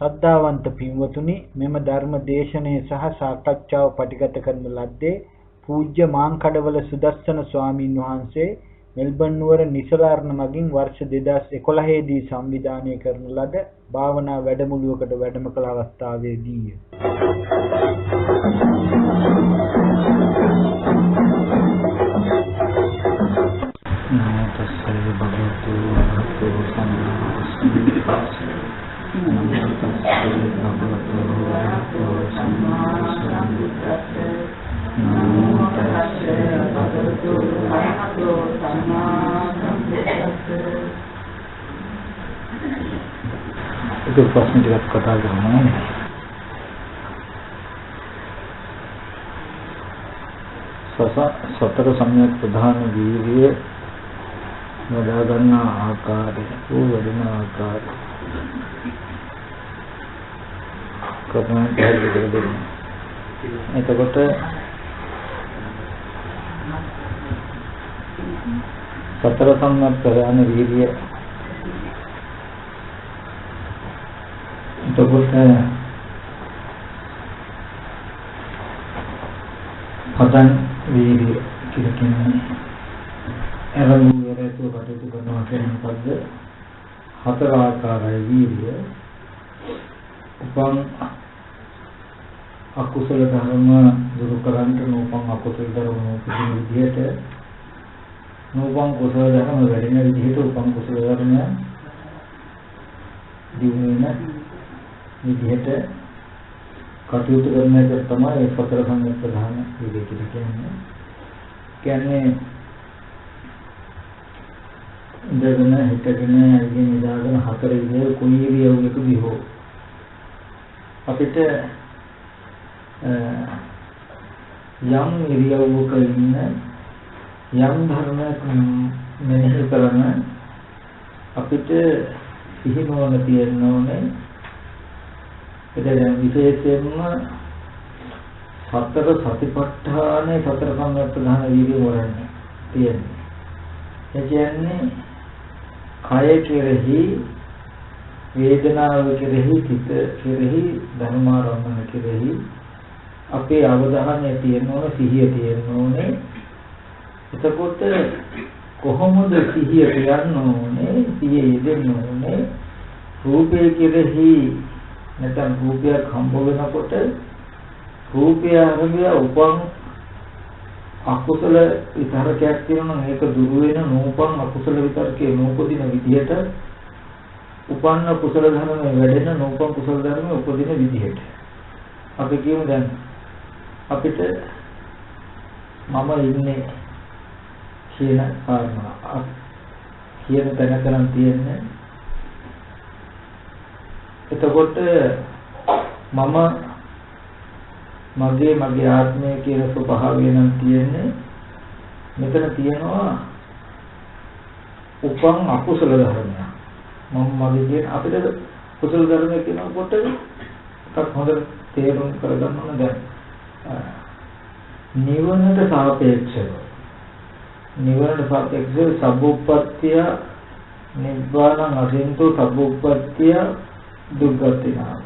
ශ්‍රද්ධාවන්ත පින්වතුනි, මෙම ධර්ම දේශනය සහ සාකච්ඡාව පටිගත කරන ලද්දේ පූජ්‍ය මාංකඩවල සුදස්සන ස්වාමීන් වහන්සේ මෙල්බන් නුවර නිසලාරණ මගින් වර්ෂ 2011 දී සංවිධානය කරන ලද භාවනා වැඩමුළුවකට වැඩම කළ අවස්ථාවේදීය. itu ප්‍රශ්න ටිකක් කතා කරනවා නේ. සතර සම්‍යක් ප්‍රධාන වීර්ය වඩා ගන්න ආකාරය වැඩෙන ආකාරය කොහොමද පැහැදිලි කරන්නේ? එතකොට සතර සම්‍යක් ප්‍රධාන වීර්ය එතකොට පදන් වීර්ය කියලා කියන්නේ එරළු වේරේතු කටයුතු කරනවා කියන පද හතර ආකාරයි වීර්ය. උපන් අකුසල ධර්ම දුරු කරන්නට නූපන් අකුසල ධර්ම උපදින විදිහට නූපන් කුසල ධර්ම වැඩෙන විදිහට උපන් කුසල ධර්ම දිනු වෙන විදිහට කටයුතු කරන එක තමයි සතර සම්‍යක් ප්‍රධාන වීර්ය කියලා කියන්නේ. කියන්නේ ඉඳගෙන හිටගෙන ඇවිදින ඉඳගෙන හතර ඉරියව් කොයි ඉරියව්වකදී හෝ අපිට යම් ඉරියව්වක ඉන්න යම් ධර්මයක් මෙහෙය කරන අපිට සිහිනවන තියෙන්න ඕනේ. එතන විශේෂයෙන්ම සතර සතිපට්ඨානේ සතර සම්‍යක් ප්‍රධාන වීර්ය වරන්නේ තියෙන්නේ. ඒ කියන්නේ කය කෙරෙහි වේදනාව කෙරෙහි චිත්ත කෙරෙහි ධර්මාරම්මන කෙරෙහි අපේ අවධානය තියෙන්න ඕන, සිහිය තියෙන්න ඕනේ. එතකොට කොහොමද සිහිය තියන්න ඕනේ? සිහිය යෙදෙන්න ඕනේ රූපය කෙරෙහි. නැත්නම් රූපයක් හම්බ වෙනකොට රූපය අරගෙන උපන් අකුසල විතරකයක් තියෙනවා නම් ඒක දුරු වෙන නූපන් අකුසල විතරකේ නූපදින විදිහට උපන්න කුසල ධර්ම වැඩෙන නූපන් කුසල ධර්ම උපදින විදිහට අපි කියමු දැන් අපිට මම ඉන්නේ කියන කාරණා කියන තැනක නම් තියෙන්නේ. එතකොට මම මගේ ආත්මය කියන ස්වභාවය නම් තියෙන්නේ. මෙතන තියෙනවා උපන් අකුසල ධර්මයක්. මම මගේ කියන අපිට කුසල ධර්මය කියනකොට එකක් හොඳට තේරුම් කරගන්න ඕන. දැන් නිවනට සාපේක්ෂව සබ්බුප්පත්තිය නිබ්බානං අසින්තෝ සබ්බුප්පත්තිය දුක්ගතිනා.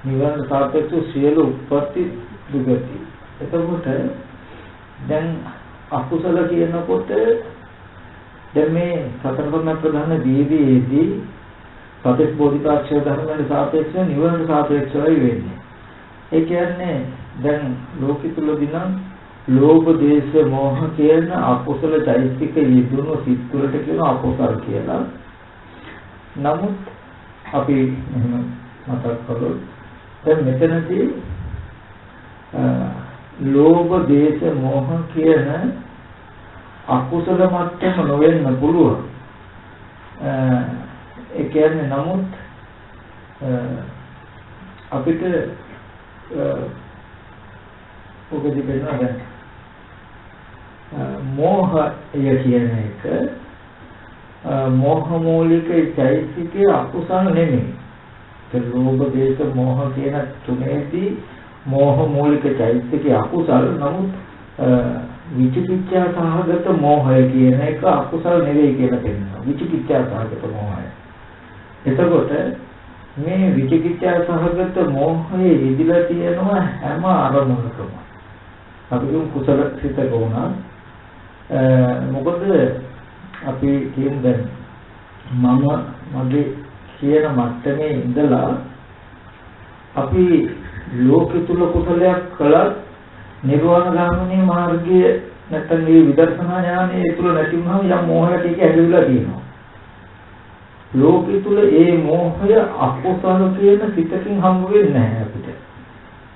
නිවනට සාපේක්ෂව සියලු උප්පත්ති දුගති. එතකොට දැන් අකුසල කියනකොට දැන් මේ සතර සම්‍යක් ප්‍රධාන වීර්යයේදී සතර බෝධිපාක්ෂික ධර්මවලට සාපේක්ෂව නිවනට සාපේක්ෂවයි වෙන්නේ. ඒ කියන්නේ දැන් ලෝකෙ තුලදී නම් ලෝභ දේශ මොහ කියන අකුසල චෛතසික යෙදුණු සිත් වලට කියන අකුසල කියලා. නමුත් අපි එහෙම මතක් කළොත් දැන් මෙතනදී ලෝභ දේශ මොහ කියන අකුසල මට්ටම නොවෙන්න පුළුවන්. ඒ කියන්නේ නමුත් අපිට ඔකදී වෙනවා දැන් මෝහය කියන එක මෝහ මූලික චෛතසිකයේ අකුසල නෙමෙයි. ඒ ලෝභ දේශ මොහ කියන තුනේදී මෝහ මූලික චෛතසිකයේ අකුසල. නමුත් විචිකිච්ඡා සහගත මෝහය කියන එක අකුසල නෙවෙයි කියලා කියනවා. විචිකිච්ඡා සහගත මෝහය. එතකොට මේ විචිකිච්ඡා සහගත මෝහයේ ඉදිලා තියෙනවා හැම අරමුණකම. අපි කුසල සිතක වුණා. මොකද අපි කියන දැන් මම මගේ කියන මට්ටමේ ඉඳලා අපි ලෝකෙ තුල කුසලයක් කළත් නිර්වාණ ගාමිනී මාර්ගය නැත්නම් මේ විදර්ශනා ඥානය ඒ තුල නැති වුණාම යම් මෝහයක් එක ඇදවිලා තියෙනවා. ලෝකෙ තුල ඒ මෝහය අකුසල කියන සිතකින් හම්බ වෙන්නේ නැහැ අපිට.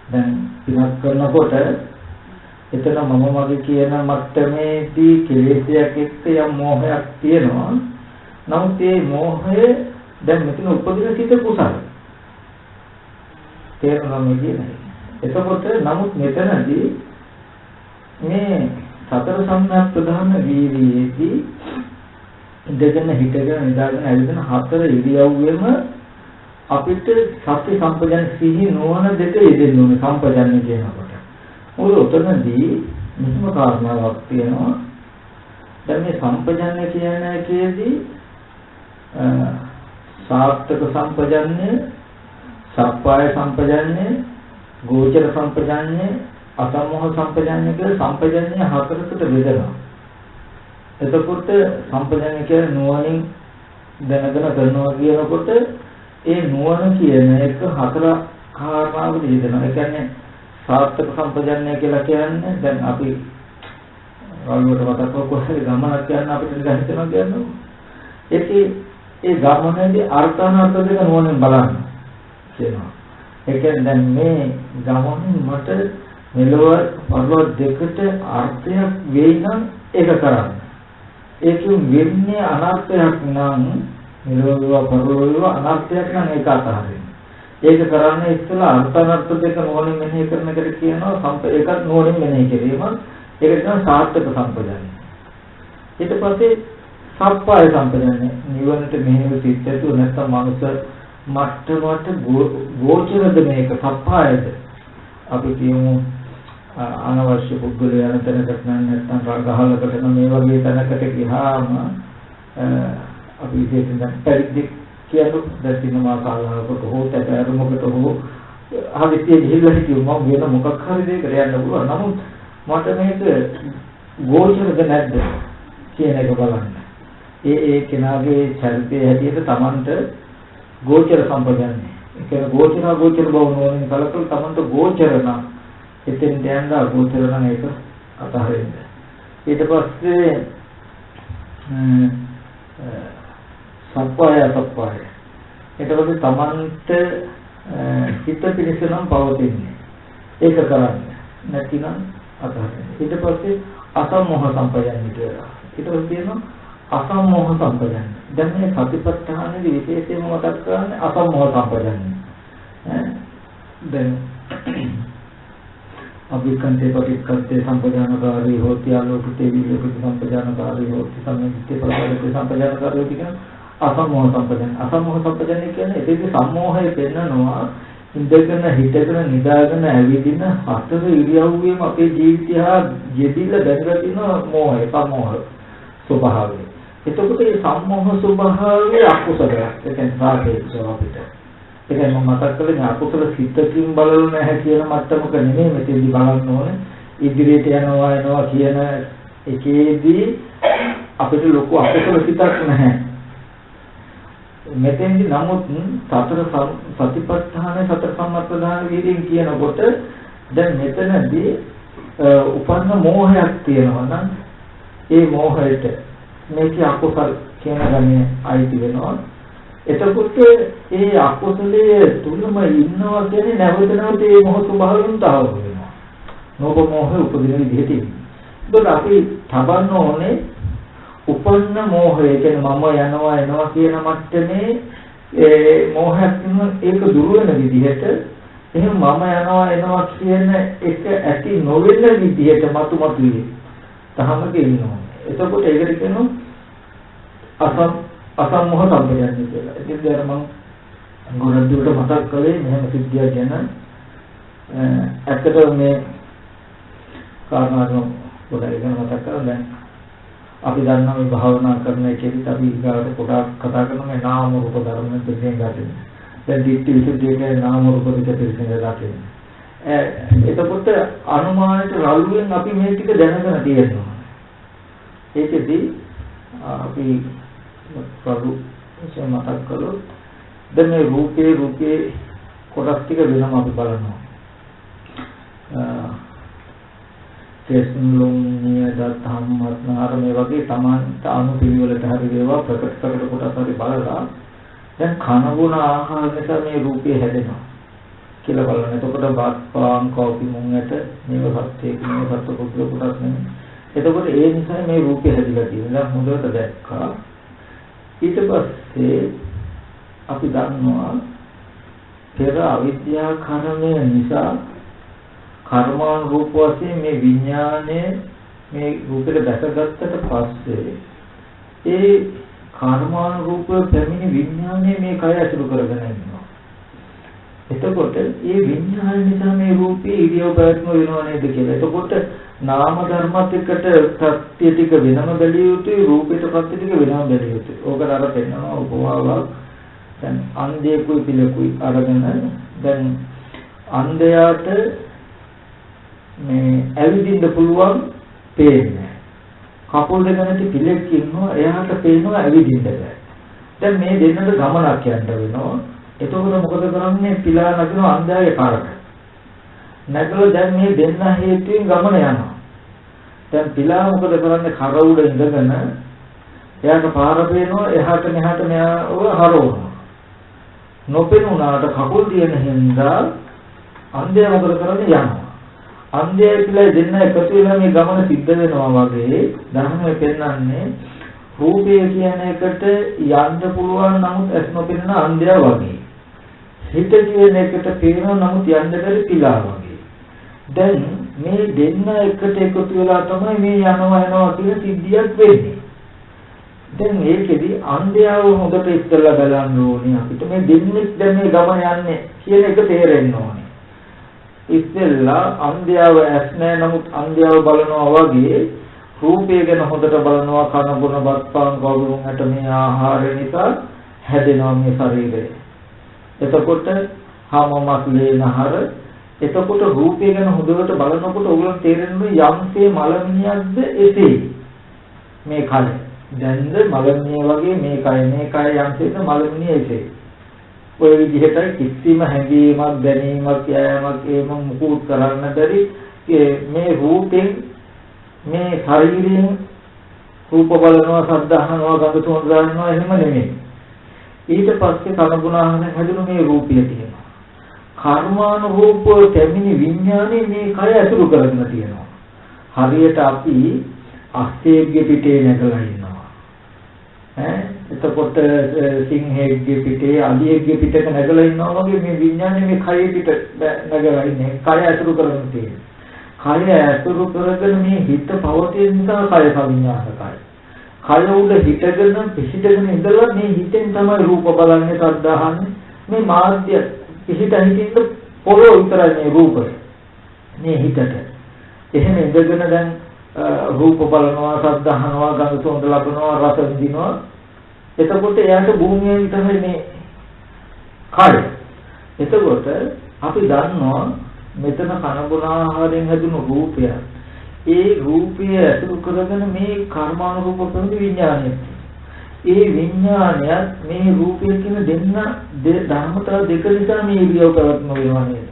දැන් පිනක් කරනකොට එතන මම මගේ කියන මට්ටමේදී කෙලෙසයක් එක්ක යම් මෝහයක් තියෙනවා. නමුත් මේ මෝහය දැන් මෙතන උපදින සිත කුසල. තේරුණා මේ කියන්නේ. එතකොට නමුත් මෙතනදී මේ සතර සම්‍යක් ප්‍රධාන වීර්යයේදී ඉඳගෙන හිටගෙන නිදාගෙන ඇවිදින හතර ඉරියව්වෙම අපිට සත්‍ය සම්පජාන සිහි නොවන දෙක යෙදෙන්න ඕනේ සම්පජාන්නේ කියනකොට. මොකද උතනදී මෙහෙම කාරණාවක් තියෙනවා. දැන් මේ සම්පජාන්නේ කියන එකේදී සාර්ථක සම්පජාන්නේ, සප්පාය සම්පජාන්නේ, ගෝචර සම්පජාන්නේ, අසම්මෝහ සම්පජාන්නේ කියලා සම්පජාන්නේ හතරකට බෙදෙනවා. එතකොට සම්පජාන්නේ කියන්නේ නුවණින් දැනගෙන කරනවා කියනකොට ඒ නුවණ කියන එක හතර කාරණාවකට බෙදෙනවා. ඒ කියන්නේ සාර්ථක සම්පජාන්නේ කියලා කියන්නේ දැන් අපි වලුවට මතක කොහේ ගමනක් යන අපිට හිතනවා කියන්නේ ඒකේ ඒ ගමනේදී අර්ථානර්ථ දෙක නුවණින් බලන්න කියනවා. ඒ කියන්නේ දැන් මේ ගමනින් මට මෙලොව පරලොව දෙකට අර්ථයක් වෙයි නම් ඒක කරන්න. ඒකෙන් වෙන්නේ අනර්ථයක් නම් මෙලොව පරලොව අනර්ථයක් නම් ඒක අතහරින්න. ඒක කරන්නේ ඉස්සෙල්ලා අර්ථානර්ථ දෙක නුවණින් මෙනෙහි කරන එකට කියනවා ඒකත් නුවණින් මෙනෙහි කිරීම. ඒක තමයි සාර්ථක සම්පජානනය. ඊට පස්සේ සප්පාය සම්පජානනය නිවනට මෙහෙම සිත්තු නැත්නම් මනුස්ස මට්ටමට ගෝචරද මේක සප්පායද අපි කියමු අනවශ්‍ය පුද්ගලයන් තැනකට නැත්නම් රාගහලකට මේ වගේ තැනකට ගියාම අපි විශේෂයෙන් පරිදි කියනු දැසිනමා කාලයකට හෝ තැරුමකට හෝ ආවිතිය ගිහිල්ලා හිටියොත් මම වෙන මොකක් හරි දෙයකට යන්න පුළුවන්. නමුත් මට මේක ගෝචරද නැද්ද කියන එක බලන්න. ඒ කෙනාගේ චරිතය හැටියට Tamanට ගෝචර සම්පජාන්නේ. ඒ කියන්නේ ගෝචර බව නෝනින් කලකල Tamanට ගෝචර නම් එතෙන් දැනලා ගෝචර නම් ඒක අතහරින්න. ඊට පස්සේ සප්පාය. ඊට පස්සේ Tamanට හිත පිළිස නම් පවතින්නේ. ඒක කරන්න. නැතිනම් අතහරින්න. ඊට පස්සේ අසම්මෝහ සම්පජාන්නේ කියලා. ඊට පස්සේ කියනවා අසම්මෝහ සම්පජාන්නේ. දැන් මේ සතිපට්ඨානයේ විශේෂයෙන්ම මතක් කරන්නේ අසම්මෝහ සම්පජාන්නේ. දැන් අභිකන්තේ පටික්කන්තේ සම්පජානකාරී හෝති ආලෝකිතේ විලෝකිත සම්පජානකාරී හෝති සම්මිතේ පරපරේ සම්පජානකාරී කියන අසම්මෝහ සම්පජාන. අසම්මෝහ සම්පජාන්නේ කියන්නේ ඒකේ සම්මෝහය පෙන්නනවා ඉඳගෙන හිටගෙන නිදාගෙන ඇවිදින හතර ඉරියව්වෙම අපේ ජීවිතය යෙදිලා දැනගලා තියෙන මෝහය සම්මෝහ ස්වභාවය. එතකොට මේ සම්මෝහ ස්වභාවය අකුසලයක්. ඒ කියන්නේ රාගයේ ස්වභාවයට. ඒ කියන්නේ මම මතක් කළේ අකුසල සිතකින් බලල නැහැ කියන මට්ටමක නෙමෙයි මෙතෙන්දි බලන්න ඕනේ. ඉදිරියට යනවා කියන එකේදී අපිට ලොකු අකුසල සිතක් නැහැ. මෙතෙන්දි නමුත් සතර සතිපට්ඨාන සතර සම්ප්‍රදාන වීර්යයෙන් කියනකොට දැන් මෙතනදී උපන්න මෝහයක් තියෙනවා නම් ඒ මෝහයට මේකේ අකුසල කියන ගමනේ අයිති වෙනවා. එතකොට ඒ අකුසලයේ තුලම ඉන්නවා කියන්නේ නැවත ඒ මොහ ස්වභාවයෙන් තාව වෙනවා. නෝක මොහේ උපදින විදිහට. ඒක අපි තබන්න ඕනේ උපන්න මෝහය කියන්නේ මම එනවා කියන මට්ටමේ ඒ මෝහයක් ඒක දුර වෙන විදිහට එහෙනම් මම එනවා කියන එක ඇති නොවෙන විදිහට මතුමතුයි. තහමක ඉන්නවා. එතකොට ඒකට කියනවා අසම්මෝහ සම්පජාන්නේ කියලා. ඒකද අර මම ගොඩක් මතක් කළේ මෙහෙම සිද්ධියක් ගැන. ඇත්තටම මේ කාරණාව පොඩ්ඩක් ගැන මතක් කරලා දැන් අපි දන්නා මේ භාවනා කරන එකේදී අපි ඊගාට පොඩක් කතා කරන මේ නාම රූප ධර්ම දෙකෙන් ගන්න. දැන් දිට්ඨි විසුද්ධියේ නාම රූප දෙක පිළිසිඳ දකින්න. එතකොට අනුමානයට රළුවෙන් අපි මේ ටික දැනගෙන තියෙනවා. ඒකෙදි අපි ප්‍රභු මතක් කළොත් දැන් මේ රූපේ කොටස් ටික වෙනම අපි බලනවා. කෙස්ලුම්නිය දත්තම්මත්නාර මේ වගේ Tamanට අනුපිළිවෙලට හරි වේවා ප්‍රකට කොටස් හරි බලලා දැන් කන බොන ආහාර නිසා මේ රූපය හැදෙනවා කියලා බලන්න. එතකොට බාස්පාන් කෝපි මුංගට මේව සත්‍යයේ මේ සත්‍ය පුදුල කොටස් නෙමෙයි. එතකොට ඒ නිසා මේ රූපය හැදිලා තියෙනවා. දැන් හොඳට දැක්කා. ඊට පස්සේ අපි දන්නවා පෙර අවිද්‍යා කර්මය නිසා කර්මාන් රූප වශයෙන් මේ විඥානය මේ රූපෙට දැකගත්තට පස්සේ ඒ කර්මාන් රූප පැමිණි විඥානය මේ කය ඇසුරු කරගෙන ඉන්නවා. එතකොට මේ විඥාන නිසා මේ රූපේ ඉරියව් පැවැත්ම වෙනව නේද කියලා. එතකොට නාම ධර්මත් එක්කට ප්‍රත්‍ය ටික වෙනම බැලිය යුතුයි, රූපයට ප්‍රත්‍ය ටික වෙනම බැලිය යුතුයි. ඕකට අර පෙන්නනවා උපමාවක්. දැන් අන්ධයෙකුයි පිළකුයි අරගෙන දැන් අන්ධයාට මේ ඇවිදින්න පුළුවන් පේන්නේ. කකුල් දෙක නැති පිළෙක් ඉන්නවා, එයාට පේනවා ඇවිදින්න බෑ. දැන් මේ දෙන්නට ගමනක් යන්න වෙනවා. එතකොට මොකද කරන්නේ? පිළා නගින අන්ධයාගේ කාරට. නැගලා දැන් මේ දෙන්න හේතුවෙන් ගමන යනවා. දැන් පිළා මොකද කරන්නේ? කර උඩ ඉඳගෙන එයාට පාර පේනවා, එහාට මෙහාට මෙයාව හරවනවා. නොපෙනුනාට කකුල් දින හින්දා අන්ධයා මොකද කරන්නේ? යනවා. අන්ධයා කියලා දෙන්න එකතු වෙලා මේ ගමන සිද්ධ වෙනවා වගේ ධර්මයේ පෙන්නන්නේ රූපය කියන එකට යන්න පුළුවන් නමුත් ඇස් නොපෙනෙන අන්ධයා වගේ. හිත කියන එකට පේනවා නමුත් යන්න බැරි පිළා වගේ. දැන් මේ දෙන්න එකට එකතු වෙලා තමයි මේ යනවා කියන සිද්ධියක් වෙන්නේ. දැන් ඒකෙදි අන්ධයාව හොඳට ඉස්සෙල්ලා බලන්න ඕනේ අපිට මේ දෙන්නෙක් දැන් මේ ගමන යන්නේ කියන එක තේරෙන්න ඕනේ. ඉස්සෙල්ලා අන්ධයාව ඇස් නැහැ නමුත් අන්ධයාව බලනවා වගේ රූපය ගැන හොඳට බලනවා. කන බොන බත්පාන් ගොළුන්ට මේ ආහාරය නිසා හැදෙනවා මේ ශරීරය. එතකොට හැමමත් ලේනහර. එතකොට රූපය ගැන හොඳට බලනකොට ඔයගොල්ලෝ තේරෙන්නේ යම්සේ මලමිණියක්ද එසේ මේ කය. දැන්ද මලමිණිය වගේ මේ කය යම්සේද මලමිණිය එසේ. ඔය විදිහට කිසිම හැඟීමක් දැනීමක් යෑමක් ඒම මුකුත් කරන්න බැරි මේ රූපෙන් මේ ශරීරයෙන් රූප බලනවා, ශබ්ද අහනවා, ගඳ සුවඳ ගන්නවා එහෙම නෙමෙයි. ඊට පස්සේ කනගුණාහන හැදුණු මේ රූපය තියෙනවා. කර්මානුරූප පැමිණි විඥානේ මේ කය ඇසුරු කරගෙන තියෙනවා. හරියට අපි අස්තේග්ගේ පිටේ නැගලා ඉන්නවා. එතකොට සිංහෙක්ගේ පිටේ අලියෙක්ගේ පිටක නැගලා ඉන්නවා වගේ මේ විඥානේ මේ කයේ පිට නැගලා ඉන්නේ. කය ඇසුරු කරගෙන තියෙනවා. කය ඇසුරු කරගෙන මේ හිත පවතින නිසා කය සංඥානකයි. කය උඩ හිටගෙන පිහිටගෙන ඉඳලා මේ හිතෙන් තමයි රූප බලන්නේ, ශබ්ද අහන්නේ. මේ මාධ්‍ය පිහිටින්න පොළොව විතරයි මේ රූපය. මේ හිතට. එහෙම ඉඳගෙන දැන් රූප බලනවා, ශබ්ද අහනවා, ගඳ සුවඳ ලබනවා, රස විඳිනවා. එතකොට එයාට භූමිය විතරයි මේ කය. එතකොට අපි දන්නවා මෙතන කන බොන ආහාරයෙන් හැදුණු රූපය. ඒ රූපය ඇසුරු කරගෙන මේ කර්මානුරූප ප්‍රති විඥානය. ඒ විඥානයත් මේ රූපය කියන දෙන්න ධර්මතා දෙක නිසා මේ ඉරියව් පැවැත්ම වෙනවා නේද?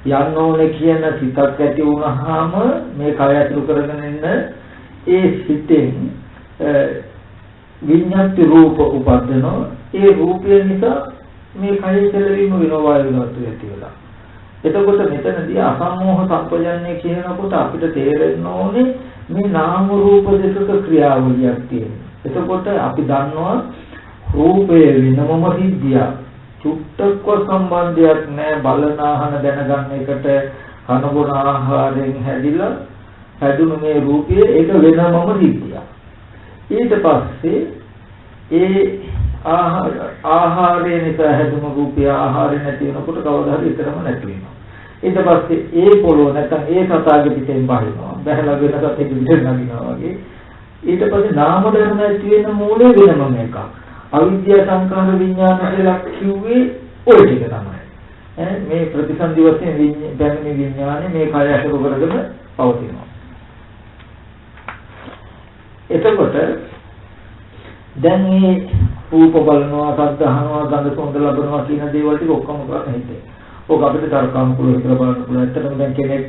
යන්න ඕනේ කියන සිතක් ඇති වුණාම මේ කය ඇසුරු කරගෙන ඉන්න ඒ සිතෙන් විඤ්ඤාති රූප උපදිනවා. ඒ රූපය නිසා මේ කය කෙලවීම වෙනවා වායු ධාතුව ඇති වෙලා. එතකොට මෙතනදී අසම්මෝහ සම්පජන්ණය කියනකොට අපිට තේරෙන්න ඕනේ මේ නාම රූප දෙකක ක්‍රියාවලියක් තියෙනවා. එතකොට අපි දන්නවා රූපයේ වෙනමම සිද්ධිය. චුට්ටක්ව සම්බන්ධයක් නැහැ බලන ආහන දැනගන්න එකට කන බොන ආහාරයෙන් හැදුණු මේ රූපය ඒක වෙනමම සිද්ධියක්. ඊට පස්සේ ඒ ආහාරය නිසා හැදුණු රූපය ආහාරය නැති වෙනකොට කවදා හරි ඉතරම නැති වෙනවා. ඊට පස්සේ ඒ පොළොව නැත්නම් ඒ සතාගේ පිටෙන් බහිනවා. බහැලා වෙන සතෙක් පිටෙන් නගිනවා වගේ. ඊට පස්සේ නාම ධර්ම ඇති වෙන මූලය වෙනම එකක්. අවිද්‍යා සංකාර විඥාන කියලා කිව්වේ ඔය ටික තමයි. මේ ප්‍රතිසන්දි වශයෙන් දැනෙන විඥානේ මේ කය අසුර කරගෙන පවතිනවා. එතකොට දැන් මේ රූප බලනවා, ශබ්ද අහනවා, ගන්ධ සුවඳ ලබනවා කියන දේවල් ටික ඔක්කොම කරන්නේ හිතේ. ඔක අපිට තර්කානුකූලව හිතලා බලන්න පුළුවන්. ඇත්තටම දැන් කෙනෙක්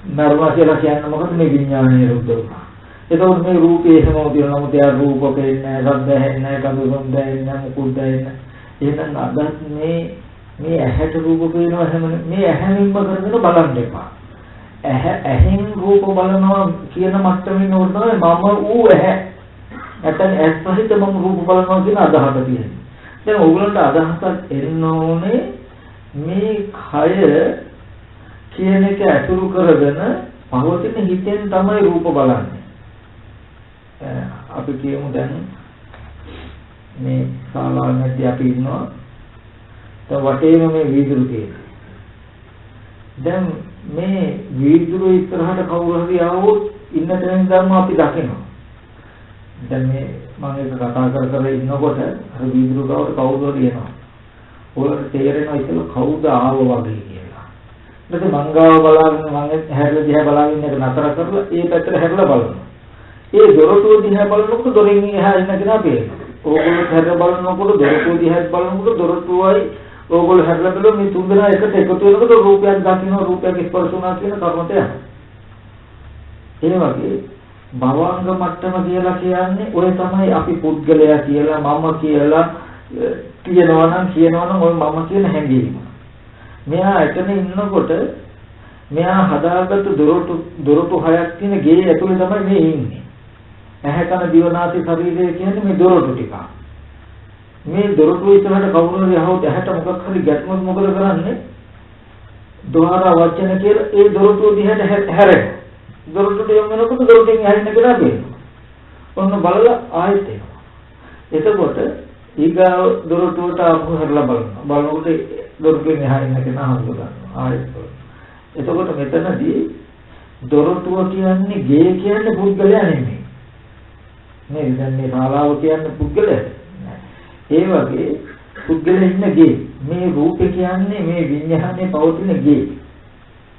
නරවා කියලා කියන්නේ මොකද? මේ විඥානයේ රුද්ධ වුණා. එතකොට මේ රූපේ හැමෝම තියෙනවා. නමුත් යා රූප පේන්නේ නැහැ, ශබ්ද ඇහෙන්නේ නැහැ, ගන්ධ සුවඳ දැනෙන්නේ නැහැ, මුකුත් දැනෙන්නේ නැහැ. එහෙනම් අදත් මේ ඇහැට රූප පේනවා හැමෝම මේ ඇහැමින්ම කරගෙන බලන්න එපා. ඇහෙන් රූප බලනවා කියන මට්ටමින් නෝනයි මම ඌ ඇහැ. නැත්නම් ඇස් සහිත මම රූප බලනවා කියන අදහස තියෙනවා. දැන් ඕගොල්ලන්ට අදහසක් එන්න ඕනේ මේ කය කියන එක අතුරු කරගෙන පවතින හිතෙන් තමයි රූප බලන්නේ. අපි කියමු දැන් මේ ශාලාවේදී අපි ඉන්නවා. දැන් වටේම මේ වීදුරු තියෙනවා. දැන් මේ වීදුරු ඉස්සරහට කවුරු හරි ආවොත් ඉන්න තැනින් ගන්න අපි දකිනවා. දැන් මේ මම එක කතා කර ඉන්නකොට අර වීදුරු ගාවට කවුරු හරි එනවා. ඔයාලට තේරෙනවා ඉතින් කවුද ආව වගේ කියලා. ඊට මං ගාව බලාගෙන මම හැරලා දිහා බලාගෙන එක නතර කරලා ඒ පැත්තට හැරලා බලනවා. ඒ දොරටුව දිහා බලනකොට දොරෙන් එහා ඉන්න කෙනා පේනවා. ඕගොල්ලෝ හැරලා බලනකොට දොරටුව දිහා බලනකොට දොරටුවයි ඕගොල්ලෝ හැරලා බලන මේ තුන් දෙනා එකට එකතු වෙනකොට රූපයක් දකින්න රූපයක් ස්පර්ශ වුණා කියන කර්මත යනවා. ඒ වගේ භවංග මට්ටම කියලා කියන්නේ ඔය තමයි අපි පුද්ගලයා කියලා මම කියලා කියනවා නම් ඔය මම කියන හැඟීම. මෙයා එතන ඉන්නකොට මෙයා හදාගත්තු දොරටු හයක් තියෙන ගේ ඇතුලේ තමයි මේ ඉන්නේ. ඇහැ කන දිව නාසය ශරීරය කියන්නේ මේ දොරටු ටික. මේ දොරටු ඉස්සරහට කවුරු හරි ආවොත් ඇහැට මොකක් හරි ගැටුමක් මොකද කරන්නේ? දොහාර වචන කියලා ඒ දොරටුව දිහාට හැරෙනවා. දොරටුට යොමු වෙනකොට දොරටුවෙන් ඇහෙන්න කියලා පේනවා. ඔන්න බලලා ආයෙත් එනවා. එතකොට ඊගාව දොරටුවට ආපහු හැරලා බලනවා. බලනකොට දොරටුවෙන් එහා ඉන්න කෙනා හඳුනා ගන්නවා. ආයෙත් බලනවා. එතකොට මෙතනදී දොරටුව කියන්නේ ගේ කියන්නේ පුද්ගලයා නෙමෙයි. මේ දැන් මේ ශාලාව කියන්නේ පුද්ගලයා. ඒ වගේ පුද්ගලයා ඉන්න ගේ. මේ රූපේ කියන්නේ මේ විඤ්ඤාණයේ පවතින ගේ.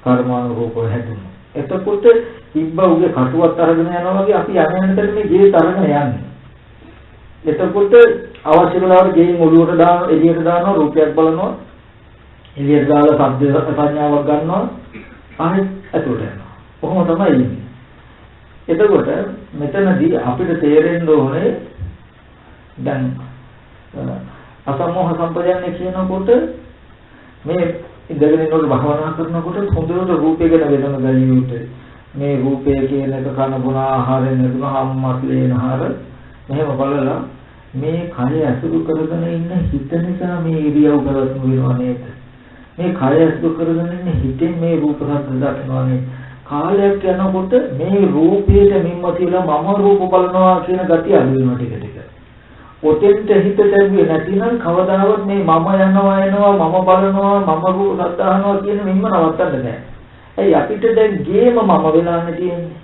කර්මානුරූපව හැදුණා. එතකොට ඉබ්බ උගේ කටුවත් අරගෙන යනවා වගේ අපි යන්නතර මේ ගේ තරගෙන යන්නේ. එතකොට අවශ්‍ය වෙලාවට ගේ මුලුවට දාන එළියට දානවා රූපයක් බලනවා. එළියට දාලා ශබ්ද සංඥාවක් ගන්නවා. ආයෙත් අතුරට යනවා. කොහොම තමයි ඉන්නේ. එතකොට මෙතනදී අපිට තේරෙන්න ඕනේ දැන් අසමෝහ සම්පජාන්නේ කියනකොට මේ ඉඳගෙන ඉන්නකොට භවනා කරනකොට හොඳට රූපය ගැන වෙනම ගනියුත් මේ රූපය කියන එක කන බොන ආහාරයෙන් ලැබුණ හම්මස්ලේනහර මෙහෙම බලලා මේ කය අසුරු කරගෙන ඉන්න හිත නිසා මේ ඉරියව් කරවන්න වෙනවා නේද? මේ කය අසුරු කරගෙන ඉන්න හිතෙන් මේ රූප හත් දක්නවා නේද? කාලයක් යනකොට මේ රූපයට මිම්ම කියලා මම රූප බලනවා කියන ගතිය අඩු වෙනවා ටික ටික. ඔතෙන්ට හිත දැම්මේ නැතිනම් කවදාවත් මේ මම යනවා මම බලනවා මම රූප සත්‍යහනවා කියන මිම්ම නවත්තන්න බෑ. ඇයි අපිට දැන් ගේම මම වෙලානේ තියෙන්නේ.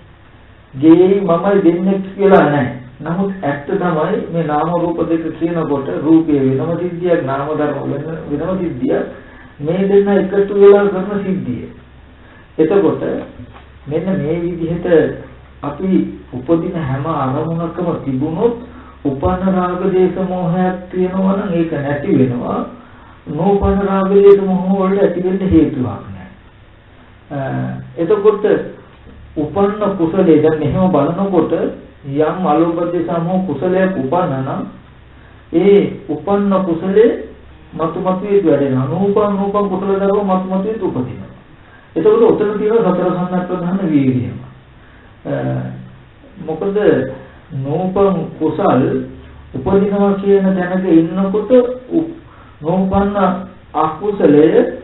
ගේ මමයි දෙන්නේ කියලා නැහැ. නමුත් ඇත්ත තමයි මේ නාම රූප දෙක කියනකොට රූපයේ වෙනම සිද්ධියක් නාම ධර්ම වෙනම සිද්ධියක් මේ දෙන්න එකතු වෙලා කරන සිද්ධිය. එතකොට මෙන්න මේ විදිහට අපි උපදින හැම අරමුණකම තිබුණොත් උපන්න රාග දේශ මොහයක් තියෙනවා නම් ඒක නැති වෙනවා. නෝපන්න රාග දේශ මොහ වලට ඇති වෙන්න හේතුවක් නැහැ. එතකොට උපන්න කුසලයේ දැන් මෙහෙම බලනකොට යම් අලෝභ දේශ මොහ කුසලයක් උපන්න නම් ඒ උපන්න කුසලයේ මතුමතුවේ වැඩෙනවා. නෝපන් කුසල ධර්ම මතුමතුවේ උපදිනවා. එතකොට උතන තියෙන සතර සම්‍යක් ප්‍රධාන වීර්යය. මොකද නෝපන් කුසල් උපදිනවා කියන තැනක ඉන්නකොට නෝපන්න අකුසලයේ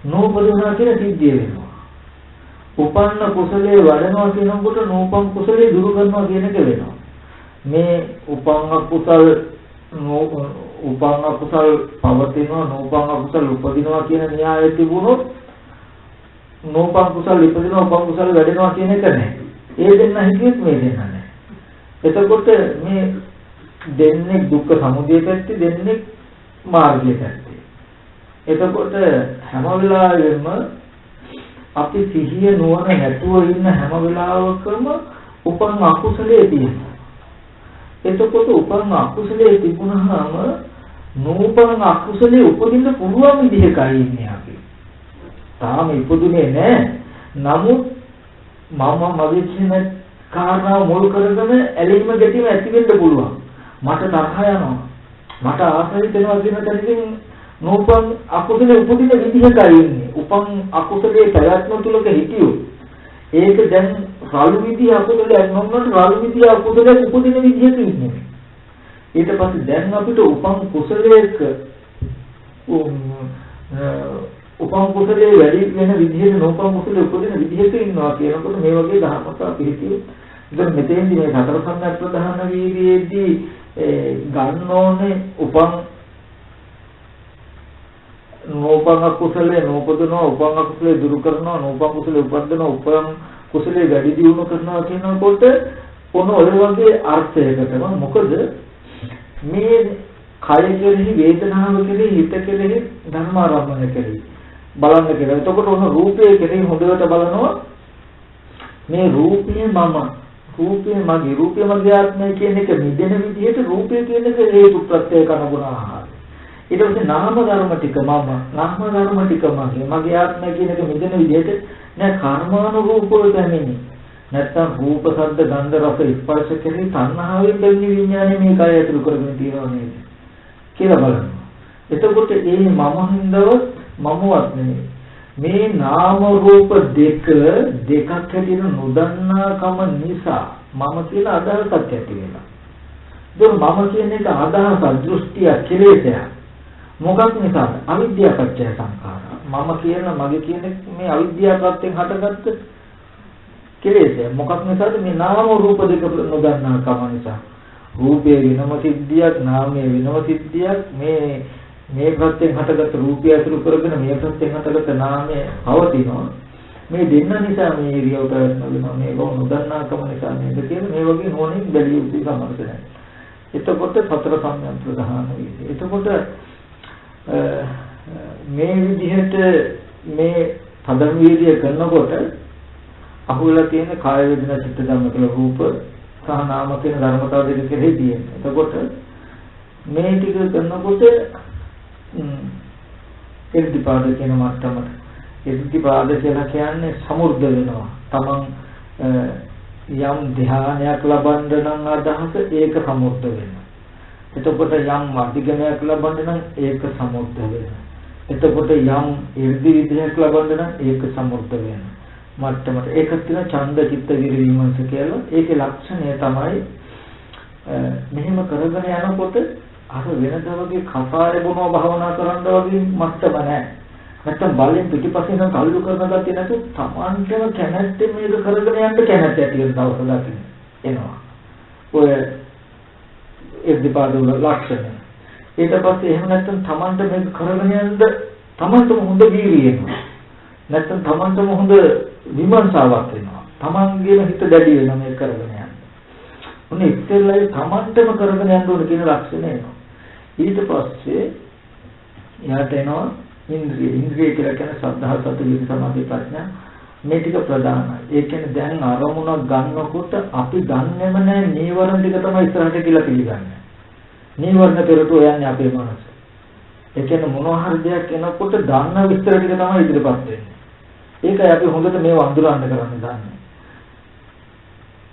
නෝපදිනවා කියන සිද්ධිය වෙනවා. උපන්න කුසලයේ වඩනවා කියනකොට නෝපන් කුසලයේ දුරු කරනවා කියන එක වෙනවා. මේ උපන්න කුසල් පවතිනවා නෝපන් කුසල් උපදිනවා කියන න්‍යායය තිබුණොත් නෝපන් කුසල් ඉපදිනවා උපන් කුසල් වැඩෙනවා කියන එක නැහැ. ඒ දෙන්න හිතුවෙත් මේ දෙන්න නැහැ. එතකොට මේ දෙන්නේ දුක්ඛ සමුදය පැත්තේ දෙන්නේ මාර්ගය පැත්තේ. එතකොට හැම වෙලාවෙම අපි සිහිය නුවණ නැතුව ඉන්න හැම වෙලාවකම උපන් අකුසලයේ තියෙනවා. එතකොට උපන් අකුසලයේ තිබුණාම නූපන් අකුසලයේ උපදින්න පුළුවන් විදිහකයි ඉන්නේ අපි. තාම ඉපදුනේ නැහැ. නමුත් මම මගේ කියන කාරණා මුල් කරගෙන ඇලීම ගැටීම ඇති වෙන්න පුළුවන්. මට තරහ යනවා. මට ආසයි වෙනවා කියන තැනකින් නූපන් අකුසලයේ උපදින විදිහකයි ඉන්නේ. උපන් අකුසලයේ ප්‍රයත්න තුලක හිටියෝ. ඒක දැන් රළු විදිහ අකුසලයක් නොවුනොත් රළු විදිහ අකුසලයක් උපදින විදිහක ඉන්නේ. ඊට පස්සේ දැන් අපිට උපන් කුසලයක උපන් කුසලයේ වැඩි වෙන විදිහට නෝපන් කුසලයේ උපදින විදිහක ඉන්නවා කියනකොට මේ වගේ ධර්මතා පිළිතියි. ඉතින් මෙතෙන්දී මේ සතර සම්‍යක් ප්‍රධාන වීර්යයේදී ගන්න ඕනේ උපන් නෝපන් කුසලයේ නෝපදනවා උපන් කුසලයේ දුරු කරනවා නෝපන් කුසලයේ උපදිනවා උපන් කුසලයේ වැඩි දියුණු කරනවා කියනකොට ඔන්න ඔය වගේ අර්ථයකටම මොකද මේ කය කෙරෙහි වේදනාව කෙරෙහි හිත කෙරෙහි ධර්මාරම්භන කෙරෙහි බලන්න කියලා. එතකොට ඔන්න රූපය කෙරෙහි හොඳට බලනවා මේ රූපය මම රූපය මගේ රූපය මගේ ආත්මය කියන එක නිදෙන විදිහට රූපය කියන එක හේතු ප්‍රත්‍ය කනගුණ ආහාර. ඊට පස්සේ නාම ධර්ම ටික මම නාම ධර්ම ටික මගේ ආත්මය කියන එක නිදෙන විදිහට නෑ කර්මානුරූපව දැනෙන්නේ. නැත්තම් රූප ශබ්ද ගන්ධ රස ස්පර්ශ කෙරෙහි තණ්හාවෙන් බැඳි විඥානේ මේ කය ඇතුළු කරගෙන තියෙනවා නේද කියලා බලනවා. එතකොට මේ මම හින්දවත් මමවත් නෙමෙයි. මේ නාම රූප දෙකක් හැටියට නොදන්නාකම නිසා මම කියලා අදහසක් ඇති වෙනවා. දැන් මම කියන එක අදහස දෘෂ්ටිය කෙලෙසයක්. මොකක් නිසාද? අවිද්‍යාව පත්‍ය සංඛාර. මම කියන මගේ කියන මේ අවිද්‍යාව ප්‍රත්‍යයෙන් හටගත්ත කෙලෙසය. මොකක් නිසාද? මේ නාම රූප දෙක නොදන්නාකම නිසා. රූපය වෙනම සිද්ධියක්, නාමය වෙනම සිද්ධියක්. මේ ප්‍රත්‍යයෙන් හටගත්ත රූපය අතුරු කරගෙන මේ ප්‍රත්‍යයෙන් හටගත්ත නාමය පවතිනවා. මේ දෙන්න නිසා මේ ඉරියව් පැවැත්ම වෙනවා. මේක නොදන්නාකම නිසා නේද කියලා මේ වගේ නෝනින් බැලිය යුතු සමහරට නැහැ. එතකොට සතර සම්‍යක් ප්‍රධාන වීර්යය. එතකොට මේ විදිහට මේ පදම් වීර්යය කරනකොට අහුවෙලා තියෙන කාය වේදනා චිත්ත ධම්ම කියලා රූප සහ නාම කියන ධර්මතාව දෙක කෙරෙහි තියෙනවා. එතකොට මේ ටික කරනකොට ඉර්ධිපාද කියන මට්ටමට ඉර්ධිපාද කියලා කියන්නේ සමුර්ධ වෙනවා. තමන් යම් ධ්‍යානයක් ලබන්න නම් අදහස ඒක සමුර්ධ වෙනවා. එතකොට යම් අධිගමයක් ලබන්න නම් ඒක සමුර්ධ වෙනවා. එතකොට යම් ඉර්ධි විද්‍යාවක් ලබන්න නම් ඒක සමුර්ධ වෙනවා. මට්ටමට ඒකත් කියන ඡන්ද චිත්ත විරි විමර්ශ කියලා. ඒකේ ලක්ෂණය තමයි මෙහෙම කරගෙන යනකොට අර වෙනද වගේ කසාය බොනවා භාවනා කරන්න වගේ මට්ටම නැහැ. නැත්තම් බලෙන් පිටිපස්සෙන් නම් කල්ලු කරන ගැටේ නැතු තමන්ටම කැමැත්තෙන් මේක කරගෙන යන්න කැමැත්ත ඇති වෙන දවස් දකින්න එනවා. ඔය ඉර්ධිපාද වල ලක්ෂණ. ඊට පස්සේ එහෙම නැත්තම් තමන්ට මේක කරගෙන යන්න තමන්ටම හොඳ වීර්යය එනවා. නැත්තම් තමන්ටම හොඳ විමර්ශාවක් වෙනවා. තමන්ගේම හිත දැඩි වෙනවා මේක කරගෙන යන්න. ඔන්නේ ඉස්සෙල්ලා තමන්ටම කරගෙන යන්න ඕන කියන ලක්ෂණය එනවා. ඊට පස්සේ යාට එනවා ඉන්ද්‍රිය කියලා කියන්නේ සද්ධා සති විරි සමාධි ප්‍රඥා මේ ටික ප්‍රධානයි. ඒ කියන්නේ දැන් අරමුණක් ගන්නකොට අපි ගන්නෙම නැහැ නීවරණ ටික තමයි ඉස්සරහට කියලා පිළිගන්නේ. නීවරණ පෙරට යන්නේ අපේ මනස. ඒ කියන්නේ මොනවා හරි දෙයක් එනකොට දන්න විස්තර ටික තමයි ඉදිරියපත් වෙන්නේ. ඒකයි අපි හොඳට මේව අඳුරන්න කරන්නේ දන්නේ.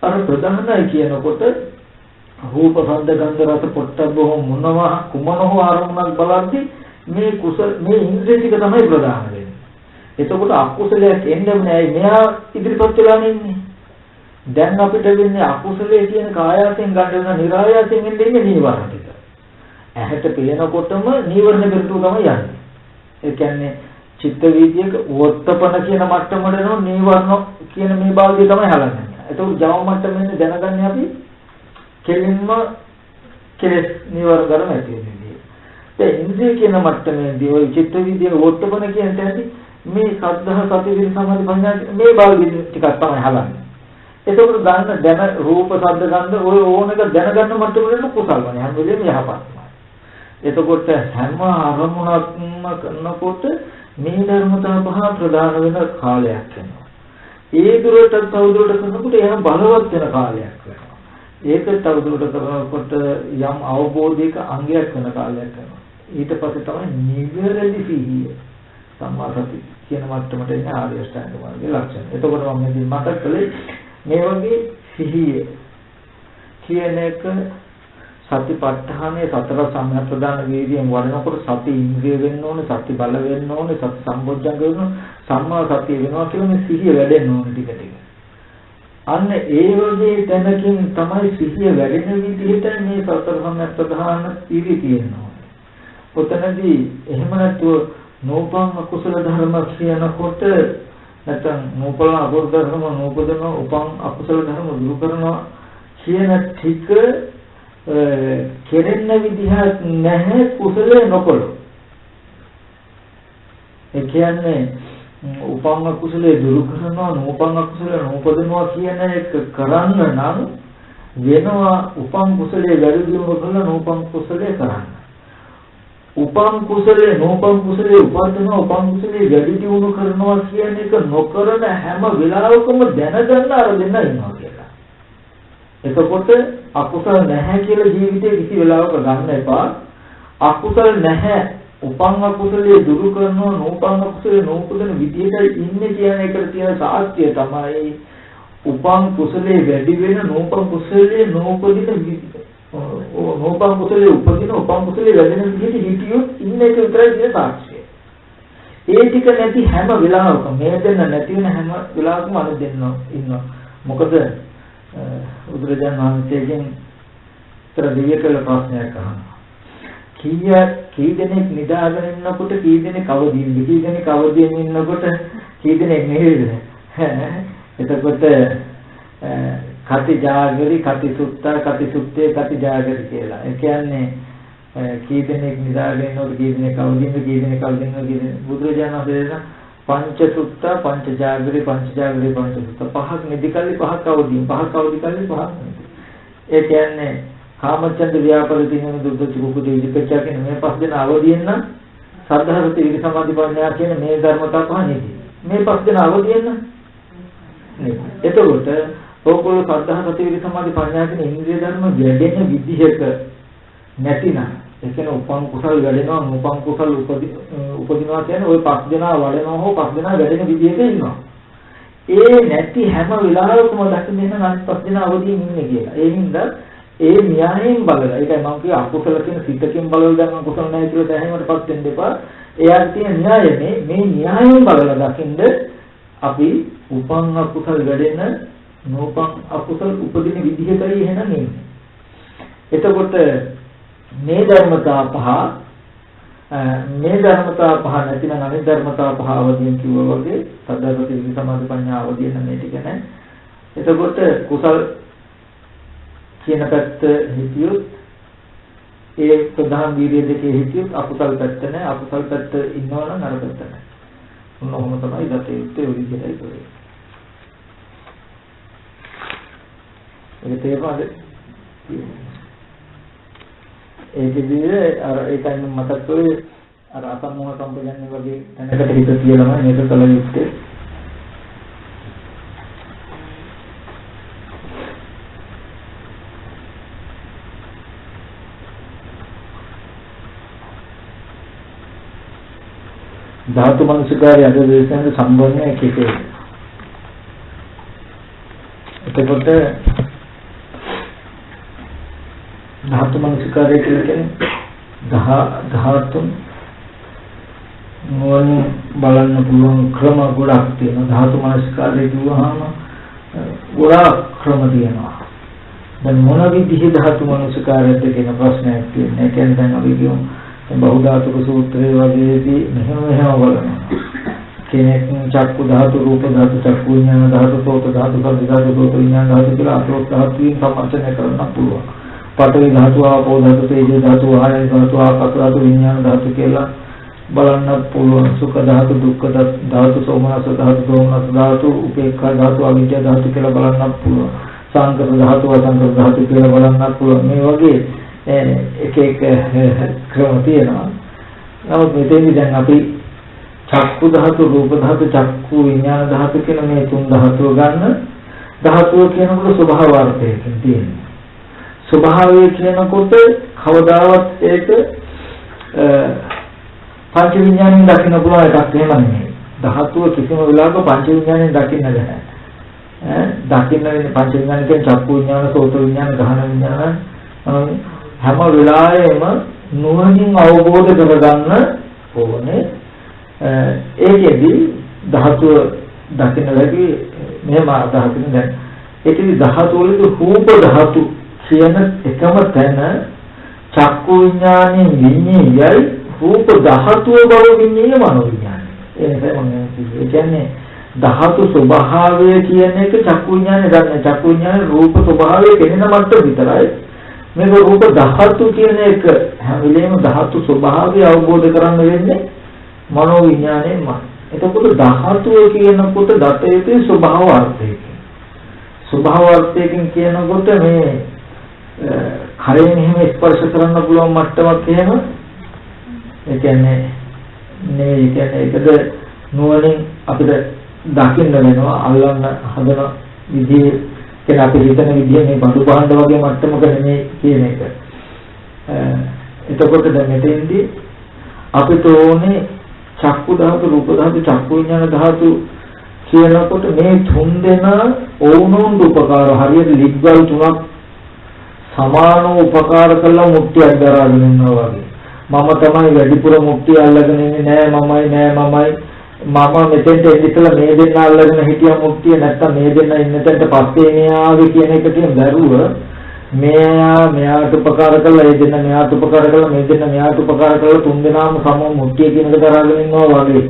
අර ප්‍රධානයි කියනකොට රූප ශබ්ද ගන්ධ රස පොට්ටබ්බ මොනවා කුමනෝ ආරමුණක් බලද්දී මේ කුසල මේ ඉන්ද්‍රිය ටික තමයි ප්‍රධාන වෙන්නේ. එතකොට අකුසලයක් එන්නේ නැහැ. මෙයා ඉදිරිපත් වෙලා ඉන්නේ. දැන් අපිට වෙන්නේ අකුසලයේ කියන කායයෙන් ගන්න වෙන නිරායයෙන් එන්නේ නීවරණ ටික. ඇහැට පේනකොටම නීවරණ පිටු තමයි යන්නේ. ඒ කියන්නේ චිත්ත වීදියේක වොත්තපන කියන මට්ටමට එනවා නීවරණ කියන මේ භාගය තමයි හලන්නේ. එතකොට ජව මට්ටමෙන් දැනගන්නේ අපි කෙලින්ම කෙලස් නීවරණ ගන්න ඇති වෙන්නේ. ඒ ඉන්ද්‍රිය කියන මට්ටමේදී ওই චිත්ත වීදියේ වොත්තපන කියන තැනදී මේ සද්ධා සති විරි සමාධි ප්‍රඥා මේ භාගය ටිකක් තමයි හලන්නේ. එතකොට ගන්න දැන රූප ශබ්ද ගන්ධ ඔය ඕනක දැනගන්න මට්ටමට කුසල් වනේ හැම වෙලේම යහපත්. එතකොට හැම අරමුණක්ම කරනකොට මේ ධර්මතා පහ ප්‍රධාන වෙන කාලයක් වෙනවා. ඒ දුරට තවදුරට කරනකොට එහම බලවත් වෙන කාලයක් වෙනවා. ඒක තවදුරට කරනකොට යම් අවබෝධයක අංගයක් වෙන කාලයක් වෙනවා. ඊට පස්සේ තමයි නිවැරදි සිහිය සම්මා සති කියන මට්ටමට එන ආර්ය අෂ්ටාංග මාර්ගයේ ලක්ෂණ. එතකොට මම මේ මතක් කළේ මේ වගේ සිහිය කියන එක සතිපට්ඨානයේ සතර සම්ප්‍රදාන වීර්යයෙන් වඩනකොට සති ඉන්ද්‍රිය වෙන්න ඕනේ, සති බල වෙන්න ඕනේ, සති සම්බොජ්ජංග වෙන්න ඕනේ, සම්මා සතිය වෙනවා කියන මේ සිහිය වැඩෙන්න ඕනේ ටික ටික. අන්න ඒ වගේ තැනකින් තමයි සිහිය වැඩෙන විදිහට මේ සතර සම්ප්‍රදාන වීර්යය තියෙනවා. ඔතනදී එහෙම නැතුව නෝපං අකුසල ධර්ම කියනකොට නැත්නම් නෝපල අකුසල ධර්ම නෝපදන උපං අකුසල ධර්ම දුරු කරනවා කියන ටික කෙරෙන්න විදිහක් නැහැ කුසලයේ නොකොළොත්. ඒ කියන්නේ උපං අකුසලයේ දුරු කරනවා නෝපං අකුසලයේ නෝපදනවා කියන එක කරන්න නම් වෙනවා උපං කුසලයේ වැඩි දියුණු කරලා නෝපං කුසලයේ කරන්න. උපං කුසලයේ නෝපං කුසලයේ උපදිනවා උපං කුසලයේ වැඩි දියුණු කරනවා කියන එක නොකරන හැම වෙලාවකම දැනගන්න අර දෙන්න ඉන්නවා කියලා. එතකොට අකුසල නැහැ කියලා ජීවිතේ කිසි වෙලාවක ගන්න එපා. අකුසල නැහැ උපං අකුසලයේ දුරු කරනවා නෝපං අකුසලයේ නෝපදන විදියට ඉන්නේ කියන එකට තියෙන සාක්ෂිය තමයි උපං කුසලයේ වැඩි වෙන නෝපං කුසලයේ නෝපදින නෝපං කුසලයේ උපදින උපං කුසලයේ වැඩෙන විදිහට හිතියොත් ඉන්න එක විතරයි තියෙන සාක්ෂිය. ඒ ටික නැති හැම වෙලාවකම මේ දෙන්න නැති වෙන හැම වෙලාවකම අර දෙන්න ඉන්නවා. මොකද බුදුරජාණන් වහන්සේගෙන් තර දෙවිය කළ ප්‍රශ්නයක් අහනවා. කී දෙනෙක් නිදාගෙන ඉන්නකොට කී දෙනෙක් අවදිින්ද? කී දෙනෙක් අවදියෙන් ඉන්නකොට කී දෙනෙක් නෙවෙයිද? එතකොට කති ජාගරි කති සුත්තා කති සුත්තේ කති ජාගරි කියලා. ඒ කියන්නේ කී දෙනෙක් නිදාගෙන ඉන්නකොට කී දෙනෙක් අවදිින්ද කී දෙනෙක් අවදිින්ද කියන බුදුරජාණන් වහන්සේ පංච සුත්තා පංච ජාගරි පංච ජාගරි පංච සුත්තා පහක් නිදිකල්ලි පහක් අවදිින් පහක් අවදිකල්ලි පහක් නිදි. ඒ කියන්නේ කාමචන්ද ව්‍යාපාද දිනෙන දුද්දච්ච කුකුද විචිකිච්ඡා කියන මේ පස් දෙනා අවදියෙන් නම් සද්ධාර්ථ විරි සමාධි ප්‍රඥා කියන මේ ධර්මතා පහ නෙදී. මේ පස් දෙනා අවදියෙන් නම් නේ. එතකොට ඕකෝ සද්ධාර්ථ විරි සමාධි ප්‍රඥා කියන ඉන්ද්‍රිය ධර්ම වැඩෙන විදිහක නැතිනම් ඒ කියන්නේ උපං කුසල වැඩෙනවා නූපං කුසල උපදිනවා කියන්නේ ওই පස් දෙනා වඩනවා හෝ පස් දෙනා වැඩෙන විදිහක ඉන්නවා. ඒ නැති හැම වෙලාවකම දකින්න නම් පස් දෙනා අවදියෙන් ඉන්නේ කියලා. ඒ හින්දා ඒ න්‍යායයෙන් බලලා ඒකයි මම කිය අකුසල කියන සිතකින් බලලා දැන් කුසල නැහැ කියලා දැහැීමටපත් වෙන්න එපා. එයාට තියෙන න්‍යායනේ මේ න්‍යායයෙන් බලලා දකින්ද අපි උපං අකුසල වැඩෙන නූපං අකුසල උපදින විදිහටයි එහෙනම් ඉන්නේ. එතකොට මේ ධර්මතා පහ නැතිනම් අනිත් ධර්මතා පහ අවදියෙන් කිව්වා වගේ සද්ධාර්ථ විරි සමාධි ප්‍රඥා අවදියෙන් මේ ටික නැහැ. එතකොට කුසල කියන පැත්ත හිතියොත් ඒ ප්‍රධාන වීර්ය දෙකේ හිතියොත් අකුසල් පැත්ත නැහැ අකුසල් පැත්ත ඉන්නවනම් අර පැත්ත නැහැ. මොනවම තමයි ගතේ යුත්තේ ඔය විදිහටයි කරේ. ඒක තේරුණාද? ඒකදී අර ඒකයි මතක් කරේ අර අසම්මෝහ සම්පජන්‍ය වගේ තැනකට හිත තියලම මේක කල යුත්තේ. ධාතු මනසිකාරය අද දේශනෙන් සම්බන්ධ එකේ. එතකොට ධාතු මනසිකාරය කියන්නේ ධාතුන් මොන බලන්න පුළුවන් ක්‍රම ගොඩක් තියෙනවා. ධාතු මනසිකාරය කියවහම ගොඩක් ක්‍රම තියෙනවා. දැන් මොන විදිහේ ධාතු මනසිකාරයද කියන ප්‍රශ්නයක් තියෙනවා. ඒ කියන්නේ දැන් අපි කියමු බහුධාතුක සූත්‍රයේ වගේදී මෙහෙම බලනවා. කෙනෙක් චක්කු ධාතු, රූප ධාතු, චක්කු විඥාන ධාතු, සෝත ධාතු, සද්ද ධාතු, සෝත විඥාන ධාතු කියලා අටලොස් ධාතුන් සම්පූර්ණ කරන්න පුළුවන්. පඨවි ධාතු, ආපෝ ධාතු, තේජෝ ධාතු, ආයන ධාතු, ආකාශ ධාතු, විඥාන ධාතු කියලා බලන්න පුළුවන්. සුඛ ධාතු, දුක්ඛ ධාතු, සෝමනස්ස ධාතු, දෝමනස්ස ධාතු, උපේක්ඛා ධාතු, අවිජ්ජා ධාතු කියලා බලන්න පුළුවන්. සංකත ධාතු, අසංකත ධාතු කියලා බලන්න පුළුවන්. මේ වගේ එක ක්‍රම තියෙනවා. නමුත් මෙතෙන්දී දැන් අපි චක්කු ධාතු, රූප ධාතු, චක්කු විඥාන ධාතු කියන මේ තුන් ධාතුව ගන්න. ධාතුව කියනකොට ස්වභාවාර්ථයකින් තියෙනවා. ස්වභාවය කියනකොට කවදාවත් ඒක පංච විඥාණයෙන් දකින්න පුළුවන් එකක් එහෙම නෙමෙයි. ධාතුව කිසිම වෙලාවක පංච විඥාණයෙන් දකින්න බෑ. දකින්න වෙන්නේ පංච විඥාන කියන්නේ චක්කු විඥාන, සෝත විඥාන, ගහන විඥාන හැම වෙලාවෙම නුවණින් අවබෝධ කරගන්න ඕනේ. ඒකෙදි ධාතුව දකින්න ලැබි මෙහෙම අදහසින් දැන් ඒකෙදි ධාතු වලදී රූප ධාතු කියන එකම තැන චක්කු විඥානේ විඤ්ඤායයි රූප ධාතුව බව විඤ්ඤාය මනෝ විඥානයි. ඒ කියන්නේ ධාතු ස්වභාවය කියන එක චක්කු විඥානේ දන්නේ. චක්කු විඥානේ රූප ස්වභාවය කෙනෙන මට්ටම විතරයි. මේක රූප ධාතු කියන එක හැම වෙලේම ධාතු ස්වභාවය අවබෝධ කරගන්න වෙන්නේ මනෝ විඥාණයෙන්මයි. එතකොට ධාතුව කියනකොට දත යුතු ස්වභාව අර්ථයකින්. ස්වභාව අර්ථයකින් කියනකොට මේ කරයෙන් එහෙම ස්පර්ශ කරන්න පුළුවන් මට්ටමක් එහෙම ඒ කියන්නේ ඒකද නුවණින් අපිට දකින්න වෙනවා අල්ලන්න හදන විදිහේ කියන අපි හිතන විදිහ මේ බඳු බහඳ වගේ මට්ටමක නෙමෙයි කියන එක. එතකොට දැන් මෙතෙන්දී අපිට ඕනේ චක්කු ධාතු, රූප ධාතු, චක්කු විඥාන ධාතු කියනකොට මේ තුන් දෙනා ඕනෝන් උපකාර හරියට ලිග්ගල් තුනක් සමානව උපකාර කළා මුක්තියක් දරාගෙන ඉන්නවා වගේ. මම තමයි වැඩිපුර මුක්තිය අල්ලගෙන ඉන්නේ මම මෙතෙන්ට ඉස්සෙල්ලා මේ දෙන්න අල්ලගෙන හිටියා මුක්තිය නැත්තම් මේ දෙන්න ඉන්න තැනට පස්සේ මේ ආවේ කියන එකකින් දරුව මෙයාට උපකාර කළා ඒ දෙන්න මෙයාට උපකාර කළා මේ දෙන්න මෙයාට උපකාර කළා තුන් දෙනාම සම මුක්තිය කියන එක දරාගෙන ඉන්නවා වගේ.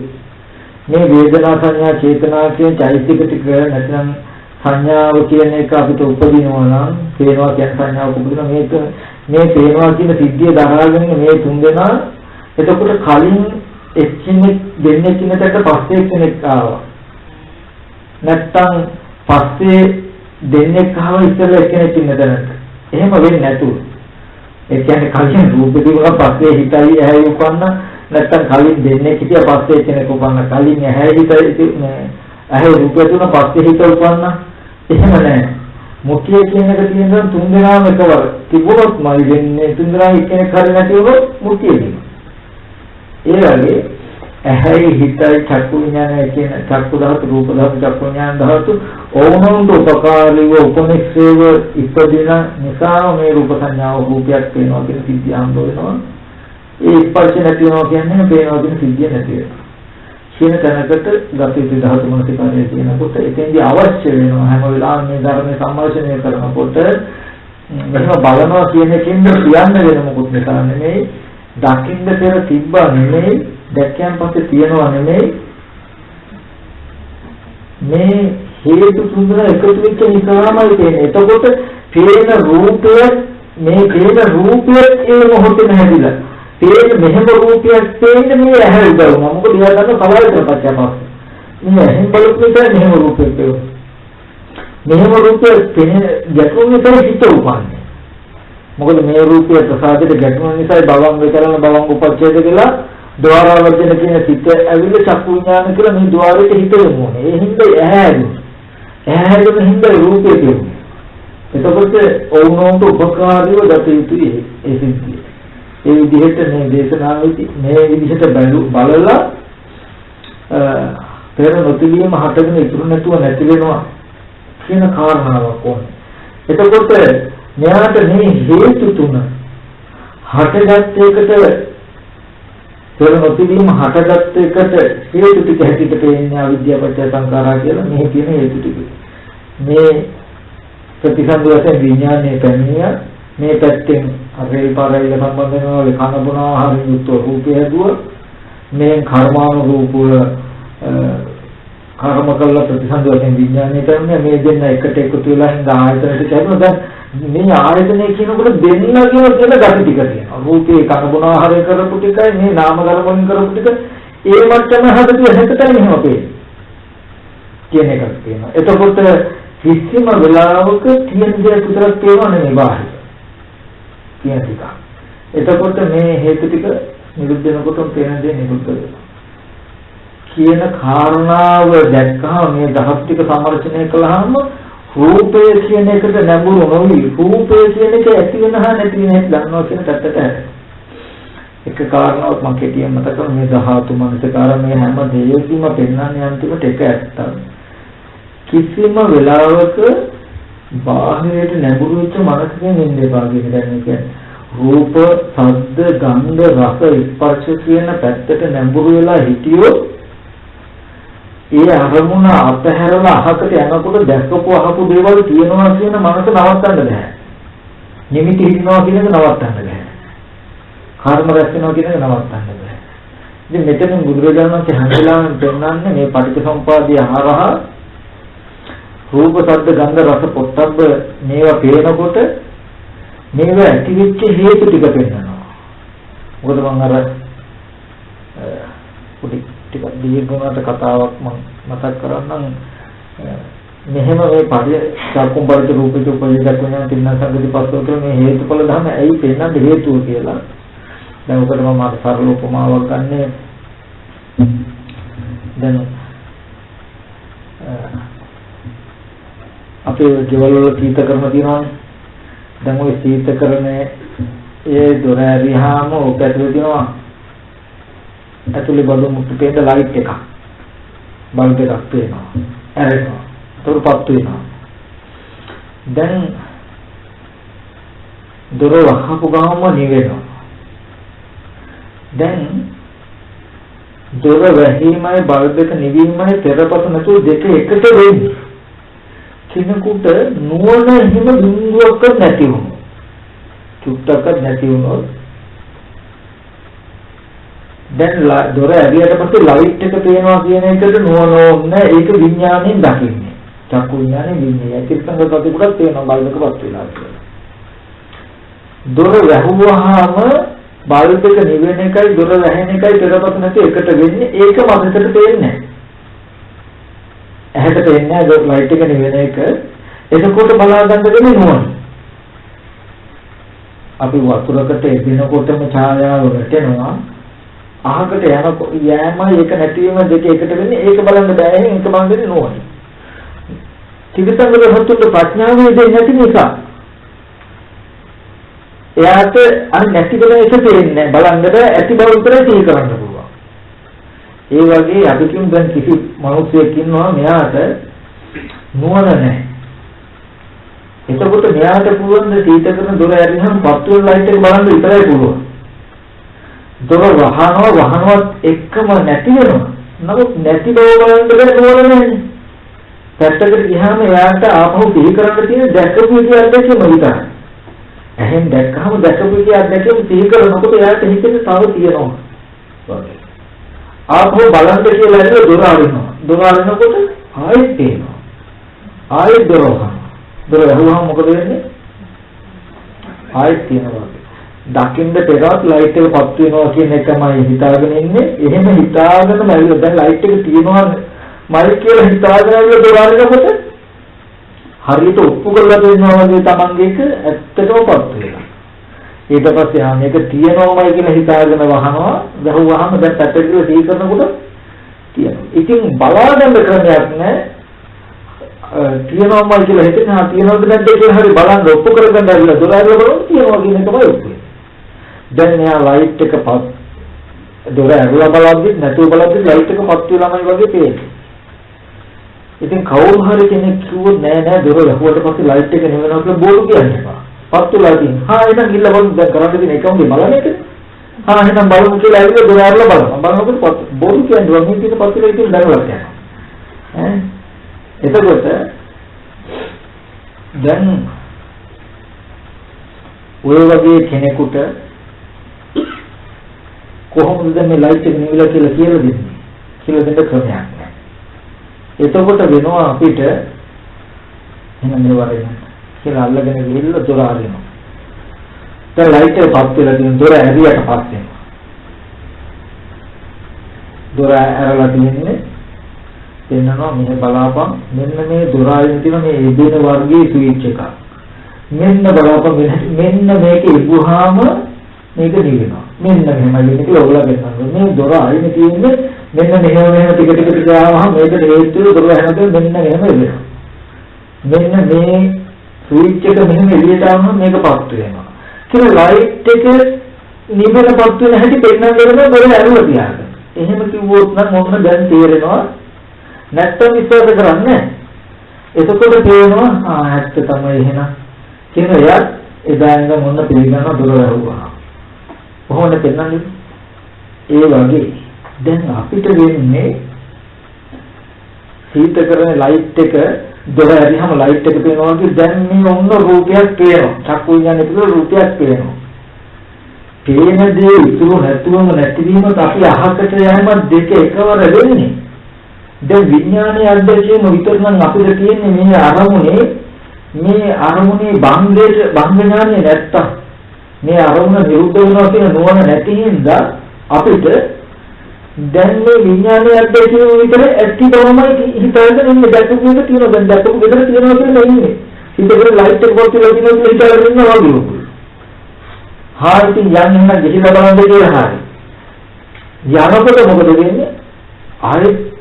මේ වේදනා සංඥා චේතනා කියන චෛතසික ටික නැත්නම් සංඥාව කියන එක අපිට උපදිනවා නම් පේනවා කියන සංඥාව උපදිනවා මේ පේනවා කියන සිද්ධිය දරාගෙන මේ තුන් දෙනා එතකොට කලින් එක්කෙනෙක් දෙන්නේ කිනකට පස්සේ කෙනෙක් ආවා නැත්තම් පස්සේ දෙන්නේ ආව ඉස්සෙල්ලා එක්කෙනෙක් ඉන්න තැනට එහෙම වෙන්නේ නැතුව ඒ කියන්නේ කලින් රූපේ තිබුණා පස්සේ හිතයි ඇහැයි උපන්න නැත්තම් කලින් දෙන්නේ හිටියා පස්සේ කෙනෙක් උපන්න කලින් ඇහැයි හිතයි ඇහැ රූපේ තුන පස්සේ හිත උපන්න එහෙම නැහැ මුඛය කියන එක තියෙනවා තුන් දෙනාම එකවර තිබුණොත් මයි වෙන්නේ තුන් දෙනා එක්කෙනෙක් හරි නැති වුණොත් මුඛය දෙනවා ඒ වගේ ඇහැයි හිතයි චක්කු විඥානය කියන චක්කු ධාතු රූප ධාතු චක්කු විඥාන ධාතු ඕනෝන්ට උපකාරීව උපනිශ්‍රේව ඉපදින නිසා මේ රූප සංඥාව රූපයක් වෙනවා කියන සිද්ධිය හම්බ වෙනවා ඒ ස්පර්ශ නැති වෙනවා කියන්නේ පේනවා කියන සිද්ධිය නැති වෙනවා කියන තැනකට ගතිය ධාතු මොනසිකාරය කියනකොට එතෙන්දී අවශ්‍ය වෙනවා හැම වෙලාවෙම මේ ධර්මයේ සම්මර්ෂණය කරනකොට මෙහෙම බලනවා කියන එකෙන් කියන්න වෙන මොකුත් නිසා නෙමෙයි දකින්න පෙර තිබ්බා නෙමෙයි දැක්කයන් පස්සේ තියනවා නෙමෙයි මේ හේතු තුන එකතු වෙච්ච නිසාමයි තියෙන්නේ. එතකොට පේන රූපය මේ පේන රූපය ඒ මොහොතේ නැහැදිලා. පේන මෙහෙම රූපයක් පේන්නේ මේ ඇහැ උදව්. මොකද එයා ගන්න කලවලට පස්සට. මේ එහෙම බලපෑම මෙහෙම රූපයක් පේනවා. මෙහෙම රූපයක් පේන ගැටුම් විතර හිත උපන්නේ. මොකද මේ රූපය ප්‍රසාදයට ගැටුම නිසා බවංග කරන බවංග උපච්ඡේද කියලා ద్వාරවර්ජන කියන සිත ඇවිල්ලා චක්කු විඥාන කියලා මේ ద్వාරයට හිත යොමු වෙනවා. ඒ හින්දා ඇහැගෙන හින්දා රූපේ තියෙනවා. එතකොට ඕනෝන්ට උපකාරීව ගත යුතුයි ඒ සිද්ධිය. ඒ විදිහට මේ දේශනාවේදී මේ විදිහට බලලා පෙර නොතිබීම හටගෙන ඉතුරු නැතුව නැති වෙනවා කියන කාරණාවක් ඕනේ. එතකොට මෙයාට මේ හේතු තුන හටගත් එකට පෙර නොතිබීම හටගත් එකට හේතු ටික හැටියට පේන්නේ අවිද්‍යාව පත්‍ය සංඛාරා කියලා මේ කියන හේතු ටික. මේ ප්‍රතිසන්දි වශයෙන් විඥානයේ පැමිණිය මේ පැත්තෙන් අපේ පාරයිල සම්බන්ධ වෙනවා කන බොන ආහාරයෙන් යුක්ත රූපය දුව මේ කර්මානුරූපව කර්ම කළ ප්‍රතිසන්දි වශයෙන් විඥානයේ පැමිණිය මේ දෙන්න එකට එකතු වෙලා ඉඳ ආයතනයට කියනවා දැන් මේ ආයතනය කියනකොට දෙන්න කියන ගති ටික තියෙනවා. රූපේ කන බොන ආහාරය කරපු ටිකයි මේ නාම ධර්ම වලින් කරපු ටික ඒ මට්ටම හදපු හැටතයි මෙහෙම පේන්නේ. කියන එකක් තියෙනවා. එතකොට කිසිම වෙලාවක තියෙන දේ විතරක් පේනව නෙමෙයි බාහිර. කියන ටික. එතකොට මේ හේතු ටික නිරුද්ධ වෙනකොටම පේන දේ නිරුද්ධ වෙනවා. කියන කාරණාව දැක්කම මේ දහස් ටික සමර්චනය කළාම රූපය කියන එකට නැඹුරු නොවි රූපය කියන එක ඇති වෙන හා නැති වෙන එක දන්නවා කියන පැත්තට එක කාරණාවක් මම කෙටියෙන් මතක කරනවා මේ ධාතු මනසකාර මේ හැම දෙයකින්ම පෙන්වන්නේ අන්තිමට එක ඇත්තක්. කිසිම වෙලාවක බාහිරයට නැඹුරු වෙච්ච මනසකින් ඉන්නේ බාහිර දැන් කියන්නේ රූප, ශබ්ද, ගන්ධ, රස, ස්පර්ශ කියන පැත්තට නැඹුරු වෙලා හිටියොත් ඒ අරමුණ අතහැරලා අහකට යනකොට දැක්කපු අහපු දේවල් තියෙනවා කියන මනස නවත්තන්න බෑ. නිමිති හිටිනවා කියන එක නවත්තන්න බෑ. කර්ම රැස් වෙනවා කියන එක නවත්තන්න බෑ. ඉතින් මෙතන බුදුරජාණන් වහන්සේ හැමදාම පෙන්නන්නේ මේ පටිච්චසමුප්පාදය හරහා රූප, ශබ්ද, ගන්ධ, රස, පොට්ටබ්බ මේවා පේනකොට මේවා ඇතිවෙච්ච හේතු ටික පෙන්නනවා. මොකද මම අර පොඩි ටිකක් දීර්ඝවට කතාවක් මම මතක් කරන්නම්. මෙහෙම මේ පරිචක්කුම් පරිච රූපිත උපයදක් වෙන තින්න සංගති පස්සෝ කියන මේ හේතුඵල ධර්ම ඇයි පෙන්වන්නේ හේතුව කියලා. දැන් උකට මම අර සරල උපමාවක් ගන්නෙ. දැන් අපේ ගෙවල් වල සීතකරණ තියෙනවානේ. දැන් ওই සීතකරණේ ඒ දොර ඇරියාම ඔක ඇතුලේ තියෙනවා ඇතුලේ බඩු මුට්ටු පේන ලයිට් එකක්. බල්බ් එකක් පේනවා. ඇරෙනවා. තොරපත් වෙනවා. දැන් දොර වහපු ගාම නිවෙනවා. දැන් දොර වැහිමයි බල්බ් එක නිවීමයි පෙරපස නැතුව දෙක එකට වෙන්නේ. කෙනෙකුට නුවණ හිම බිඳුවක් නැති වුණොත් චුට්ටක් නැති වුණොත් දැන් දොර ඇරියට පස්සේ ලයිට් එක පේනවා කියන එකට නුවණ ඕනේ. ඒක විඥාණයෙන් දකින්නේ. චක්කු විඥානේ විඥානය. තිරසංග ප්‍රතිපදක් පේනවා බල්බ් එකපත් වෙලා කියලා. දොර වැහුවාම බල්බ් එක නිවෙන එකයි දොර වැහෙන එකයි පෙරපස නැති එකට වෙන්නේ. ඒක මනසට පේන්නේ නැහැ. ඇහැට පේන්නේ නැහැ ලයිට් එක නිවෙන එක. එතකොට බලා ගන්න දෙන්නේ නුවණ. අපි වතුරකට එදිනකොටම ඡායාව වැටෙනවා. අහකට යෑමයි ඒක නැතිවීම දෙක එකට වෙන්නේ. ඒක බලන්න බෑ. ඒක බලන්නේ නුවණ. ත්‍රිසංගල හතුන්ට ප්‍රඥාව දෙන්නේ නැති නිසා එයාට අර නැති වෙන එක තේරෙන්නේ නැහැ. බලන්න බෑ. ඇති බව විතරයි සිහි කරන්න පුළුවන්. ඒ වගේ අපි කියමු දැන් කිසි මිනිහෙක් ඉන්නවා මෙයාට නුවණ නැහැ. එතකොට මෙයාට පුළුවන් ද සීත කරන දොර ඇරිනහම පත්තුල ලයිට් එක බලන්න විතරයි පුළුවන්. දොර වහනවත් එක්කම නැති වෙනවා. නමුත් නැති බව බලන්න බැරි නුවණ නැහැ. පැත්තකට ගියාම එයාට ආපහු සිහි කරන්න තියෙන දැකපු විදිය අත්දැකීම විතරයි. එහෙන් දැක්කම දැකපු විදිය අත්දැකීම සිහි කරනකොට එයාට හිතෙන්නේ තව තියෙනවා. ආපහු බලන්න කියලා ඇවිල්ලා දොර අරිනවා. දොර අරිනකොට ආයෙත් පේනවා. ආයෙත් දොර වහනවා. දොර වහුවම මොකද වෙන්නේ? ආයෙත් තියෙනවා. දකින්න පෙරවත් ලයිට් එක පත් වෙනවා කියන එකමයි හිතාගෙන ඉන්නේ. එහෙම හිතාගෙනම ඇවිල්ලා දැන් ලයිට් එක තියෙනවා මයි කියලා හිතාගෙන ඇවිල්ලා දොර අරිනකොට හරියට ඔප්පු කරලා දෙනවා වගේ තමන්ගේ එක ඇත්තටම පත් වෙනවා. ඊට පස්සේ මේක තියෙනවමයි කියලා හිතාගෙන වහනවා. වැහුවාම දැන් පැත්තට දී කරනකොට තියෙනවා. ඉතින් බලාගන්න ක්‍රමයක් නැහැ. තියෙනවමයි කියලා හිතෙන තියෙනවද නැද්ද කියලා හරි බලන්න ඔප්පු කරගන්න ඇවිල්ලා දොර අරලා බලන්න තියෙනවා කියන එකමයි ඔප්පු. දැන් මෙයා ලයිට් එක පත් දොර ඇරලා බලද්දි නැතුව බලද්දි ලයිට් එක පත් වෙලාමයි වගේ පේන්නේ. ඉතින් කවුරු හරි කෙනෙක් කිව්වොත් නෑ දොර වැහුවට පස්සේ ලයිට් එක නෙවෙනවා කියලා බෝඩු කියන්නේ නැහැ. පත් වෙලා තියෙන. එහෙනම් ගිල්ල බලන්න දැන් කරන්න තියෙන එකම දේ බලන්නේ ඒක. එහෙනම් බලමු කියලා ඇවිල්ලා දොර ඇරලා බලනවා. බලනකොට බෝඩු කියන්නේ වගේ තියෙන පත් වෙලා ඉතින් දැන් වලට යනවා. එතකොට දැන් ඔය වගේ කෙනෙකුට කොහොමද මේ ලයිට් එක නිවිලා කියලා දෙන්නේ? කියලා දෙන්න ක්‍රමයක් නැහැ. එතකොට වෙනවා අපිට එහෙනම් මේ වරේ කියලා අල්ලගෙන ගිහිල්ලා දොර අරිනවා. දැන් ලයිට් එක පත් වෙලා තියෙන දොර ඇරියට පස්සේ දොර ඇරලා තියෙන්නේ පෙන්නනවා මෙහෙ බලාපන් මෙන්න මේ දොර අයින් තියෙන මේ එදින වර්ගයේ ස්විච් එකක්. මෙන්න බලපන් මෙන්න මේක ඉබුවාම මේක නිවෙනවා. මෙන්න මෙහෙමයි කියලා ඔයගොල්ලෝ කියනවා. මේ දොර අයිනේ තියෙන්නේ මෙන්න මෙහෙම ටික ටික ගාවම මේකට හේතුව දොර හැමදේම මෙන්න මෙහෙම වෙනවා. මෙන්න මේ ස්විච් එක මෙහෙම එළියට ආවම මේක පත්තු වෙනවා. කියලා ලයිට් එක නිවෙන පත්තු වෙන හැටි පෙන්නන දෙනවා දොර ඇරුව තියාගන්න. එහෙම කිව්වොත් නම් මොන්න දැන් තේරෙනවා. නැත්තම් විශ්වාස කරන්නේ නැහැ. එතකොට තේරෙනවා ඇත්ත තමයි එහෙනම්. කියන එයා එදා ඉඳන් මොන්න පිළිගන්නවා දොර ඇරුවා. කොහොමද පෙන්නන්නේ? ඒ වගේ දැන් අපිට වෙන්නේ සීත කරන ලයිට් එක දොර ඇරියම ලයිට් එක පේනවා වගේ දැන් මේ ඔන්න රූපයක් පේනවා. චක්කු විඤ්ඤාණය තුළ රූපයක් පේනවා. පේන දේ ඉතුරු නැතුවම නැතිවීමත් අපි අහකට යෑම දෙක එකවර වෙන්නේ. දැන් විඥානයේ අධ්‍යක්ෂණය විතර නම් අපිට තියෙන්නේ මේ අරමුණේ භංග ඥානය නැත්තම් මේ අරමුණ නිරුද්ධ වෙනවා කියන නුවණ නැති හින්දා අපිට දැන් මේ විඥානයේ අධ්‍යක්ෂණය විතර ඇති බවමයි හිතාගෙන ඉන්නේ. දැක්කු එක තියෙනවා දැන් දැක්කු විතර තියෙනවා කියලා ඉන්නේ. හිතේ ලයිට් එක පොත් වෙලා තියෙනවා කියලා හිතාගෙන ඉන්නවා වගේ. ඉතින් යන්න ගිහිලා බලන්න කියලා හරි. යනකොට මොකද වෙන්නේ? ආයෙත්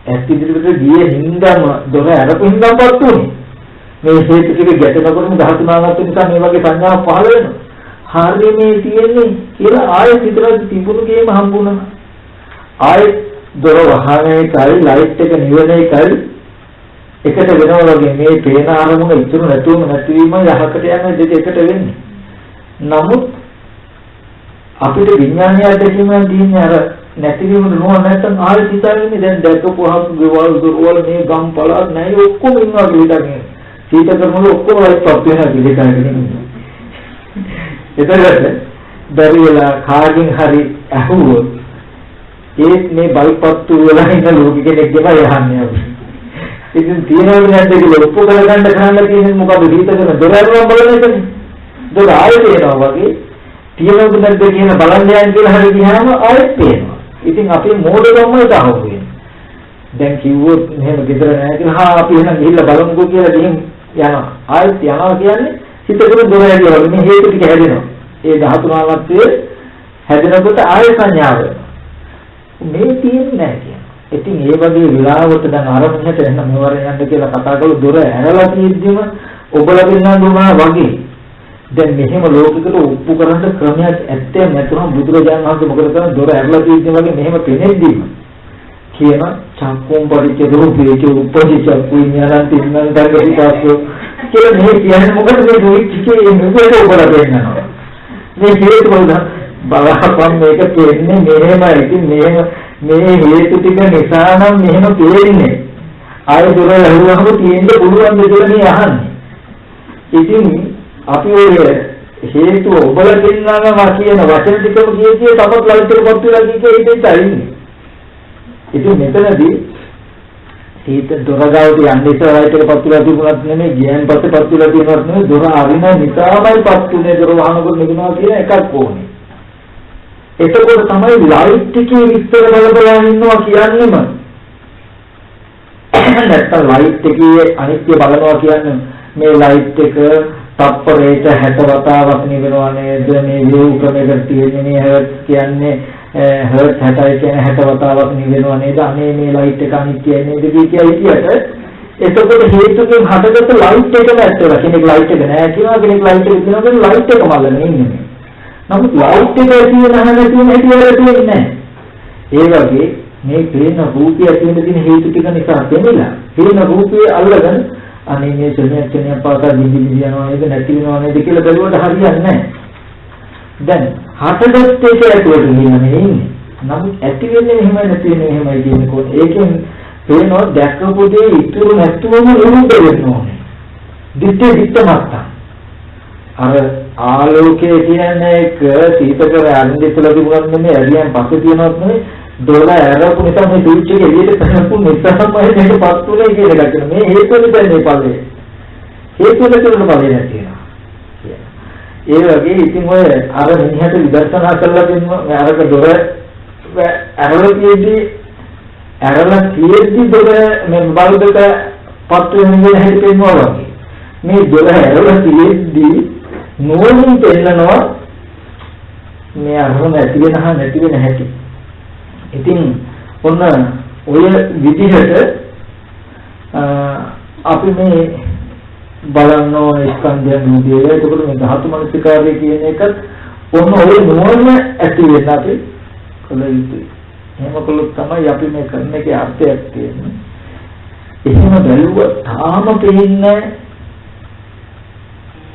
ඇත්ත ඉදිරියට ගියේ හින්දාම දොර අරපු හින්දාම පත්තු වෙන්නේ. මේ හේතු ටික ගැටෙනකොටම ධාතු නාමත් නිසා මේ වගේ සංඥා පහළ වෙනවා. හරිය මේ තියෙන්නේ කියලා ආයෙත් හිතලා තිබුණු ගේම හම්බුණා. ආයෙත් දොර වහන එකයි ලයිට් එක නිවන එකයි එකට වෙනවා වගේ මේ පේන අරමුණ ඉතුරු නැතුවම නැතිවීම යහකට යන දෙක එකට වෙන්නේ. නමුත් අපිට විඥානීය අධ්‍යක්ෂණය තියෙන්නේ අර නැතිවීම නෝන නැත්නම් ආයෙත් හිතාගෙන දැන් දැකපුවාම ගෙවල් දොරවල් මේ ගම් පළාත් නැහැ ඔක්කොම ඉන්නවා කියලා හිතාගෙන සීත කරනකොට ඔක්කොම ලයිට් පත් වෙනවා කියලා හිතාගෙන ඉන්නවා. එතකොට දරියලා කාගෙන් හරි අහුවොත් ඒත් මේ බල්පත්තු වෙලා ඉන්න ලෝක කෙනෙක් දෙපා යහන්නේ අපි. ඉතින් තියනවද නැද්ද කියලා ඔප්පු කරගන්න කරන්න තියෙන්නේ මොකද සීත කරන දොරවල් බලන එකනේ. දොර ආයෙත් එනවා වගේ තියනවද නැද්ද කියන බලන්න යන්න කියලා හරි ගියාම ආයෙත් පේනවා. ඉතින් අපේ මෝඩකමයි තහවුරු වෙන්නේ. දැන් කිව්වොත් මෙහෙම ගෙදර නැහැ කියලා අපි එහෙනම් ගිහිල්ලා බලමුකෝ කියලා ගිහින් යනවා. ආයෙත් යනවා කියන්නේ හිතේ දොර ඇරියා වගේ මේ හේතු ටික හැදෙනවා. ඒ ධාතු නාමත්වයේ හැදෙනකොට ආයෙ සංඥාව මේ තියෙන්නේ නැහැ කියනවා. ඉතින් ඒ වගේ විලාවට දැන් ආරම්භයට එන්න මෙවර යන්න කියලා කතා කරලා දොර ඇරලා තියෙද්දිම ඔබලා දෙන්නා වගේ දැන් මෙහෙම ලෝකෙකට ඔප්පු කරන්න ක්‍රමයක් ඇත්තේ නැතුනම බුදුරජාණන් වහන්සේ මොකද කරන්නේ දොර ඇරලා තියෙද්දි වගේ මෙහෙම පෙනෙද්දීම කියන චක්කුම් පරිච්ඡේ රූපේච උපදිච්ච පුඤ්ඤාරං තින්නං දග්ගතිපාසෝ කියලා මේ කියන්නේ මොකද මේ දුක්ඛේ මෙහෙට ඔබලා දෙන්නවා. මේ හේතුවල බලහපන් මේක තේරෙන්නේ මෙහෙමයි. ඉතින් මේ හේතු ටික නිසා නම් මෙහෙම තේරෙන්නේ. ආය දොර ඇරුවම තියෙන්න පුළුවන් දෙයක් නේ අහන්නේ. ඉතින් අපි ඔය හේතු ඔබලා දෙන්නාම කියන වචන ටිකම කියේ තමත් ලයිට් එක පත් වෙලා කියේ ඒකයි තරින්නේ. ඉතින් මෙතනදී සීත දොර ගාවට යන්න ඉස්සර ලයිට් එක පත් වෙලා තිබුණත් නෙමෙයි ගියන් පස්සේ පත් වෙලා තියෙනවත් නෙමෙයි දොර අරින නිසාමයි පත් උනේ දොර වහනකොට නිකනවා කියන එකක් ඕනේ. එතකොට තමයි ලයිට් එකේ විස්තර බලපලා ඉන්නවා කියන්නේම නැත්නම් ලයිට් එකේ අනිත්‍ය බලනවා කියන්නේ මේ ලයිට් එක තප්පරයට 60 වතාවක් නිවෙනවා නේද මේ වේව් ක්‍රමයකට තියෙන්නේ මේ හර්ට් කියන්නේ හර්ට් 60 කියන්නේ 60 වතාවක් නිවෙනවා නේද අනේ මේ ලයිට් එක අනිත්‍යයි නේද කියයියට එතකොට හේතුකින් හටගත්ත ලයිට් එකම ඇත්තලා කෙනෙක් ලයිට් එක නෑ කියනවා කෙනෙක් ලයිට් එක කියනවා කෙනෙක් ලයිට් එක මල්ලන්නේ ඉන්නේ. නමුත් ලයිට් එක තියෙන හැම තියෙන හැටිවල තියෙන්නේ නෑ. ඒ වගේ මේ පේන රූපය තියෙන හේතු ටික නිසා තේමිලා පේන රූපය අල්ලගෙන අනේ මේ චුනියක් පාසා දිවි යනවා නේද නැති වෙනවා නේද කියලා බැලුවට හරියන්නේ නැහැ. දැන් හටගත් එක ඇතුළට නියමනේ ඉන්නේ. නමුත් ඇති වෙන්නේ මෙහෙම නැති වෙන්නේ මෙහෙමයි කියනකොට ඒකෙන් පේනවා දැක්කපු දේ ඉතුරු නැතුවම නිරුද්ධ වෙනවා. දිත්තේ මත්තා. අර ආලෝකය කියන්නේ එක සීතකර අන්දිතල තිබුණත් නෙමෙයි ඇරියන් පස්සේ තියෙනවත් නෙමෙයි දොර ඇරපු නිසා මේ ස්විච් එක එළියට පැනපු නිසාමයි මේක පත්තුනේ කියන එක කියන මේ හේතුව නිසා මේ ඵලය. හේතුව නැතිවෙන ඵලය නැතිනවා. ඒ වගේ ඉතින් ඔය අර මිනිහට විදර්ශනා කරලා දෙන්න අරක දොර ඇරලා තියෙද්දි දොර මේ බලුදට පත්තු වෙන හැටි පෙන්වනවා වගේ. මේ දොර ඇරලා තියෙද්දී නුවණින් පෙන්නනවා මේ අරමුණ ඇති වෙන හා නැති වෙන හැටි. ඉතින් ඔන්න ඔය විදිහට අපි මේ බලන්න ඕන ස්කන්ධයන් රූපය. එතකොට මේ ධාතු මනසිකාරය කියන එක ඔන්න ඔය නුවණ ඇති වෙන අපි කළ යුතුයි. එහෙම කළොත් තමයි අපි මේ කරන එකේ අර්ථයක් තියෙන්නේ. එහෙම බැලුවොත් තාම පේන්නේ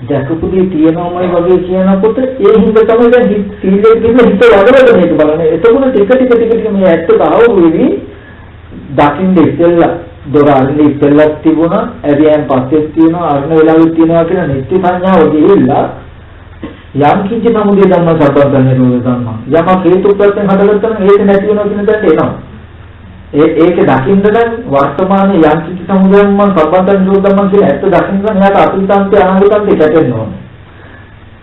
දැකපුදී තියෙනවමයි වගේ කියනකොට ඒ හින්දා තමයි දැන් සීලෙ කියන හිත වඩවල මේක බලන්නේ. එතකොට ටික මේ ඇත්ත තහවුරු වෙවි දකින්න ඉස්සෙල්ලා දොර අරින්න ඉස්සෙල්ලා තිබුණා ඇරියන් පස්සේ තියෙනවා අරන වෙලාවෙත් තියෙනවා කියන නිත්‍ය සංඥාව ගිහිල්ලා යම් කිසි සමුදය ධර්ම සම්බන්ධ නිරෝධ ධර්ම යම හේතු ප්‍රත්‍යයෙන් හදගත්තම ඒක නැති වෙනවා කියන දඩට එනවා. ඒක දකින්න නම් වර්තමානයේ යම් කිසි සමුදයෙන් මම සම්බන්ධ නිරෝධ ධර්ම කියන ඇත්ත දකින්න නම් එයාට අතීතාන්තය අනාගතාන්තය ගැටෙන්න ඕනේ.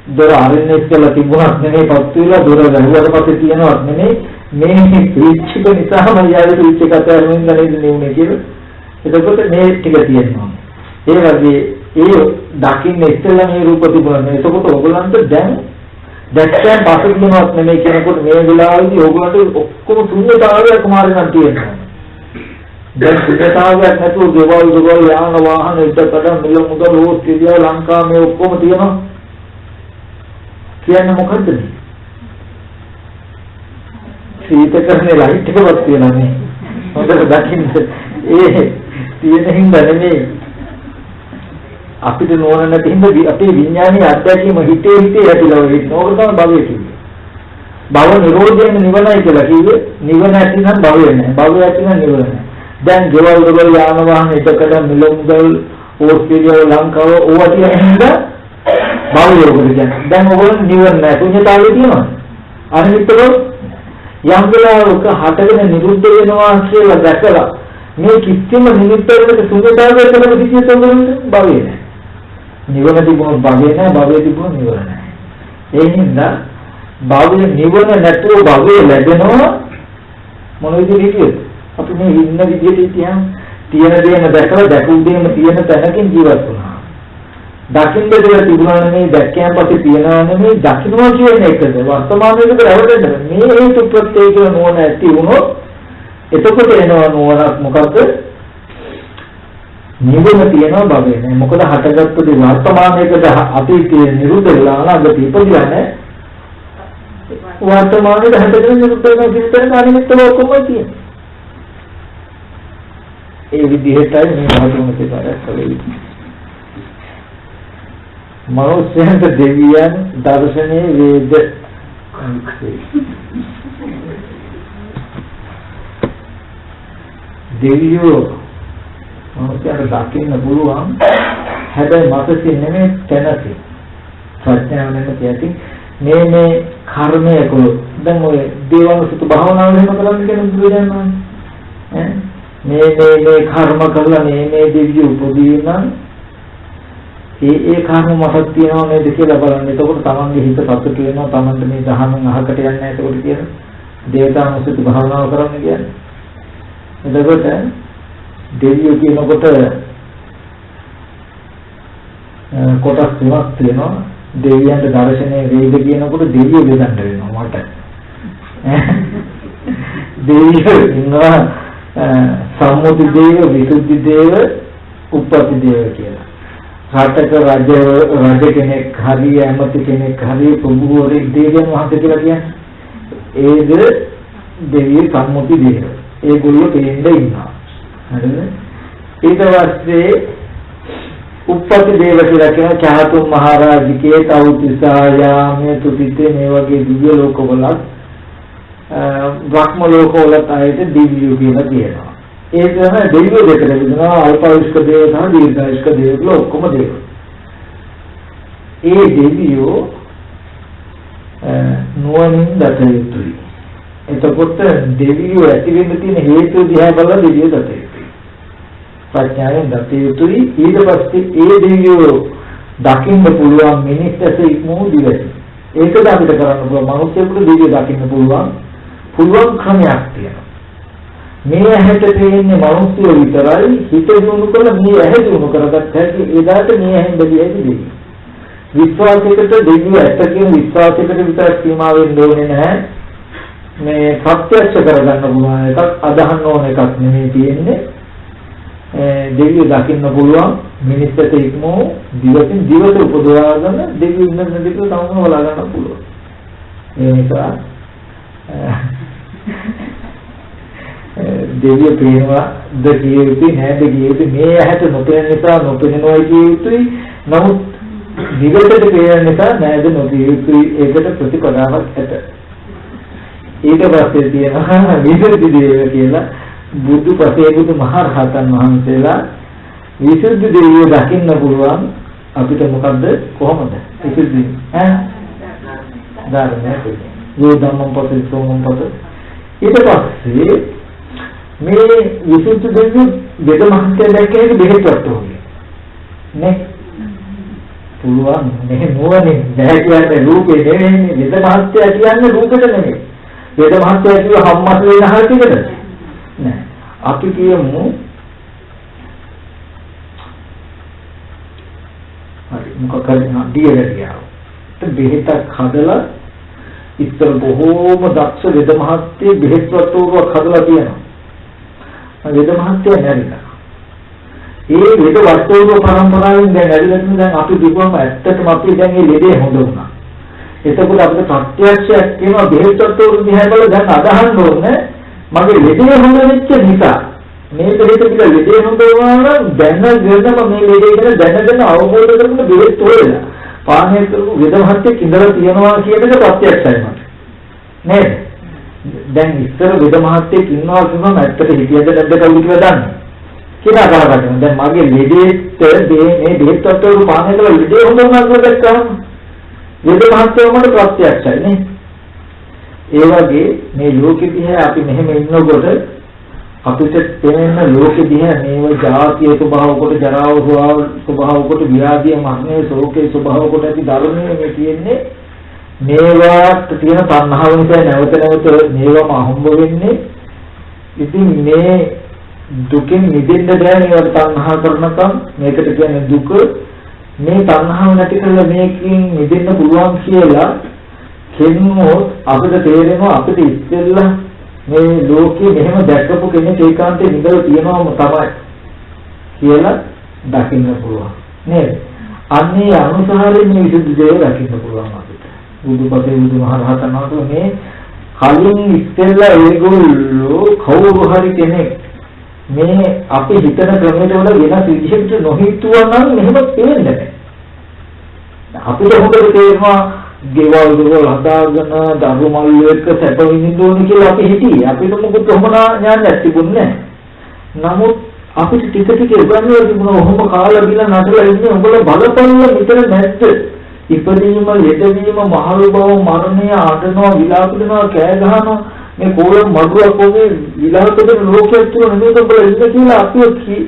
දොර අරින්න ඉස්සෙල්ලා තිබුණත් නෙමෙයි පත් වෙලා දොර වැහුවට පස්සේ තියෙනවත් නෙමෙයි මේ ක්‍රීච්චක නිසාම යාළුවෝ ක්‍රීච්චක අතරින් නෙන්නේ කියලා. එතකොට මේ ටික තියෙනවා. ඒ වගේ ඒ දකින්න ඉස්සෙල්ලා මේ රූප තිබුණා. එතකොට ඕගොල්ලන්ට දැන් දැක්කයන් පස්සේ කියනවත් නෙමෙයි කියනකොට මේ වෙලාවේදී ඕගොල්ලන්ට ඔක්කොම ශුන්‍යතාවයක් මාර්ගයක් තියෙනවා. දැන් ශුන්‍යතාවයක් නැතුව ගෙවල් යාන වාහන ඉදකඩ මිල මුදල් ඕස්ට්‍රේලියාව ලංකාව මේ ඔක්කොම තියෙනවා. කියන්නේ මොකද්ද? සීතකරනේ ලයිට් එකවත් තියෙනවා නේ. හොඳට දකින්න ඒ තියෙන හින්දා නෙමෙයි අපිට නෝන නැති හින්දා අපේ විඥානයේ අත්දැකීම හිතේ ඇතිලා වෙයි. නෝන තමයි භවය කියන්නේ. භව නිරෝධයෙන් නිවනයි කියලා කිව්වේ. නිවන ඇති නම් භවය නැහැ. භවය ඇති නම් නිවන නැහැ. දැන් ගෙවල් දොරවල් යාන වාහන එකකට මිල මුදල් ඕස්ට්‍රේලියාව ලංකාව ඕවා තියෙන හින්දා භවය කියන්නේ. දැන් ඔයගොල්ලෝ නිවන නැහැ. ශුන්‍යතාවය තියෙනවා. අනිත්‍යව යම් වෙලාවක හටගෙන නිරුද්ධ වෙනවා කියලා දැකලා මේ කිසිම නිමිත්තකට ශුන්‍යතාවය කරන විදිහට උගලන්නේ භවය නැහැ. නිවන තිබුණොත් භවය නැහැ, භවය තිබුණොත් නිවන නැහැ. ඒ හින්දා භවය නිවන නැතුව භවය ලැබෙනවා මොන විදිහටද? අපි මේ ඉන්න විදිහට තියෙන දේම දැකලා දැකු දේම තියෙන තැනකින් ජීවත් වුණා. දකින්න දෙයක් තිබුණා නෙමෙයි දැක්කයන් පස්සේ තියනවා නෙමෙයි දකින්නවා කියන එකද වර්තමානයේද රැවටෙන්න මේ හේතු ප්‍රත්‍යය කියන නෝන ඇති වුණොත් එතකොට එනවා නෝනක් මොකද්ද නිවන තියෙනවා භවය නෑ මොකද හටගත්තු දේ වර්තමානයේද අතීතයේ නිරුද්ධ වෙලා අනාගතේ ඉපදිලා නෑ වර්තමානයේ හටගෙන නිරුද්ධ වෙන කිසිතර අනිමිත්තව කොහොමද තියෙන්නේ ඒ විදිහටයි මේ මහතුමගේ කාර්යය කළේ මනුෂ්‍යයන්ට දෙවියන් දර්ශනයේ වේද දෙවියෝ මනුෂ්‍යයන්ට දකින්න පුළුවන් හැබැයි මතකෙ නෙමෙයි තැනකේ ප්‍රඥාව නෙමෙයි මේ කර්මය කළොත් දැන් ඔය දේවානුසුත භාවනාව එහෙම කරන්න කියන බුදුරජාණන් වහන්සේ මේ කර්ම කරලා මේ දෙවියෝ උපදීනම් ඒ කර්ම මතක් තියනවා නේද කියලා බලන්න. එතකොට තමන්ගේ හිත සතුට වෙනවා. තමන්ට මේ දහමෙන් අහකට යන්නේ නැහැ. එතකොට කියන දේවතානුසුති භාවනාව කරන්න කියන්නේ. එතකොට දෙවියෝ කියනකොට කොටස් තුනක් තියෙනවා. දෙවියන්ට දර්ශනයේ වේද කියනකොට දෙවියෝ බෙදන්න වෙනවා මට. දෙවියෝ ඉන්නවා සම්මුති දේව, විසුද්ධි දේව, උප්පති දේව කියලා. රටක රජ කෙනෙක් හරි ඇමති කෙනෙක් හරි ප්‍රභූවරයෙක් දෙවියන් වහන්සේ කියලා කියන්නේ ඒද දෙවියන් සම්මුති දේව. ඒගොල්ලෝ තේින්ද ඉන්නවා. හරිද? ඊට පස්සේ උප්පති දේව කියලා කියන චාතුම් මහරජිකේ තවුතිසායාමේ තුතිතේ මේ වගේ දිව්‍ය ලෝකවල බ්‍රහ්ම ලෝකවලත් ආයත දිව්‍යෝ කියලා කියනවා. ඒ තමයි දෙවියෝ දෙකට බෙදනවා අල්පායුෂ්ක දේව සහ දීර්ඝායුෂ්ක දේව කියලා ඔක්කොම දේව. ඒ දෙවියෝ නුවණින් දත යුතුයි. එතකොට දෙවියෝ ඇති වෙන්න තියෙන හේතු දිහා බලලා දෙවියෝ දත යුතුයි. ප්‍රඥාවෙන් දත යුතුයි. ඊට පස්සේ ඒ දෙවියෝ දකින්න පුළුවන් මිනිස්සෙක් ඉක්මෝ දිවසි. ඒකද අපිට කරන්න පුළුවන්. මිනිස්සුන්ට දෙවියෝ දකින්න පුළුවන් ක්‍රමයක් තියෙනවා. මේ ඇහැට පේන්නේ මනුස්සය විතරයි හිත දිනු කරලා මේ ඇහැ දිනු කරගත්ත හැකි එදාට මේ ඇහෙන් බැදී ඇති විශ්වාසයකට දෙවියන් ඇත්ත කියන විශ්වාසයකට විතර සීමා වෙන්න ඕනේ නැහැ මේ ප්‍රත්‍යක්ෂ කරගන්න පුළුවන් එකක් අදහන්න ඕන එකක් නෙමෙයි තියෙන්නේ දෙවියන් දකින්න පුළුවන් මිනිස්සුන්ට ඉක්මෝ දිවසින් දිවට උපදවාගෙන දෙවියන් ඉන්න දෙක තමම වලා ගන්න පුළුවන් ඒ නිසා දෙවිය පේනවා ද කියුති නැද කියුති මේ ඇහැට නොපෙනෙන නිසා නොපෙනෙනවා කියුතුයි නමුත් දිවටට පේන නිසා නැද නොකියුතුයි ඒකට ප්‍රතිපදාවක් ඇත ඊට පස්සේ තියෙනවා විසුද්ධි දේව කියලා බුදු පසේ බුදු මහරහතන් වහන්සේලා විසුද්ධි දේවිය දකින්න පුළුවන් අපිට මොකද්ද කොහොමද විසුද්ධි ධර්මයේ යෝ ධම්මං පතේ සෝමං පතේ ඊට පස්සේ මේ විසුද්ධි දේවිය වෙද මහත්ය දැක්කේ බෙහෙත්වත් ඕනේ නේ පුළුවන් මේ නෝනේ දැහැ කියන්නේ රූපේ නෙවෙයි වෙද මහත්ය කියන්නේ රූපෙට නෙවෙයි වෙද මහත්ය කියව හම්මස් වෙන හරියටද නෑ අපි කියමු හරි මොකක් හරි දියලදියා බෙහෙතක් හදලා ඉස්සර බොහෝම දක්ෂ වෙද මහත්ය බෙහෙත් වතුරක් හදලා තියෙනවා වෙද මහත්ය නැරිලා ඒ වෙද වතුර පරම්පරාවෙන් දැන් නැරිලා දැන් අපි කිව්වම ඇත්තටම අපි දැන් මේ ලෙඩේ හොඳ වුණා එතකොට අපිට ප්‍රත්‍යක්ෂයක් කියනවා බෙහෙත් වතුර දිහා බලලා දැන් අදහන්න ඕනේ මගේ ලෙඩේ හොඳ වෙච්ච නිසා මේ බෙහෙත පිළ ලෙඩේ හොඳ වුණා නම් දැනගෙනම මේ ලෙඩේ ගැන දැනගෙන අවබෝධ කරගෙන බෙහෙත් තෝරලා පානය කරපු වෙද මහත්ය කිඳලා තියනවා කියන එක ප්‍රත්‍යක්ෂයි මට නේද දැන් ඉස්සර වෙද මහත්ය කින්නවා කියනම ඇත්තට හිතියද නැද්ද කවුරු කියලා දන්නේ කියලා කරගන්න දැන් මගේ ලෙඩේට මේ බෙහෙත් වතුර පානය කරලා ලෙඩේ හොඳ වුණා කියලා දැක්කම වෙද මහත්ය මට ප්‍රත්‍යක්ෂයි නේ ඒ වගේ මේ ලෝකෙ දිහා අපි මෙහෙම ඉන්නකොට අපිට තේරෙන ලෝකෙ දිහා මේව ජාතිය ස්වභාව කොට ජරාව ස්වභාව කොට ව්‍යාධිය මරණය ශෝකේ ස්වභාව කොට ඇති ධර්මයේ මේ තියෙන්නේ මේවාට තියෙන තණ්හාව නිසා නැවත නැවත මේවම හම්බ වෙන්නේ ඉතින් මේ දුකෙන් මිදෙන්න බෑ මේවට තණ්හා කරනකම් මේකට කියන්නේ දුක මේ තණ්හාව නැති කරලා මේකෙන් මිදෙන්න පුළුවන් කියලා කෙනෙකුට අපිට තේරෙනවා අපිට ඉස්සෙල්ලා මේ ලෝකේ මෙහෙම දැක්කපු කෙනෙක් ඒකාන්තයෙන් ඉඳලා තියෙනවම තමයි කියලා දකින්න පුළුවන් නේද? අන්නේ අනුසාරයෙන් මේ විසුද්ධි දේව දකින්න පුළුවන් අපිට. බුදුපසේ බුදුමහරහතන් වහන්සේ මේ කලින් ඉස්සෙල්ලා ඒගොල්ලෝ කවුරු හරි කෙනෙක් මේ අපි හිතන ක්‍රමයට වඩා වෙනස් විදිහකට නොහිතුවා නම් මෙහෙම පේන්නේ නැහැ. අපිට හොඳට තේරෙනවා ගෙවල් හදාගෙන දරු මල්ලු එක්ක සැප විඳින්න ඕනේ කියලා අපි හිටියේ. අපිට මොකද කොහොම ඥානයක් තිබුණේ නැහැ. නමුත් අපිට ටික ටික උගන්වලා තිබුණා ඔහොම කාලා බිලා නටලා ඉන්නේ උඹලා බලපල්ල මෙතන නැද්ද? ඉපදීම, යෙදවීම, මහලු බව, මරණය, ආඩනවා, විලාප දෙනවා, කෑ ගහනවා මේ කොලම් මඩුවක් වගේ විලාප දෙන ලෝකයක් තුන නෙමෙයි උඹලා ඉන්නේ කියලා අපි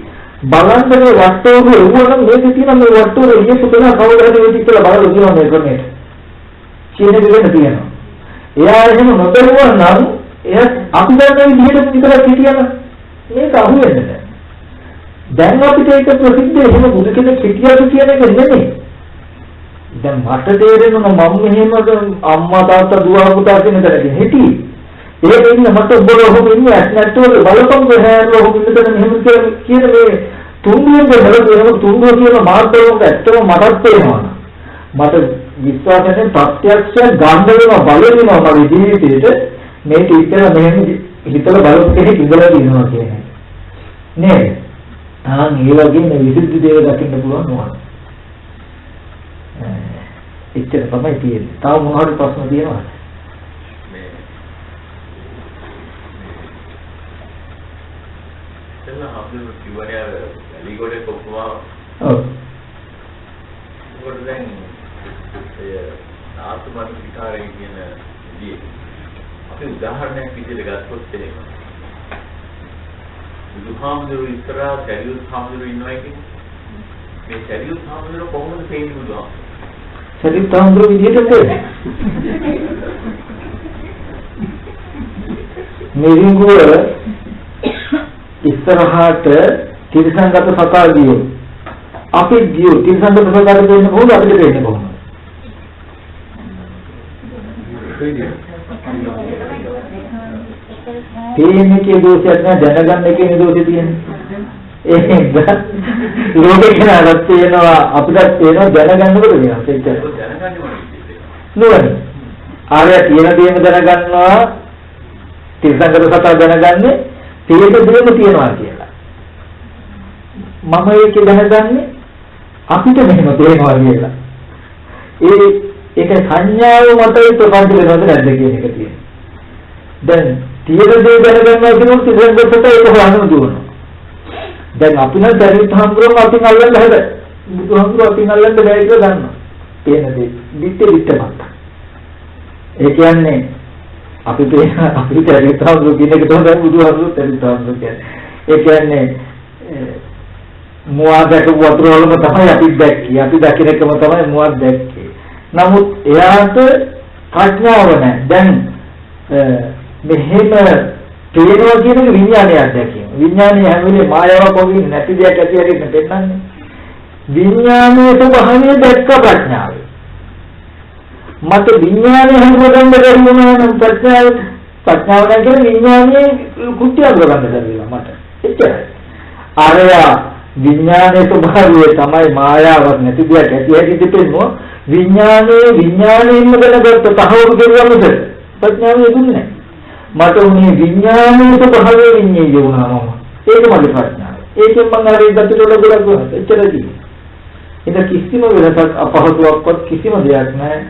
බලන්නේ වට්ටෝරු එවුවනම් මේකේ තියෙන මේ වට්ටෝරු ඉයසු කරන කවදාද වෙන්නේ කියලා බලලා කියනවා මේ ක්‍රමයට. කියන දෙයක් තියෙනවා. එයා එහෙම නොකරුවා නම් එයා අපි දන්න විදිහට විතරක් හිටියම මේක අහුවෙන්නේ නැහැ. දැන් අපිට ඒක ප්‍රසිද්ධ එහෙම බුදු කෙනෙක් හිටියද කියන එක නෙමෙයි. දැන් මට තේරෙනවා මම මෙහෙම අම්මා තාත්තා දුව පුතා කියන දරගෙන හිටියේ. ඒක ඉන්න මට ඔබ ඉන්නේ නැත්නම් බලපං ගහනවා ඔබ ඉන්නතන මෙහෙම කියන මේ තුන්වෙනි දවසේ තුන්වෙනි කියන මාර්ගවලට ඇත්තම මටත් තේරෙනවා. මට විශ්වාසයෙන් ප්‍රත්‍යක්ෂ ගන්න වෙනවා බල වෙනවා මගේ ජීවිතේට මේක ඉතල මෙහෙම හිතලා බලපු කෙනෙක් ඉඳලා තියෙනවා කියන්නේ නේද? ඒ වගේ මේ විසුද්ධි දේව දකින්න පුළුවන් නෝන. එච්චර තමයි තියෙන්නේ. තව මොනවද ප්‍රශ්න තියෙනවද? එතන අපි කිව්වනේ අර එලිගොඩේ කොපුවා. ඔව්. ඒකට දැන් ආත්මන විකාරය කියන විදිහේ අපි උදාහරණයක් විදිහට ගත්තොත් එහෙම බුදුහාමුදුරුවෝ ඉස්සරහා සරියුත් හාමුදුරුවෝ ඉන්නවා කියන්නේ මේ සරියුත් හාමුදුරුවෝ කොහොමද තේින්නේ බුදුහාමුදුරුවෝ? සරියුත් හාමුදුරුවෝ විදිහට තේරෙන්නේ. මෙරිඟුව ඉස්සරහට තිරසංගත සතා ගියෝ අපි ගියෝ තිරසංගත සතාට දෙන්න කොහොමද අපිට දෙන්නේ කොහොමද? තේමකේ දෝෂයක් නෑ දැනගන්න එකේ දෝෂය තියෙන්නේ. ඒක ලෝකේ කෙනාට තියෙනවා අපිට තියෙනවා දැනගන්නකොට වෙනස් ඒක. නුවණ. ආරය තියෙන දේම දැනගන්නවා තිරසංගත සතා දැනගන්නේ තියෙන දේම තියනවා කියලා. මම ඒක දැනගන්නේ අපිට මෙහෙම තේනවා කියලා. ඒක සංඥාව මතයි ප්‍රපංච වෙනවද නැද්ද කියන එක තියෙනවා. දැන් තියෙන දේ දැනගන්නවා කියනොත් තිරසංගත සතා ඒක හොයන්න දුවනවා. දැන් අපි නම් දරිත් හම්බුරම අපි අල්ලන්න හැද. බුදුහාමුදුරුවෝ අපි අල්ලන්න බෑ කියලා දන්නවා. තියෙන දේ විත්ත. ඒ කියන්නේ අපි දරිත් හම්බුර කියන එක තමයි බුදුහාමුදුරුවෝ දරිත් හම්බුර කියන්නේ. ඒ කියන්නේ මුවාදට වතුර වලම තමයි අපි දැක්කේ. අපි දකින එකම තමයි මුවාද දැක්කේ. නමුත් එයාට ප්‍රඥාව නැහැ. දැන් මෙහෙම තේනවා කියන එක විඥානයක් දැකීම. විඥානයේ හැම වෙලේ මායාවක් වගේ නැති දෙයක් ඇති හරියට පෙන්නන්නේ. විඥානයේ ස්වභාවය දැක්ක ප්‍රඥාවයි. මට විඥානයේ හඳුනගන්න බැරි වුණා නම් ප්‍රඥාව නැහැ කියන්නේ විඥානයේ කුට්ටිය අඳුරගන්න බැරි වෙනවා මට. එච්චරයි. ආරයා විඥානයේ ස්වභාවය තමයි මායාවක් නැති දෙයක් ඇති හරියට පෙන්වුවා. විඥානයෙන්ම දැනගත්ත තහවුරු කෙරුවමද ප්‍රඥාව යෙදුන්නේ නැහැ. මට උනේ විඥානයේ ස්වභාවය විඤ්ඤාණය වුණා මම. ඒක මගේ ප්‍රඥාව. ඒකෙන් මම හරි ගතියට ගොඩක් වෙනවා. එච්චරදී. ඒක කිසිම වෙනසක් අපහසුාවක්වත් කිසිම දෙයක් නැහැ.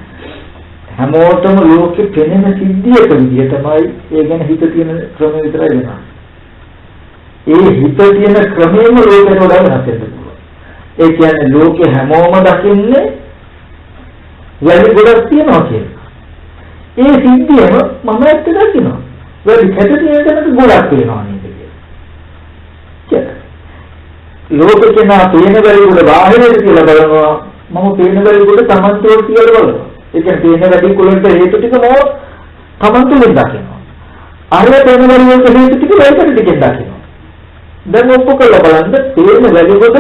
හැමෝටම ලෝකෙ පෙනෙන සිද්ධියක විදිය තමයි ඒ ගැන හිත තියෙන ක්‍රම විතරයි වෙනවා. ඒ හිත තියෙන ක්‍රමෙම ලෝකෙට වඩා වෙනස් වෙන්න පුළුවන්. ඒ කියන්නේ ලෝකෙ හැමෝම දකින්නේ වැඩි ගොඩක් තියනවා කියලා. ඒ සිද්ධියම මම ඇත්ත දකිනවා. වැඩි කැට තියෙන තැනක ගොඩක් වෙනවා නේද කියලා. ලෝකෙ කෙනා පේන බැරි උඩ බාහිරට කියලා බලනවා. මම පේන බැරි උඩ තමන්තෝ කියලා බලනවා. ඒ කියන්නේ පේන වැඩි කුලන්ට හේතු ටික මම තමන්තුලින් දකිනවා. අර පේන බැරි වලට හේතු ටික වැඩි ටිකෙන් දකිනවා. දැන් ඔප්පු කරලා බලන්න පේන වැඩි කොට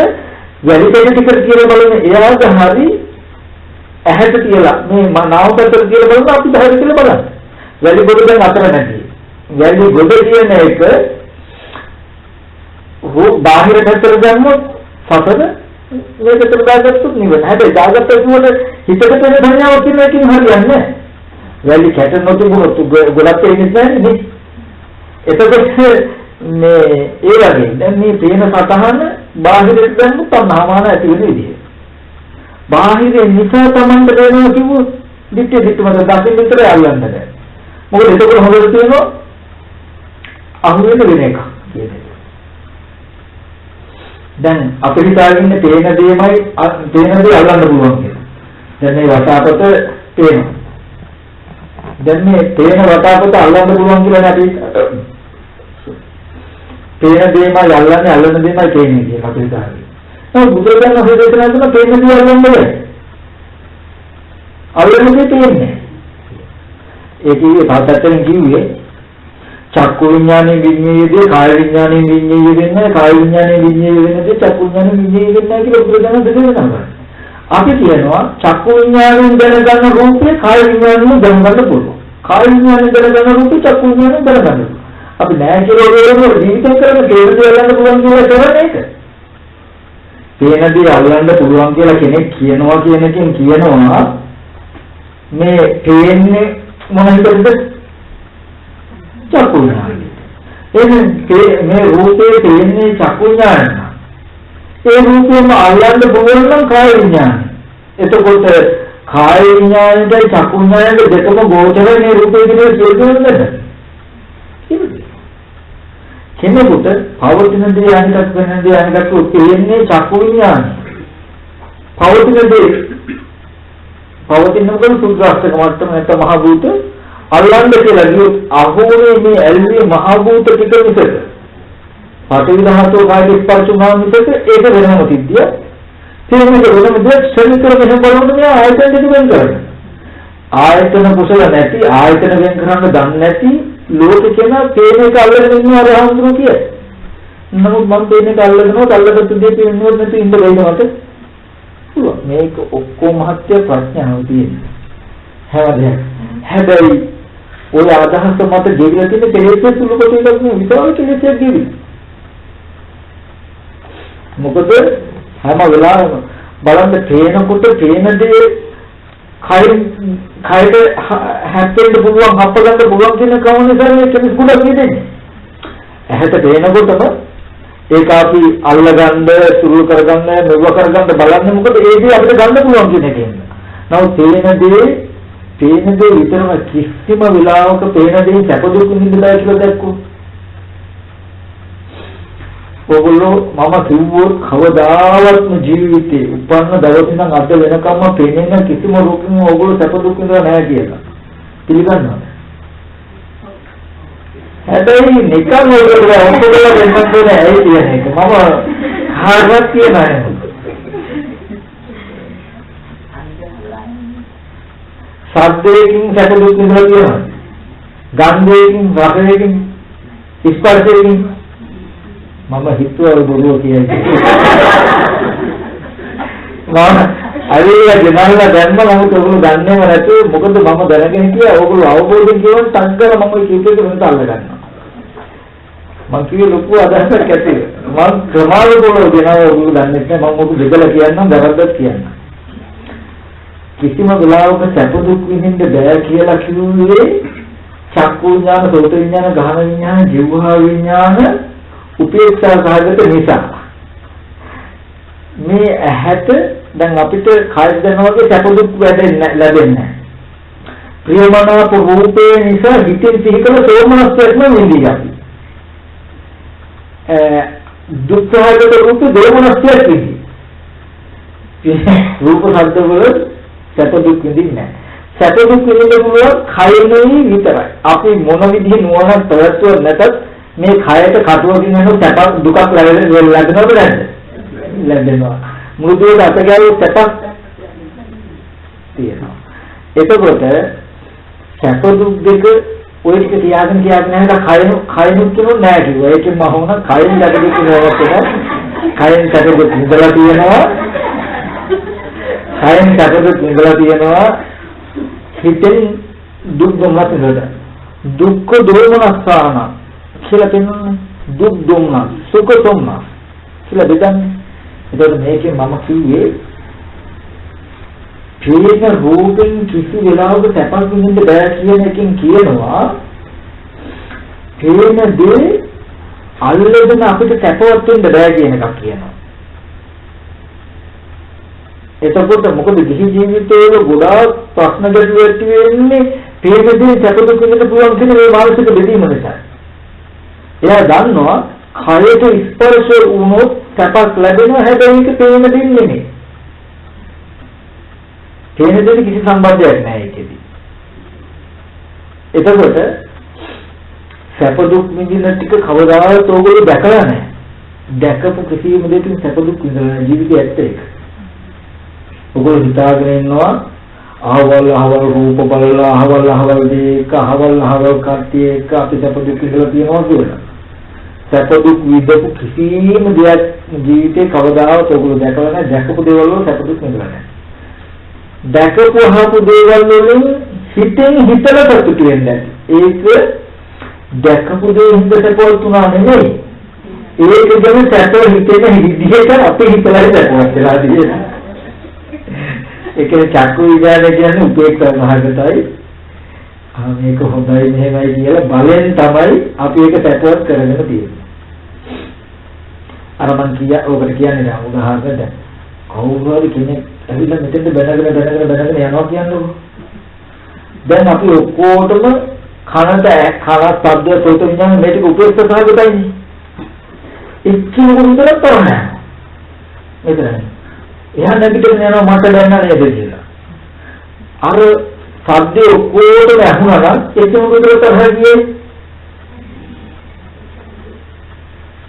වැඩි ටික කියලා බලන එයාට හරි ඇහැට තියලා මේ නාමපතර කියලා බලන්න අපි බාහිර කියලා බලන්න. වැඩි කොට දැන් අතර නැති. වැඩි කොට කියන එක බාහිර පැත්තට දැම්මොත් සතර මේකට දාගත්තොත් නිවන. හැබැයි දාගත්ත ඒකට හිතට තියෙන සංඥාවක් කියන එකකින් හරියන්නේ නැහැ. වැලි කැට නොතිබුණොත් ගොඩක් එන්නේ නැහැ නේ. එතකොට මේ ඒ වගේ දැන් මේ පේන සතහන බාහිරට දැම්මොත් අනාමාන ඇති වෙන විදිය. බාහිරේ නිසා Tamanට දෙනවා කිව්වොත් දිත්තේ මත දකින්න විතරයි අල්ලන්න බෑ. මොකද එතකොට හොඳට තියෙනවා අහුවෙන වෙන එක කියන එක. දැන් අපිට හිතාගන්නේ තේන දෙයමයි තේන දේ අල්ලන්න පුළුවන් කියලා. දැන් මේ වටාපත තේනවා. දැන් මේ තේන වටාපත අල්ලන්න පුළුවන් කියලා නේ අපි තේන දෙයමයි අල්ලන්නේ අල්ලන දෙයමයි තේන්නේ කියලා අපිට හිතාගන්නේ. නමුත් බුදුරජාණන් වහන්සේ දේශනා කරන තේන දේ අල්ලන්න බෑ. අල්ලන්නේ තේන්නේ. ඒකේ පාඩයෙන් කිව්වේ චක්කු විඥානේ විඤ්ඤාණයදී කාය විඥානේ විඤ්ඤාණය වෙන්නේ කාය විඥානේ විඤ්ඤාණය වෙන්නේ චක්කු විඥානේ විඤ්ඤාණය වෙන්නේ කියලා බුදුරජාණන් දෙන්නවා. අපි කියනවා චක්කු විඥාණයෙන් දැනගන්න රූපේ කාය විඥාණයෙන් දැනගන්න පුළුවන්. කාය විඥාණයෙන් දැනගන්න රූපේ චක්කු විඥාණයෙන් දැනගන්න පුළුවන්. අපි නෑ කියලා වේරම ජීවිතය කරන කේන්ද්‍රය අල්ලන්න පුළුවන් කියලා කරන්නේ ඒක. තේනදී අල්ලන්න පුළුවන් කියලා කෙනෙක් කියනවා කියන එකෙන් කියනවා මේ තේන්නේ මොන හිතද චක්කු විඥානය. මේ රූපේ තියෙන්නේ චක්කු විඥානය. ඒ රූපෙම අල්ලන්න පුළුවන් නම් කාය විඥානය. එතකොට කාය විඥානයයි චක්කු විඥානයයි දෙකම ගෝචරයි මේ රූපේ කියලා කියන්නේද? කෙනෙකුට පවතින දේ අනිකක් වෙන දේ අනිකක් තියෙන්නේ චක්කු විඥානය. පවතින මොකද සුද්ධාස්තක මට්ටම නැත්නම් මහ භූත අල්ලන්න කියලා කියොත් අහෝනේ මේ ඇල්ලේ මහ භූත ටික මිසක පඨවි ධාතුව කායික ස්පර්ශ වුණා මිසක ඒක වෙනම සිද්ධිය. තේරෙන්නේ වෙනම දෙයක් ශරීර මෙහෙම බලනකොට මේ ආයතන දෙක වෙන කරන්නේ. ආයතන කුසල නැති ආයතන වෙන කරන්න දන්නේ නැති ලෝක කියන තේන එක අල්ලගෙන ඉන්නවා රහඳුරු කිය. නමුත් මම පේන්නේ අල්ලගත්ත දේ පේන්නේ නැති ඉන්න බැයිද මට? පුළුවන්. මේක ඔක්කොම මහත්ය ප්‍රඥාව තියෙනවා. හැබැයි ඔය අදහස මට දෙවිලා තියෙන කෙලෙස් සුළු කොට එකක් නෙවෙයි විශාල කෙලෙසක් දෙවි. මොකද හැම වෙලාවෙම බලන්න තේනකොට තේන දේ කයට හැප්පෙන්න පුළුවන් හප්පගන්න පුළුවන් කියන කවුනේ මේ කෙලෙස් ගොඩක් නෙදෙන්නේ. ඇහැට තේනකොටම ඒක අපි අල්ලගන්න සුළු කරගන්න මෙව කරගන්න බලන්නේ මොකද ඒ දේ අපිට ගන්න පුළුවන් කියන එකෙන්. නමුත් පේන දේ විතරම කිසිම වෙලාවක පේන දේ සැප දුක් විඳලා කියලා දැක්කෝ. ඔගොල්ලෝ මම කිව්වොත් කවදාවත්ම ජීවිතේ උපන්න දවසේ ඉඳන් අද වෙනකම්ම පේන කිසිම රූපකින් ඔගොල්ලෝ සැප දුක් විඳලා නැහැ කියලා. පිළිගන්නවද? හැබැයි නිකන් ඔයගොල්ලෝ ඔක්කොම වෙනස් ඇයි කියන එක මම කාටවත් කියනවා නෙමෙයි. සද්දයෙන් සැප දුක් විඳලා කියනවා. ගන්ධයෙන් රසයෙන් ස්පර්ශයෙන් මම හිතුවා බොරුව කියන්නේ. මම අරිය දෙනාලා දැම්ම නමුත් ඔයගොල්ලෝ දන්නේම නැතුව මොකද මම දැනගෙන කිව්වා ඔයගොල්ලෝ අවබෝධයෙන් කියවන සංකර මම කීපයක වෙනත අල්ල ගන්නවා. මම කිව්වේ ලොකු අදහසක් ඇති. මම ක්‍රමාවල බලව දෙනවා ඔයගොල්ලෝ දන්නේ නැහැ මම ඔබ දෙකලා කියන්නම් වැරද්දක් කියන්නම්. කිසිම වෙලාවක සැප දුක් විඳින්න බෑ කියලා කිව්වේ චක්කු විඥාන, සෝත විඥාන, ගහන විඥාන, ජීවහා විඥාන උපේක්ෂා සහගත නිසා. මේ ඇහැට දැන් අපිට කය දැනනවාගේ සැප දුක් ලැබෙන්නේ නැහැ. ප්‍රියමනාප රූපේ නිසා හිතෙන් සිහි කළ සෝමනස්යක්ම නිදී අපි. දුක් සහගත රූප දෝමනස්යක් නිදී. රූප ශබ්ද වල සැප දුක් විඳින්නේ නැහැ. සැප දුක් විඳින්න පුළුවන් කයෙයි විතරයි. අපි මොන විදිහේ නුවණක් ප්‍රයත්න නැතත් මේ කයට කටුවකින් වෙන සැප දුකක් ලැබෙනවද නැද්ද? ලැබෙනවා. මෘදුවේ අත ගැලුවොත් සැපක් තියෙනවා. එතකොට සැප දුක් දෙක ඔය ටික තියාගෙන නැහැ කයනු කියනෝ නෑ කිව්වා. ඒකෙන් මම වුණා කයෙන් ගැටලු කියනවත් එක කයෙන් ගැටලු ඉඳලා තියෙනවා. කයෙන් ගැටලු ඉඳලා තියෙනවා. හිතෙන් දුක් දුන්නත් නේද? දුක්ඛ දෝමනස්සාන කියලා කියනවා. දුක් දුන්න සුඛ දුන්න කියලා බෙදන්නේ. එතකොට මේකේ මම කිව්වේ පේන රූපෙන් කිසි වෙලාවක සැපක් විඳින්න බෑ කියන එකෙන් කියනවා පේන දේ අල්ලගෙන අපිට සැපවත් වෙන්න බෑ කියන එකක් කියනවා. එතකොට මොකද ගිහි ජීවිතයේ ගොඩාක් ප්‍රශ්න ගැටලු ඇති වෙන්නේ පේන දේ සැප දුක් විඳින්න පුළුවන් කියන මේ මානසික බෙදීම නිසා. එයා දන්නවා කයට ස්පර්ශ වුණොත් සැපක් ලැබෙනවා හැබැයි ඒක පේන දෙයක් නෙමෙයි. පේන දෙයක් කිසි සම්බන්ධයක් නැහැ ඒකෙදි. එතකොට සැප දුක් විඳින ටික කවදාවත් ඕගොල්ලෝ දැකලා නැහැ. දැකපු කිසිම දෙයකින් සැප දුක් විඳලා ජීවිතය ඇත්ත ඒක. ඕගොල්ලෝ හිතාගෙන ඉන්නවා අහවල් රූප බලලා අහවල් දේක අහවල් කට්ටිය එක අපි සැප දුක් විඳලා තියෙනවා කියලා. සැප දුක් විඳපු කිසිම දෙයක් ජීවිතේ කවදාවත් ඔයගොල්ලෝ දැකලා නැහැ. දැකපු දේවල් වල සැප දුක් විඳලා නැහැ. දැකපු අහපු දේවල් වලින් හිතෙන් හිතලා සතුටු වෙන්නේ. ඒක දැකපු දේ හිතට පොල්තුනා නෙමෙයි. ඒක ගැන සැප හිතෙන විදිහට අපේ හිතලා සැපවත් වෙලා තියෙනවා. ඒකේ චක්කු විඥානය කියන්නේ උපේක්ෂා මහගතයි. මේක හොඳයි මෙහෙමයි කියලා බලෙන් තමයි අපි ඒක සැපවත් කරගෙන තියෙන්නේ. අර මං ඔකට කියන්නේ නෑ උදාහරණයක්. කවුරු හරි කෙනෙක් ඇවිල්ලා මෙතෙන්ද බැනගෙන යනවා කියන්නේ. දැන් අපි ඔක්කොටම කනට ශබ්ද සෝත විඥාන මේ ටික උපේක්ෂා සහගතයිනේ. එක්කෙනෙකුට විතර තෝරන්නේ. මෙතන. එහා නැගිටින්න යනවා මට දැනන්න නේද කියලා. අර සද්දේ ඔක්කොටම ඇහුණා නම් එක්කෙනෙකුට විතර තරහගියේ.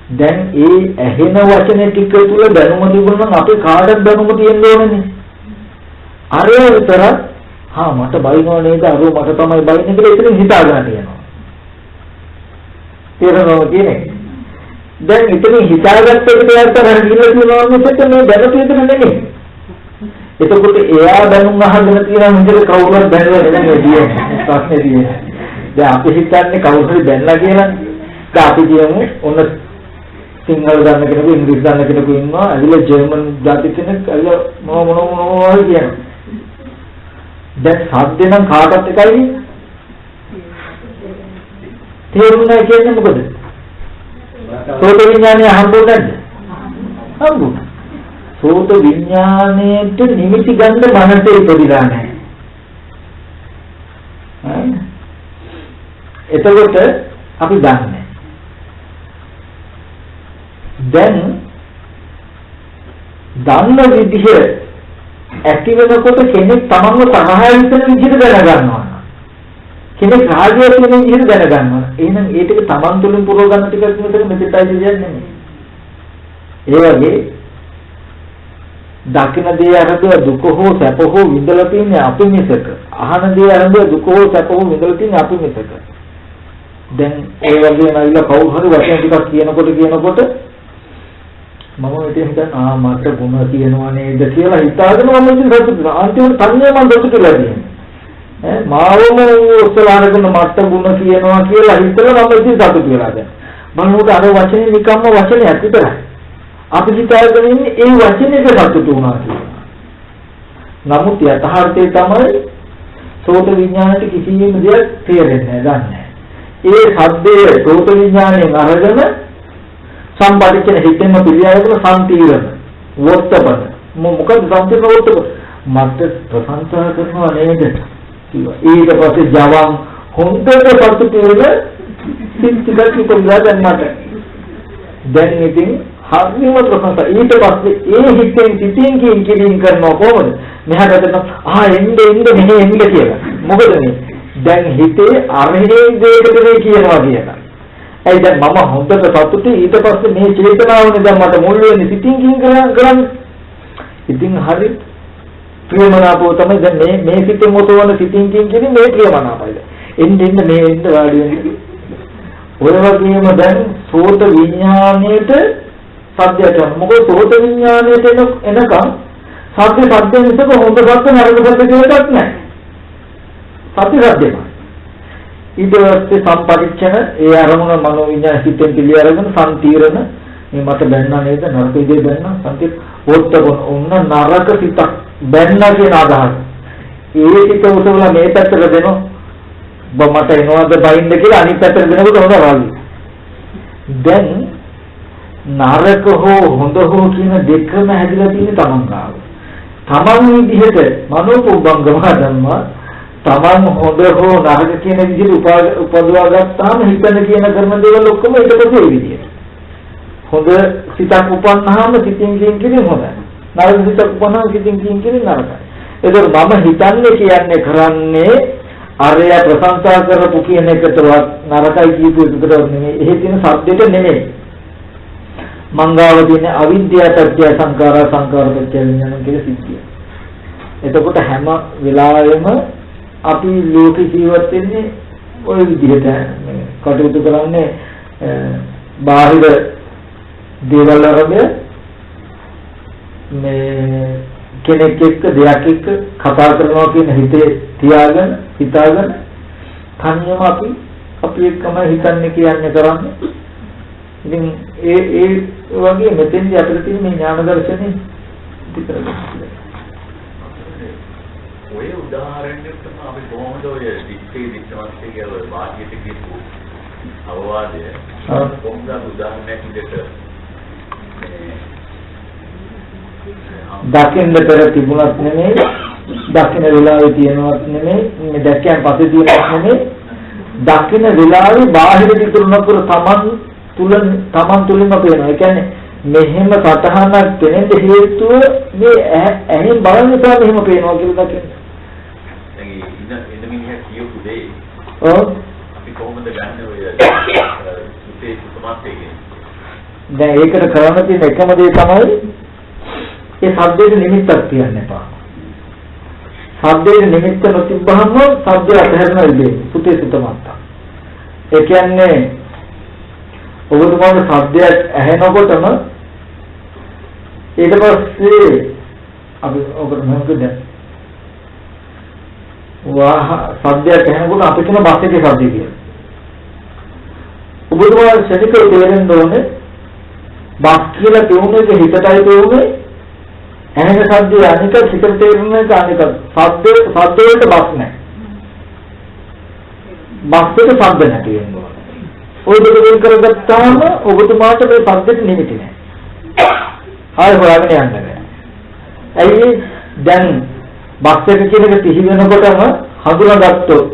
දැන් ඒ ඇහෙන වචන ටික තුල දැනුම තිබුණා නම් අපේ කාටද දැනුම තියෙන්න ඕනනේ. අර විතර මට බයිනව නේද අර මට තමයි බයින්නේ කියලා ඉතින් හිතාගෙන තියෙනවා. තේරෙනවද කියන්නේ? දැන් ඉතින් හිතාගත්ත එක දෙයක් තමයි කියලා කියනවා මිසක මේ දැන තියෙන නෙමෙයි. එතකොට එයා දැනුම් අහගෙන තියෙන විදිහට කවුරුත් දැනලා නෙමෙයි කියන්නේ. ප්‍රශ්නේ තියෙන්නේ. දැන් අපි හිතන්නේ කවුරු හරි දැනලා කියලා. දැන් අපි කියමු ඔන්න සිංහල දන්න කෙනෙකු ඉංග්‍රීසි දන්න කෙනෙකු ඉන්නවා. ඇවිල්ලා ජර්මන් ජාති කෙනෙක් ඇවිල්ලා මොනවා කියනවා. දැන් සද්ද නම් කාටත් එකයි. තේරුණා කියන්නේ මොකද? සෝත විඥානය හම්බුනේ නැද්ද? හම්බුනේ. සෝත විඥාණයට නිමිති ගන්න මනසේ ඉපදිලා නැහැ. එතකොට අපි දන්නේ. දැන් දන්න විදිහ ඇති වෙනකොට කෙනෙක් තමන්ව තරහ හිතෙන විදිහට දැනගන්නවා. කෙනෙක් රාගය කියන විදිහට දැනගන්නවා. එහෙනම් ඒ ටික තමන් තුළින් පුරව ගන්න ටිකක් මෙතනයි කියන්නේ නෙමෙයි. ඒ වගේ දකින්න දේ අරඹය දුක හෝ සැප හෝ විඳලා තින්නේ අපි මිසක. අහන දේ අරඹය දුක හෝ සැප හෝ විඳලා තින්නේ අපි මිසක. දැන් ඒ වගේ නයිලා කවුරු හරි වචන ටිකක් කියනකොට මම හිතන්නේ මට ගුණ කියනවා නේද කියලා හිතාගෙන මම ඉතින් සතුටු වෙනවා. අන්තිමට තනියම මම සතුටු වෙලා තියෙනවා. මාවම උත්සාහරගෙන මට ගුණ කියනවා කියලා හිතලා මම ඉතින් සතුටු වෙලා දැන්. මනෝට අර වචනේ නිකම්ම වචනයක් විතරයි. අපි හිතාගෙන ඉන්නේ ඒ වචනේක සතුටු වුණා කියලා. නමුත් යථාර්ථය තමයි සෝත විඥාණයට කිසිම දෙයක් තේරෙන්නේ නැහැ. ඒ සද්දේ සෝත විඥාණයෙන් අරගෙන සම්පටිච්චන හිතෙන්ම පිළියවන සම්තිරණ වොත්තපද මොකද සම්තිරණ වොත්තපද මට ප්‍රශංසා කරනවා නේද කිව්වා. ඊට පස්සේ ජවන් හොඳට සතුටු වෙන සිත්තිකක් ඉපදුනා දැන් මට. දැන් ඉතින් හරිම ප්‍රශංසා. ඊට පස්සේ ඒ හිතෙන් සිතින් කියින් කරනවා කොහොමද? මෙහාට එන්න මෙහෙ එන්න කියලා. මොකද මේ දැන් හිතේ අරහේ දෙයකට මේ කියනවා කියලා. ඒ දැන් මම හොඳට සතුටුයි. ඊට පස්සේ මේ චේතනාවනේ දැන් මට මුල් වෙන්නේ සිතින් කරන්නේ. ඉතින් හරි ප්‍රියමනාපෝ තමයි දැන් මේ සිතේ මොතවන සිතින් කියන්නේ මේ ප්‍රියමනාපයි. එන්න මේ එන්න වාඩි වෙන්නේ. ඔය වගේම දැන් සෝත විඥාණයට සද්දයට මොකද සෝත විඥාණයට එනකම් සද්ද මිසක හොඳ සද්ද නරක සද්ද කියලා එකක් නැහැ. සත්‍ය සද්දේ. ඊට පස්සේ සම්පටිච්ඡන ඒ අරමුණ මනෝ විඥාන හිතෙන් පිළි අරගෙන සම්තිරණ මේ මට බැන්නා නේද නරක විදිහේ බැන්නා සම්තිර ඕත්තකොන් ඔන්න නරක සිතක් බැන්නා කියන අදහස. ඒ සිත උසවලා මේ පැත්තට දෙනවා. මට එනවාද බයින්ද කියලා අනිත් පැත්තට දෙනකොට හොඳ රාගය. දැන් නරක හෝ හොඳ හෝ කියන දෙකම හැදිලා තියෙන තමන් ගාව. තමන් විදිහට මනෝපුබ්බංගම ධම්මා තමන් හොඳ හෝ නරක කියන විදිහට උපදවා ගත්තාම හිතන කියන කරන දේවල් ඔක්කොම ඊට පස්සේ ඒ විදිහට. හොඳ සිතක් උපන්නාම සිතින් කියන්නේ හොඳයි. නරක සිතක් උපන්නාම සිතින් කියන්නේ නරකයි. ඒකෝ මම හිතන්නේ කියන්නේ කරන්නේ අරය ප්‍රශංසා කරපු කියන එකටවත් නරකයි කියපු එකටවත් නෙමෙයි. එහෙ තියෙන සබ්දෙට නෙමෙයි. මංගාව දින අවිද්‍යාවත්‍ය සංඛාරා සංඛාරපත්‍ය විඥාන කියලා සිද්ධිය. එතකොට හැම වෙලාවෙම අපි ලෝක ජීවත් වෙන්නේ ওই විදිහට කටයුතු කරන්නේ බාහිර දේවල් අරබය මේ කෙනෙක් එක්ක දෙයක් එක්ක කතා කරනවා කියන හිතේ තියාගෙන හිතාගෙන තනියම අපි එක්කම හිතන්නේ කියන්නේ කරන්නේ. ඉතින් ඒ වගේ මෙතෙන්දී අපිට තියෙන මේ ඥාන දර්ශනේ පිටරගන්න. ඔය උදාහරණයක් තමයි අපි කොහොමද ඔය දිත්තේ කියලා වාක්‍යයට කියපු අවවාදය කොහොමද උදාහරණයක් විදිහට දකින්න පෙර තිබුණත් නෙමෙයි දකින්න වෙලාවේ තියෙනවත් නෙමෙයි මේ දැක්කයන් පස්සේ තියෙනවත් නෙමෙයි දකින්න වෙලාවේ බාහිර දිතුනපුර තමන් තුලින්ම පේනවා. ඒ කියන්නේ මෙහෙම සතහනක් දෙනෙන්න හේතුව මේ ඇහෙන් බලන නිසා මෙහෙම පේනවා කියලා දකින්න. දැන් ඉන්න මිනිහා කියපු දෙයි. ඔව්. අපි කොහොමද ගන්න ඔය සුතේ සුතමත් එකේ. දැන් ඒකට කරන්න තියෙන එකම දේ තමයි ඒ සබ්දයේ නිමිත්තක් තියන්න එපා. සබ්දයේ නිමිත්ත නොතිබ්බහම සබ්දය අතහැරන ඉන්නේ සුතේ සුතමත්. ඒ කියන්නේ ඔබතුමාට ශබ්දයක් ඇහෙනකොටම ඊට පස්සේ අපි ඔකට මොකද ශබ්දයක් ඇහෙනකොට අපි කියන බස් එකේ ශබ්දය කියලා. ඔබතුමාට ශනිකව තේරෙන්න ඕනේ බස් කියලා කියුනේ හිතටයි තේරුනේ ඇහෙන ශබ්දය අනික හිතට තේරෙන එක අනික ශබ්ද වලට බස් නැහැ. බස් එක ශබ්ද නැති වෙනවා. ඔය දෙක වෙන් කරගත්තාම ඔබතුමාට මේ ශබ්දෙට නිමිති නැහැ. ආයෙ හොයාගෙන යන්න බෑ. ඇයි දැන් බස් එක කියන එක තිහි වෙනකොටම හඳුනාගත්තොත්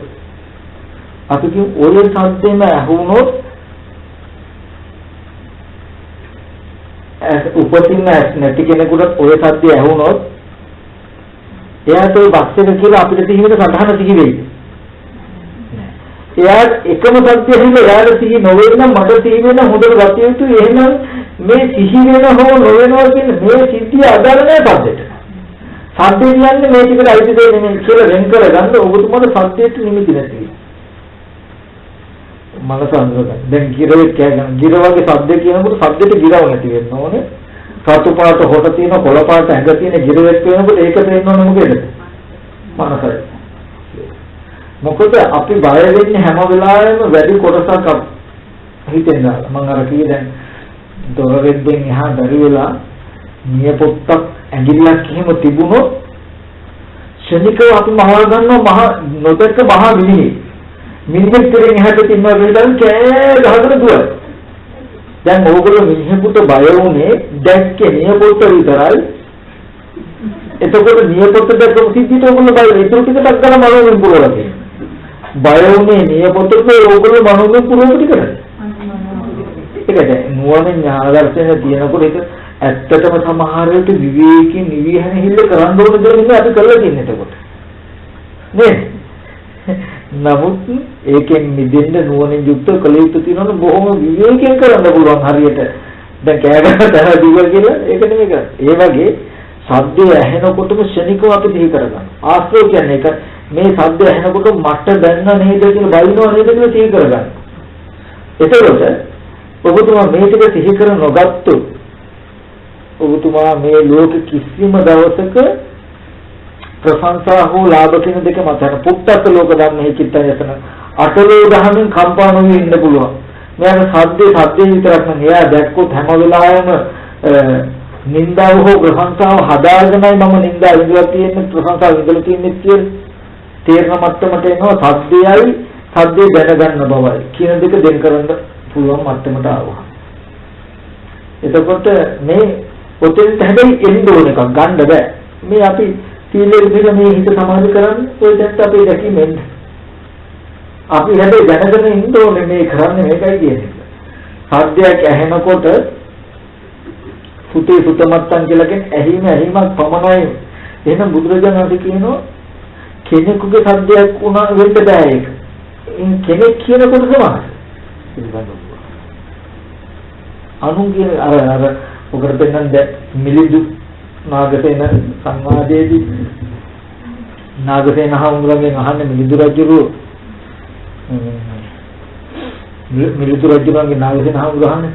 අපි කිය ඔය ශබ්දෙම ඇහුනොත් උපතින් නැති කෙනෙකුට ඔය ශබ්දය ඇහුනොත් එයාට ඔය බස් එක කියලා අපිට තිහි වෙන සඳහන තිහි වෙයි. එයා එකම සත්‍ය හින්දා එයාට සිහි නොවේ නම් මට සිහි වෙන හොඳට ගතිය යුතුයි. එහෙනම් මේ සිහි වෙන හෝ නොවෙනවා කියන මේ සිද්ධිය අදාළ නැහැ සද්දෙට. සද්දේ කියන්නේ මේ ටිකට අයිති දෙයක් නෙමෙයි කියලා වෙන් කරගන්න ඔබතුමාට සද්දයට නිමිති නැති වෙයි. මනස අඳුරගන්න. දැන් ගිරවෙක් කියනවා. ගිර වගේ සද්ද කියනකොට සද්දෙට ගිරව නැති වෙන්න ඕනේ. සතු පාට හොට තියෙන කොළ පාට ඇඟ තියෙන ගිරවෙක් වෙනකොට ඒක තේරෙන්න ඕනේ මොකේද? මනසයි. මොකද අපි බය වෙන්නේ හැම වෙලාවෙම වැඩි කොටසක් හිතෙන්න. මම අර කියේ දැන් දොරෙද්දෙන් එහා බැරි වෙලා නියපොත්තක් ඇඟිල්ලක් එහෙම තිබුණොත් ශනිකව අපි මහා ගන්නවා මහා නොදැක්ක මහා මිනිහෙක්ගෙන් එහාට තින්නවා කියලා කෑ ගහගෙන දුවන. දැන් ඕගොල්ලෝ මිනිහෙකුට බය වුණේ දැක්කේ නියපොත්ත විතරයි. එතකොට නියපොත්ත දැක්කම සිද්ධියට ඕගොල්ලෝ බය ඉතුරු ටිකක් ගන්න මනෝවෙන් පුරවලා තියෙනවා. බය වුණේ නියපොත්තට ඕගොල්ලෝ මනෝවෙන් පුරවපු ටිකට. ඒකද නුවණ ඥානදර්ශන තියෙනකොට ඒක ඇත්තටම සමහර වෙලට විවේකී නිවිහන හිල්ල කරන්න ඕන දේ නෙමෙයි අපි කරලා තියෙන්නේ එතකොට. නේද? නමුත් ඒකෙන් මිදෙන්න නුවණින් යුක්ත කළ යුතු තියෙනවා බොහොම විවේකයෙන් කරන්න පුළුවන් හරියට. දැන් කෑ ගන්න තර දිවල් කියලා ඒක නෙමෙයි කරන්නේ. ඒ වගේ සද්දය ඇහෙනකොටම ශනිකව අපි දිහි කරගන්න. ආශ්‍රය කියන්නේ ඒක මේ සද්දය ඇහෙනකොට මට දැන්න නේද කියලා බලනවා නේද කියලා සිහි කරගන්න. එතකොට ඔබතුමා මේ ටික සිහි කර නොගත්තොත් ඔබතුමා මේ ලෝක කිසිම දවසක ප්‍රශංසා හෝ ලාභ කියන දෙක මත යන පුත්තත් ලෝක ධර්මයේ චිත්තයතන අටලෝ දහමින් කම්පා නොවී ඉන්න පුළුවන්. මෙයාට සද්දේ විතරක් නෙවෙයි එයා දැක්කොත් හැම වෙලාවෙම නින්දාව හෝ ප්‍රශංසාව හදාගෙනයි මම නින්දා ඉඳලා තියෙන්නේ ප්‍රශංසාව ඉඳලා තියෙන්නේ කියලා තේරෙන මට්ටමට එනවා සද්දේ දැනගන්න බවයි කියන දෙක දෙන් කරන්න පුළුවන් මට්ටමට ආවා. එතකොට මේ ඔතෙන්ට හැබැයි එන්න ඕන එකක් ගන්න බෑ. මේ අපි සීලෙ විදිහට මේ හිත සමාධි කරන්නේ ඔය දැක්ක අපේ දැකීමෙන්. අපි හැබැයි දැනගෙන ඉන්න ඕනේ මේ කරන්නේ මේකයි කියන්නේ. සද්දයක් ඇහෙනකොට සුතේ සුතමත්තන් කියලා කියන්නේ ඇහිමක් පමණයි. එහෙනම් බුදුරජාණන් වහන්සේ කියනවා කෙනෙකුගේ සද්දයක් වුණා වෙන්න බෑ ඒක. කෙනෙක් කියනකොට සමානයි. අනුන් කියන අර ඔකට දෙන්නද මිලිඳු නාගසේන සංවාදයේදී නාගසේන හමුරගෙන් අහන්නේ මිලිඳු රජුගේ නාගසේන හමුර අහන්නේ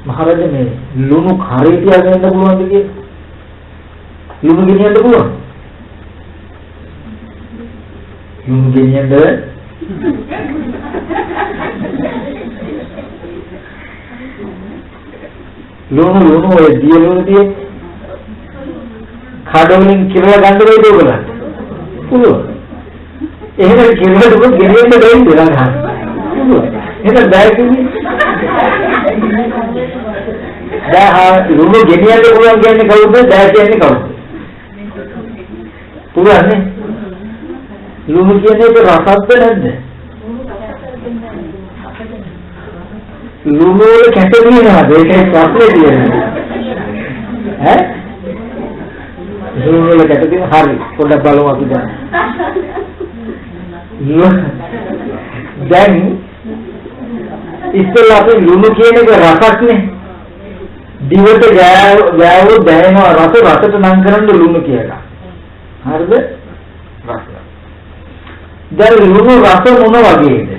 මහරජා මේ ලුණු කරේ තියාගෙන ඉන්න පුළුවන්ද කියලා. ලුණු ගෙනියන්න පුළුවන්. ලුණු ගෙනියන්න ලුණු ඔය දිය ලුණු තියේ කඩවලින් කිරලා ගන්න බැයිද ඔයගොල්ලන්ට? පුළුවන්. එහෙනම් කිරලා දුක ගෙනියන්න බැයිද ගන්න? පුළුවන්. එහෙනම් බැයිද? දැන් ලුණු ගෙනියන්න පුළුවන් කියන්නේ කවුද? බෑ කියන්නේ කවුද? පුළුවන් නේ? ලුණු කියන්නේ ඒක රසක්ද නැද්ද? ලුණු වල කැට දිනනවාද? ඒකයි ප්‍රශ්නේ තියෙන්නේ. ඈ? ලුණු වල කැට දින හරි. පොඩ්ඩක් බලමු අපි දැන්. දැන් ඉස්සෙල්ලා අපි ලුණු කියන එක රසක්නේ. දිවට ගෑවු දැනෙනවා රසට නම් කරන්න ලුණු කියලා. හරිද? රස. දැන් ලුණු රස මොන වගේද?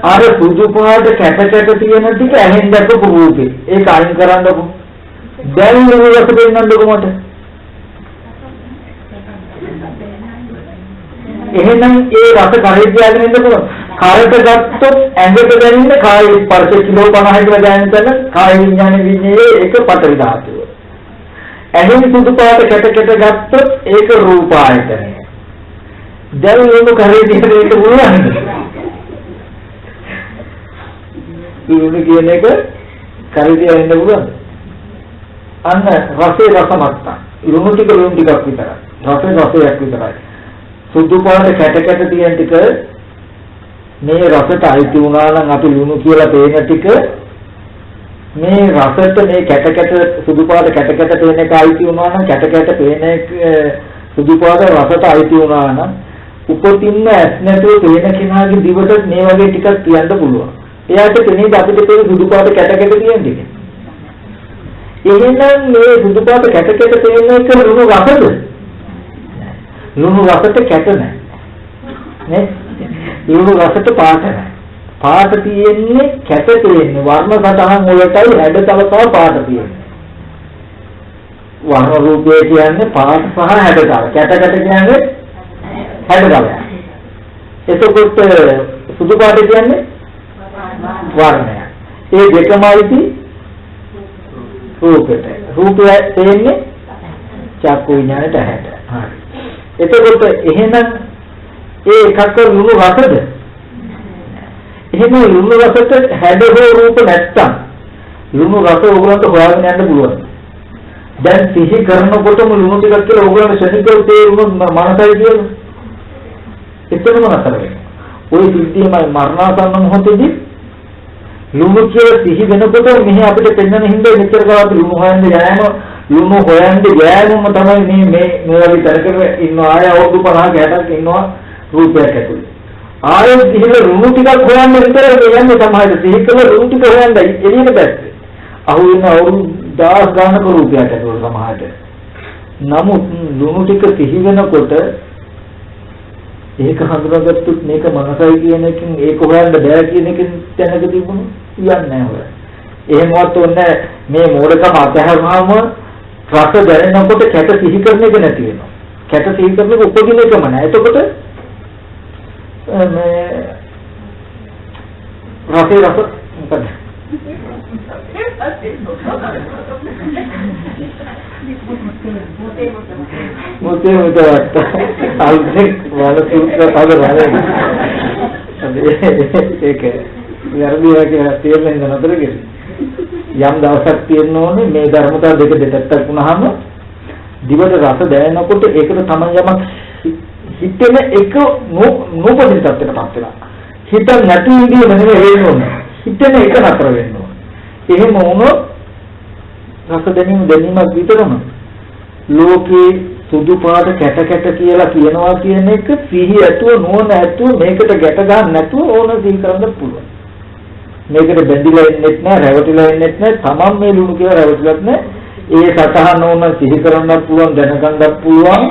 අර සුදු පාට කැට තියෙන ටික ඇහෙන් දැකපු රූපේ. ඒක අයින් කරන්නකො. දැන් ලුණු රස දෙන්නන්නකො මට. එහෙනම් ඒ රස කරේ තියාගෙන ඉන්නකො. කායයට ගත්තොත් ඇඟට දැනෙන කාය ස්පර්ශ කිලෝ 50 කියලා දැනෙන තැන කාය විඥාන විඤ්ඤාණයේ ඒක පටවි ධාතුව. ඇහෙන් සුදු පාට කැට ගත්තොත් ඒක රූප ආයතනය. දැන් ලුණු කරේ තියාගෙන ඉන්න පුළුවන්ද? ලුණු කියන එක කරේ තියාගෙන ඉන්න පුළුවන්ද? අන්න රසේ රස මට්ටම්. ලුණු ටික ටිකක් විතරයි. රසයක් විතරයි. සුදු පාට කැට තියෙන ටික මේ රසට අයිති වුණා නම් අපි ලුණු කියලා තේන ටික මේ රසට මේ කැට සුදු පාට කැට තේන එක අයිති වුණා නම් කැට තේන එක සුදු පාට රසට අයිති වුණා නම් උපතින්ම ඇස් නැතුව තේන කෙනාගේ දිවට මේ වගේ ටිකක් කියන්න පුළුවන්. එයාට තේනේද අපිට තේරෙන සුදු පාට කැට තියෙන ටික. එහෙනම් මේ සුදු පාට කැට තේන එක ලුණු රසද? ලුණු රසට කැට නැහැ. නේ? ලුණු රසට පාට නැහැ. පාට තියෙන්නේ කැට තියෙන්නේ වර්ණ සටහන් වලටයි හැඩතල සහ පාට තියෙන්නේ. වර්ණ රූපය කියන්නේ පාට සහ හැඩතල. කැට කියන්නේ හැඩතල. එතකොට සුදු පාට කියන්නේ වර්ණය. ඒ දෙකමයි රූපෙට. රූපය තියෙන්නේ චක්කු විඥානයට හැඩ. හරි. එතකොට එහෙනම් ඒ එකක ලුණු රසද? එහෙනම් ලුණු රසට හැඩ හෝ රූප නැත්තම් ලුණු රස ඕගලන්ට හොයාගෙන යන්න පුළුවන්. දැන් සිහි කරනකොටම ලුණු ටිකක් කියලා ඕගලන්ට ශනිකව තේරුණොත් මනසයි කියලා. එතනම නතර වෙනවා. ওই සිද්ධියමයි මරණාසන්න මොහොතේදී ලුණු කියලා සිහි වෙනකොට මෙහි අපිට පෙන්වන හින්දා මෙච්චර කාලත් ලුණු හොයන්න යෑම ලුණු හොයන්න ගෑනුම තමයි මේ වගේ තරකව ඉන්න ආය අවුරුදු 50 60ක් ඉන්නවා රූපයක් ඇතුලේ. ආයෙත් ගිහලා ලුණු ටිකක් හොයන්න විතර යන්නේ තමයි. සිහි කළ ලුණු ටික හොයන්න එළියට බැස්සේ. අහු වෙන අවුරුදු 10 ගානක රූපයක් ඇතුලේ සමහරට. නමුත් ලුණු ටික සිහි වෙනකොට ඒක හඳුනාගත්තොත් මේක මනසයි කියන එකෙන් ඒක හොයන්න බෑ කියන එකෙන් දැනග තිබුණු යන්නේ නැහැ. එහෙමවත් ඔන්නේ මේ මෝඩකම අතහැරනම රස දැනෙනකොට කැට සිහි කරන එක නැති වෙනවා. කැට සිහි කරන එක උපදින එකම නෑ. එතකොට මේ රස මොකද? මොතේ වත් අල්පෙක් වල සූත්‍ර පදවල ඒක යර්දියා කියන තේරෙන්න නතර කෙරේ. යම් දවසක් තියෙන්න ඕනේ මේ ධර්මතාව දෙක දෙකක් වුණාම දිවට රස දැනෙනකොට ඒකට තමයි යමක් හිතෙන එක නෝපදින තත්ත්වයකටපත් වෙනවා. හිත නැති විදිහ නෙමෙයි වෙන්න ඕනේ. හිතෙන එක නතර වෙන්න ඕනේ. එහෙම වුණොත් රස දැනීමක් විතරම ලෝකේ සුදු පාට කැට කියලා කියනවා කියන එක සිහි ඇතුව නෝන ඇතුව මේකට ගැට ගන්න නැතුව ඕන සිහි කරන්න පුළුවන්. මේකට බැඳිලා ඉන්නෙත් නෑ, රැවටිලා ඉන්නෙත් නෑ, තමන් මේ ලුණු කියලා රැවටිලත් නෑ. ඒ සතහන ඕන සිහි කරන්නත් පුළුවන්, දැනගන්නත් පුළුවන්.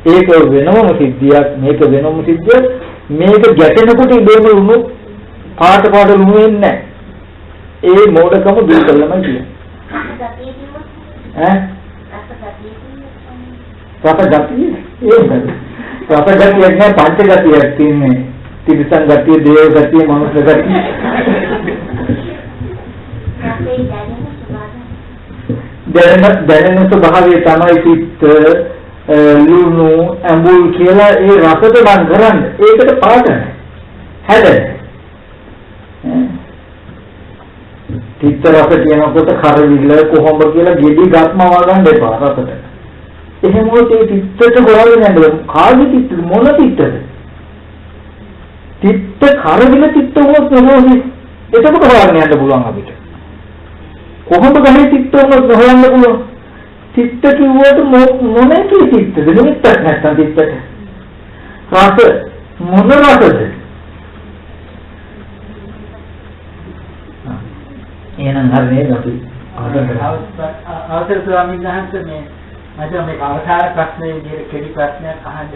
ඒක වෙනම සිද්ධියක්, මේක වෙනම සිද්ධියක්. මේක ගැටෙනකොට ඉබේම ලුණු පාට ලුණු වෙන්නේ නෑ. ඒ මෝඩකම දුරු කළාමයි කියන්නේ. ඈ? රසගතිය ඒකද? රසගතියක් නෑ, පංච ගතියක් තියෙන්නේ. තිරිසන් ගතිය, දේව ගතිය, මනුස්ස ගතිය. දැනෙන ස්වභාවය තමයි චිත්ත ලුණු ඇඹුල් කියලා ඒ රසට බං කරන්නේ. ඒකට පාට නැහැ. හැද චිත්ත රස කියනකොට කරවිල කොහොමද කියලා ගෙඩි ගත්ම වගන්න එපා රසට. එහෙම වුණොත් ඒ චිත්තට හොයාගෙන යන්න කාගේ චිත්තද මොන චිත්තද? චිත්ත කරවිල චිත්ත වුණොත් මොනවද? එතකොට හොයාගෙන යන්න පුළුවන් අපිට. කොහොමද ගහේ චිත්ත වුණොත් හොයන්න පුළුවන්? චිත්ත කිව්වට මොනේ කී චිත්තද? නිමිත්තක් නැත්තම් චිත්තට. රස මොන රසද? එහෙනම් හරිනේ අපි අවසර ස්වාමීන් වහන්සේ මේ මම මේ අවසාන ප්‍රශ්නේ විදිහට කෙටි ප්‍රශ්නයක් අහන්න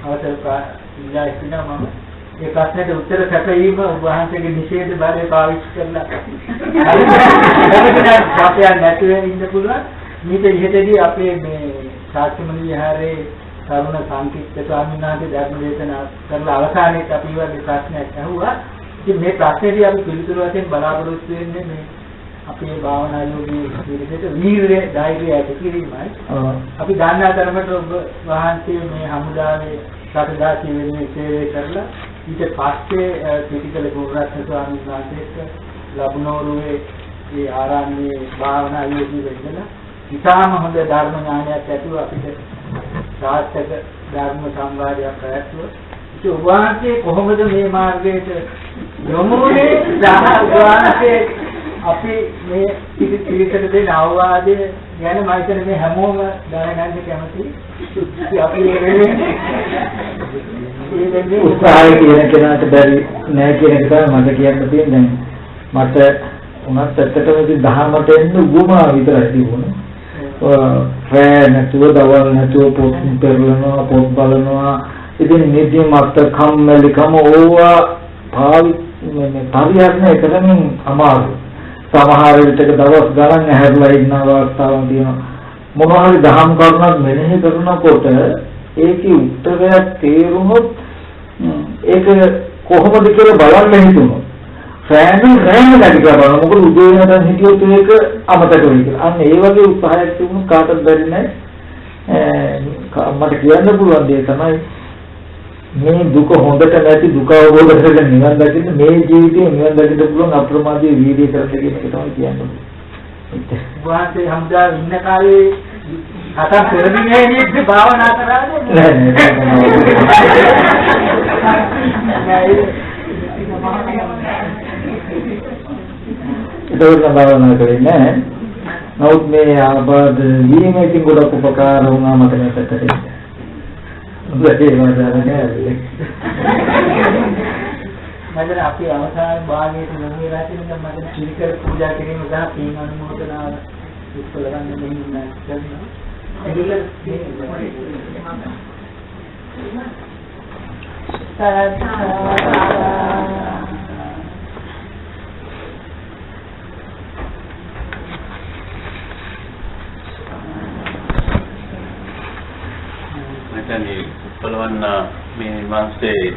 අවසර ඉල්ලා සිටිනවා මම ඒ ප්‍රශ්නෙට උත්තර සැපයීම වහන්සේගේ නිෂේධ බලය පාවිච්චි කරලා අපේ නැති වෙන්න ඉන්න පුළුවන්. මේක ඉහෙතදී අපේ මේ ශාස්ත්‍රමය විහාරයේ තරුණ සංකීර්ත ස්වාමීන් වහන්සේ ධර්ම දේශනා කරලා අවසානයේත් අපි වගේ ප්‍රශ්නයක් අහුවා. ඉතින් මේ ප්‍රශ්නේදී අපි පිළිතුරු වශයෙන් බලාපොරොත්තු වෙන්නේ මේ අපේ භාවනා යෝගී විදිහට වීර්ය ධෛර්යය ඇති කිරීමයි. අපි දන්නා තරමට ඔබ වහන්සේ මේ හමුදාවේ සතදාසී වෙනුවෙන් සේවය කරලා ඊට පස්සේ ත්‍රිපිටක ගුරුරත්න ස්වාමීන් වහන්සේට ලබුණෝරුවේ ඒ ආරාමයේ භාවනා යෝගී වෙන්නලා ඉතාම හොඳ ධර්ම ඥානයක් ඇතුව අපිට සාර්ථක ධර්ම සංවාදයක් පැවැත්වුවා. ඒ වහන්සේ කොහොමද මේ මාර්ගයට යොමු වුනේ? වහන්සේ අපි මේ පිළිසකට දෙන අවවාදය ගැන මම හිතන්නේ මේ හැමෝම දැනගන්න කැමතියි. අපි මේ උත්සාහය කියන කෙනාට බැරි නෑ කියන එක තමයි මට කියන්න තියෙන්නේ. මට උනත් ඇත්තටම ඉතින් දහමට එන්න උගුමා විතරයි තිබුණේ. රෑ නැතුව දවල් නැතුව පොත් පෙරලනවා පොත් බලනවා. ඉතින් නිදි මත කම්මැලිකම ඕවා පරිහරණය කරමින් අමාරුයි. සමහර විටක දවස් ගණන් ඇහැරලා ඉන්න අවස්ථාවක් තියෙනවා. මොනවා හරි දහම් කරුණක් මෙනෙහි කරනකොට ඒකේ උත්තරයක් තේරුනොත් ඒක කොහොමද කියලා බලන්න හිතුණා. රෑම නැගිටලා බලන මොකද උදේ වෙනකන් හිටියොත් ඒක අමතක වෙයි කියලා. අන්න ඒ වගේ උත්සාහයක් තිබුණොත් කාටවත් බැරි නෑ. මට කියන්න පුළුවන් දේ තමයි මේ දුක හොඳට නැති දුක අවබෝධ කරගෙන නිවන් දකින්න මේ ජීවිතේ නිවන් දකින්න පුළුවන් අප්‍රමාදී වීර්යය කරන්න කියන එක තමයි කියන්නේ. වාසේ හම්දා ඉන්න කාලේ කතා කරන්නේ නේද භාවනා කරාද? ඒක භාවනා කරේ නෑ. නමුත් මේ ආබාධ වීමකින් ගොඩක් උපකාර වුණා මට මේකට. මම අපි අවසාන භාගයේ නොමිලා තියෙන මම පිළිකර පූජා කිරීම ගහ පින් අනුමෝදනාව උත්සල ගන්න මෙන්න කරනවා. මචං උත්පලවන්න මේ මාසේ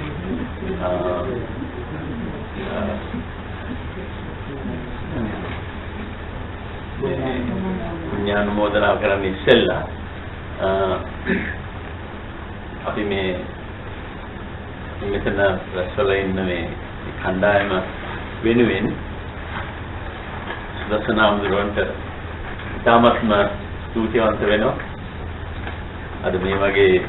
ඥානමෝදනා කරන්න ඉස්සෙල්ලා අපි මේ මෙතන රැස්වල ඉන්න මේ කණ්ඩායම වෙනුවෙන් දසනාම්දුරන්ට ඉතාමත්ම ස්තුතිවන්ත වෙනවා. අද මේ වගේ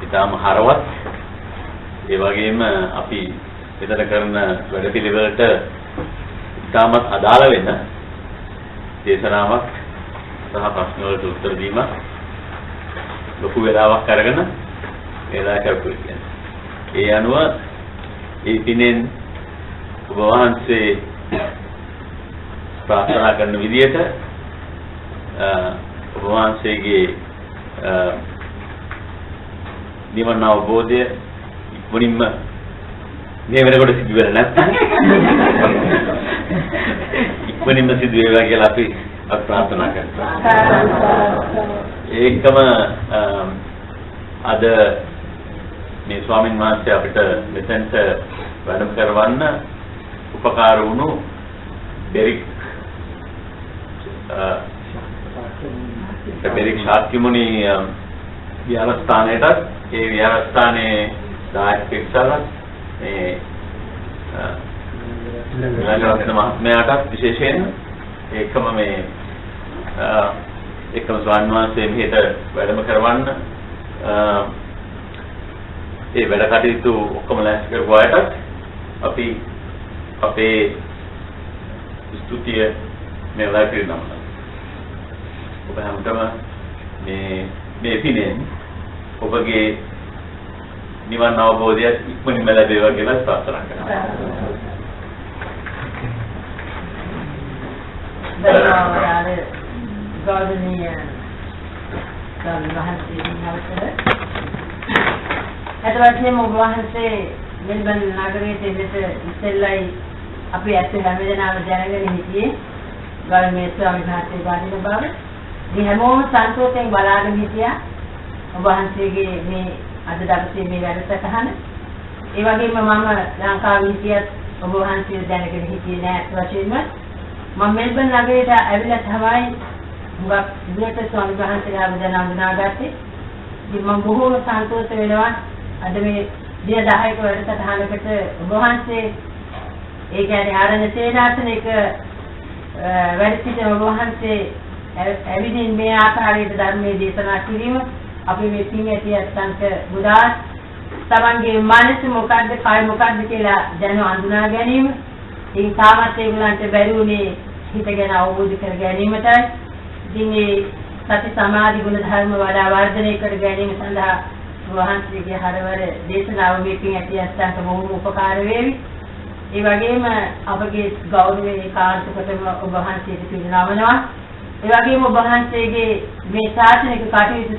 ඉතාම හරවත් ඒ වගේම අපි මෙතන කරන වැඩපිළිවෙලට ඉතාමත් අදාළ වෙන දේශනාවක් සහ ප්‍රශ්න වලට උත්තර දීමක් ලොකු වේලාවක් අරගෙන වේලා කරපු කියන්නේ. ඒ අනුව ඒ පිනෙන් ඔබ වහන්සේ ප්‍රාර්ථනා කරන විදිහට ඔබ වහන්සේගේ නිවන අවබෝධය ඉක්මනින්ම මේ වෙනකොට සිදු වෙලා නැත්නම් ඉක්මනින්ම සිදු වේවා කියලා අපි ප්‍රාර්ථනා කරනවා. ඒකම අද මේ ස්වාමීන් වහන්සේ අපිට මෙතෙන්ට වැඩම කරවන්න උපකාර වුණු බෙරික් ශාක්‍යමුනි විහාරස්ථානයටත් ඒ විහාරස්ථානයේ දායක එක්සලත් මේ ළඟරත්න මහත්මයාටත් විශේෂයෙන් ඒකම මේ එකම ස්වාමීන් වහන්සේ මෙහෙට වැඩම කරවන්න ඒ වැඩ කටයුතු ඔක්කොම ලෑස්ති කරපු අයටත් අපි අපේ ස්තුතිය මේ වෙලාවේ පිරිනමනවා. ඔබ හැමෝටම මේ පිනෙන් ඔබගේ නිවන් අවබෝධය ඉක්මනින්ම ලැබේවා කියලා ප්‍රාර්ථනා කරනවා. ගෞරවනීය අතවැසියම ඔබ වහන්සේ මෙල්බන් නගරයේ දෙවිත ඉස්සෙල්ලයි අපි ඇත්ත හැමදෙනාම දැනගෙන හිටියේ ගල්මේ ස්වාමීන් වහන්සේ වඩින බව. මේ හැමෝම සන්තෝෂයෙන් බලාගෙන හිටියා ඔබ වහන්සේගේ මේ අද දවසේ මේ වැඩසටහන. ඒ වගේම මම ලංකාවේ හිටියත් ඔබ වහන්සේ දැනගෙන හිටියේ නෑ වශයෙන්ම. මම මෙල්බන් නගරයට ඇවිල්ලා තමයි මුගක් දුරට ස්වාමීන් වහන්සේලා වදන හඳුනාගත්තේ. ඉතින් මම බොහෝම සන්තෝෂ වෙනවා අද මේ දින 10ක වැඩසටහනකට ඔබ වහන්සේ ඒ කියන්නේ ආරණ්‍ය සේනාසනයක වැඩ සිටින ඔබ වහන්සේ ඇවිදින් මේ ආකාරයට ධර්මයේ දේශනා කිරීම අපි මේ පින් ඇතියන්ට ගොඩාක් තමන්ගේ මනස මොකද්ද කය මොකද්ද කියලා දැන හඳුනා ගැනීම. ඉතින් තාමත් ඒගොල්ලන්ට බැරි වුණේ හිත ගැන අවබෝධ කර ගැනීමටයි. ඉතින් මේ සති සමාධි ගුණ ධර්ම වඩා වර්ධනය කර ගැනීම සඳහා වහන්සේගේ හරවර දේශනාව මේ පින් ඇතියන්ට බොහොම උපකාර වේවි. ඒ වගේම අපගේ ගෞරවයේ කාර්ය කොටම ඔබ වහන්සේට පිළිනමනවා. ඒ වගේම ඔබ වහන්සේගේ මේ ශාසනික කටයුතු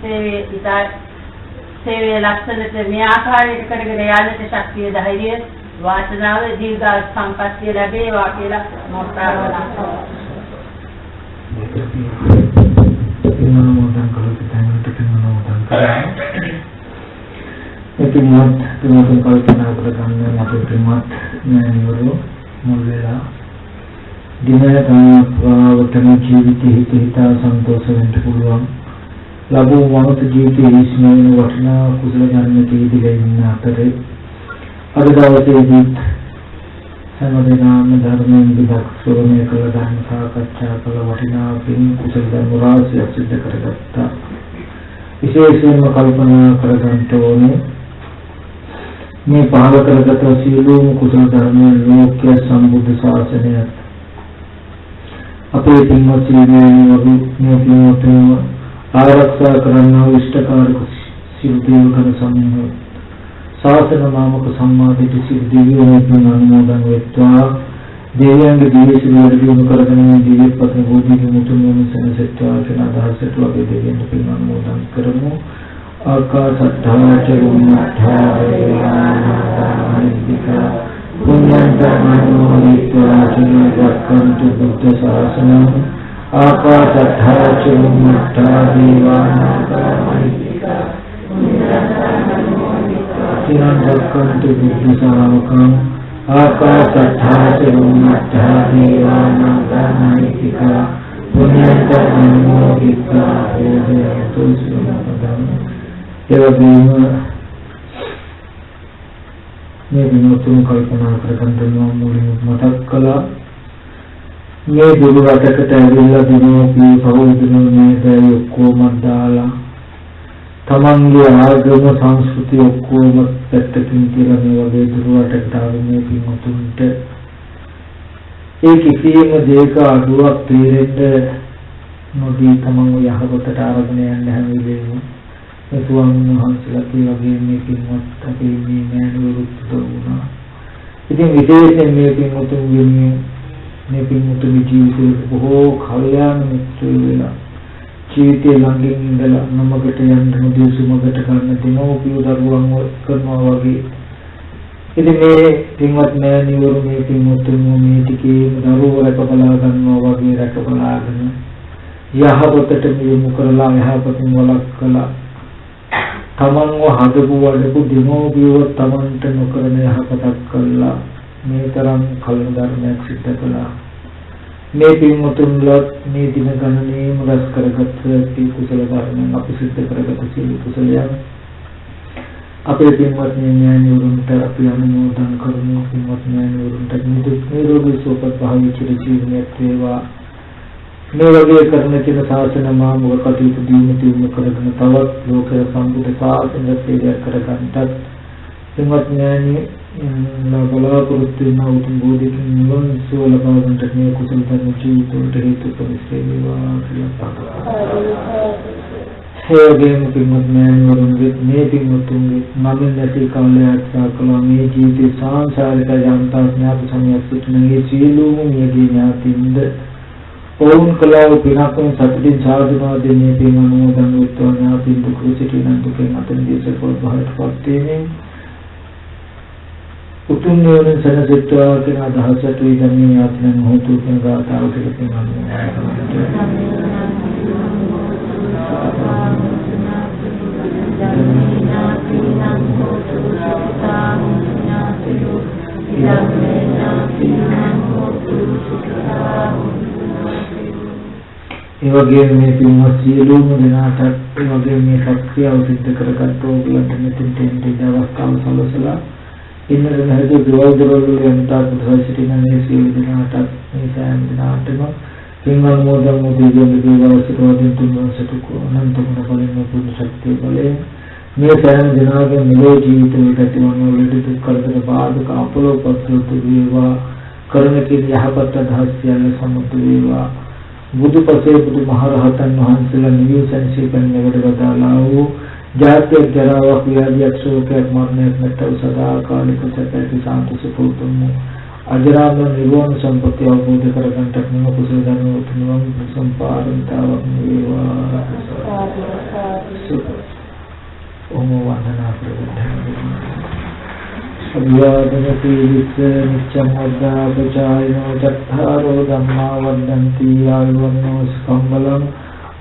සේවයේ ලක්ෂණට මේ ආකාරයට කරගෙන යන්නට ශක්තිය ධෛර්යය වාසනාව දීර්ඝ සම්පත්තිය ලැබේවා කියලා මම ප්‍රාර්ථනා කරනවා. එතුමාත් කල්පනා කරගන්න අපේ ප්‍රමත් ඥානවල මුල් වෙලා දිනයතාවතම ජීවිතේ හිතා සන්තෝෂ වෙන්න පුළුවන් ලැබුණු වමත ජීවිතයේ ඉස්මන වටිනා කුසල ධර්ම තීදිලා ඉන්න අතරේ අද දවසේදී සමදේනාම ධර්මයෙන් විදක් ශ්‍රවණය කළ ධර්ම සාකච්ඡා කළ වටිනා පින් කුසල ධර්ම රාශියක් සිද්ධ කරගත්තා. විශේෂයෙන්ම කල්පනා කරගන්න ඕනේ මේ පහළ කරගත සියලුම කුසල ධර්මයන් ලෝක්‍ය සම්බුද්ධ ශාසනය අපේ පින්වත් සියලුම ආරක්ෂා කරන ඉෂ්ඨකාරක සිල් දේවගණ සමූහය ශාසන නාමක සම්මාදිත සිල් දෙවියන් අනුමෝදන් වෙත්වා. දෙවියන්ගේ දිව්‍ය සිරුර දිනු කරගෙන දිව්‍ය පත්‍ර බෝධිගේ මුතුන් සෙනසෙත්වා කියන අදහසට වගේ දෙවියන්ට පින් අනුමෝදන් කරමු. ආකාශත්තා චුම්මත්තා වේලානානිතිකා පුඤ්ඤන්තමනෝනිත්වා චිරවක්ඛන්තු බුද්ධ ශාසනං ආකාශත්තා චුම්මත්තා වේලානානිතිකා පුඤ්ඤන්තමනෝනිත්වා චිරවක්ඛන්තු බුද්ධ ශාසනං ආකාශත්තා චුම්මත්තා වේලානානිතිකා පුඤ්ඤන්තමනෝනිත්වා හේතු සුමපදං. එවැගේම මේ විනෝතුන් කල්පනා කරගන්න මුලින් මතක් කළා මේ දුරු රටකට ඇවිල්ලා දිනෝපී පවුදුන මේ දේ ඔක්කොම දාලා තමන්ගේ ආගම සංස්කෘතිය ඔක්කොම පැත්තකින් කියලා මේ වගේ දුරු රටකට ආවේ මේ පින්වතුන්ට ඒ කිසියම් දෙයක අඩුවක් තේරෙන්න නොදී තමන්ව යහපතට අරගෙන යන්න හැම වෙලේම ස්වාමීන් වහන්සේලා වගේ මේ පින්වත් අපේ මේ මෑණිවරුත් දුන්නා. ඉතින් විශේෂයෙන් මේ පින්වතුන්ගේ මේ පින්වතුන්ගේ ජීවිතේ බොහෝ කල්යාණ මිත්‍රයෝ වෙලා ජීවිතේ ළඟින් ඉඳලා නමකට යන්න නොදී සුමකට ගන්න දෙනෝපිය දරුවන් කරනවා වගේ. ඉතින් මේ පින්වත් මෑණිවරු මේ පින්වතුන් මේ ටිකේ දරුවෝ රැකබලා ගන්නවා වගේ රැකබලාගෙන යහපතට යොමු කරලා යහපතින් වළක්වලා තමන්ව හදපු වඩපු දෙමෝපියව තමන්ට නොකරන යහපතක් කළා. මේ තරම් කල්න ධර්මයක් සිද්ධ කළා. මේ පින්වතුන්ලත් මේ දින ගණනේම රැස් කරගත් කුසල ධර්මයන් අපි සිද්ධ කරගත සියලු කුසලයන් අපේ පින්වත් ඥානවරුන්ට අපි අනුමෝදන් කරමු. පින්වත් ඥානවරුන්ට නිරෝගී සුවපත් භාවී චිර ජීවනයක් වේවා. මේ වගේ කරන තියෙන ශාසන මාමුක කටයුතු දිනු කරගෙන තවත් ලෝකයේ සම්බුද්ධ ශාසනය සේවය කරගන්නත් පින්වත් ඥානී බලාපොරොත්තු වෙන උතුම් බෝධිකින් නිවන් සුව ලබා ගන්නට මේ කුසල ධර්ම ජීවිතවලට හේතු ප්‍රතිස්ථේ වේවා කියලා ප්‍රාර්ථනා. හේගෙන් පින්වත් ඥානවරුන්ගේ මේ පින්වතුන්ගේ මමින් නැති කාලයක් සාකලා මේ ජීවිතේ සාංශාරික යන්තා ඥාති සමයක් සිටින මේ සියලුම මියගේ ඥාතින්ද ओम कलाव पिनाकों सतदिन साधना दिने पिंगनु दंगुत्वना पिंडु कुचिटिनं दुखे अतन दिसे को बहुत पत्ते ने उतुम नियोजन सनसित्वा के आधासतु इदमे आत्मन होतु के गाताव के पिंगनु එවැගේම මේ පින්වත් සියලුම දෙනාටත් එවැගේම මේ ශක්තිය අවසිද්ධ කරගත් ඕගලන්ට මෙතෙන් තෙන්ට අවස්ථාව සලසලා ඉන්නද නැහැද දවල්වල යන්තා පුදා සිටින මේ සියලු දෙනාටත් මේ සෑම දිනාටම පින් අනුමෝදන් වූ දෙවියන්ගේ ආශිර්වාදයෙන් තුන්වසට අනන්ත ගුණ බලයෙන් පුරුදු ශක්තිය බලයෙන් මේ සෑම දිනාගේ නිරෝධ ජීවිතය ගතවන වලට දුක් කරදර බාධක අපලෝපස්ෘත වේවා කරණකින් යහපත් අදහස් සියල්ල සමුදු වේවා බුදුපසේ බුදුමහරහතන් වහන්සේලා නිවිසංසීපන් නගර වදාළා වූ ජාත්‍ය ජරාවක් ව්‍යාධියක් ශෝකයක් මරණයක් නැත්නම් සදාකාලික සැපති සාන්ති සුපුතුම් අජරාමර නිවන සම්පත්තිය අවබෝධ කරගන්නට මේ කුසල ධර්ම උතුම් සම්පාදන්තාවක් වේවා ඕම වන්දනා කරගන්න අභිවාදන පීඩිත නිච්ඡං වද්දා පචායනෝ චත්තාරෝ ධම්මා වද්දන්ති ආයුවන්නෝ ස්කම්බලං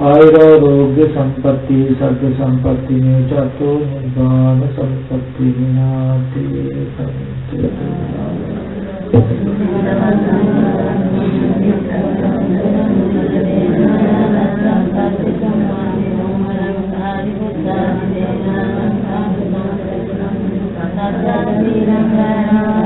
ආයුරෝග්‍ය සම්පatti සග්ග සම්පatti නිචතෝ නිබ්බාන සම්පatti විනාති Thank you.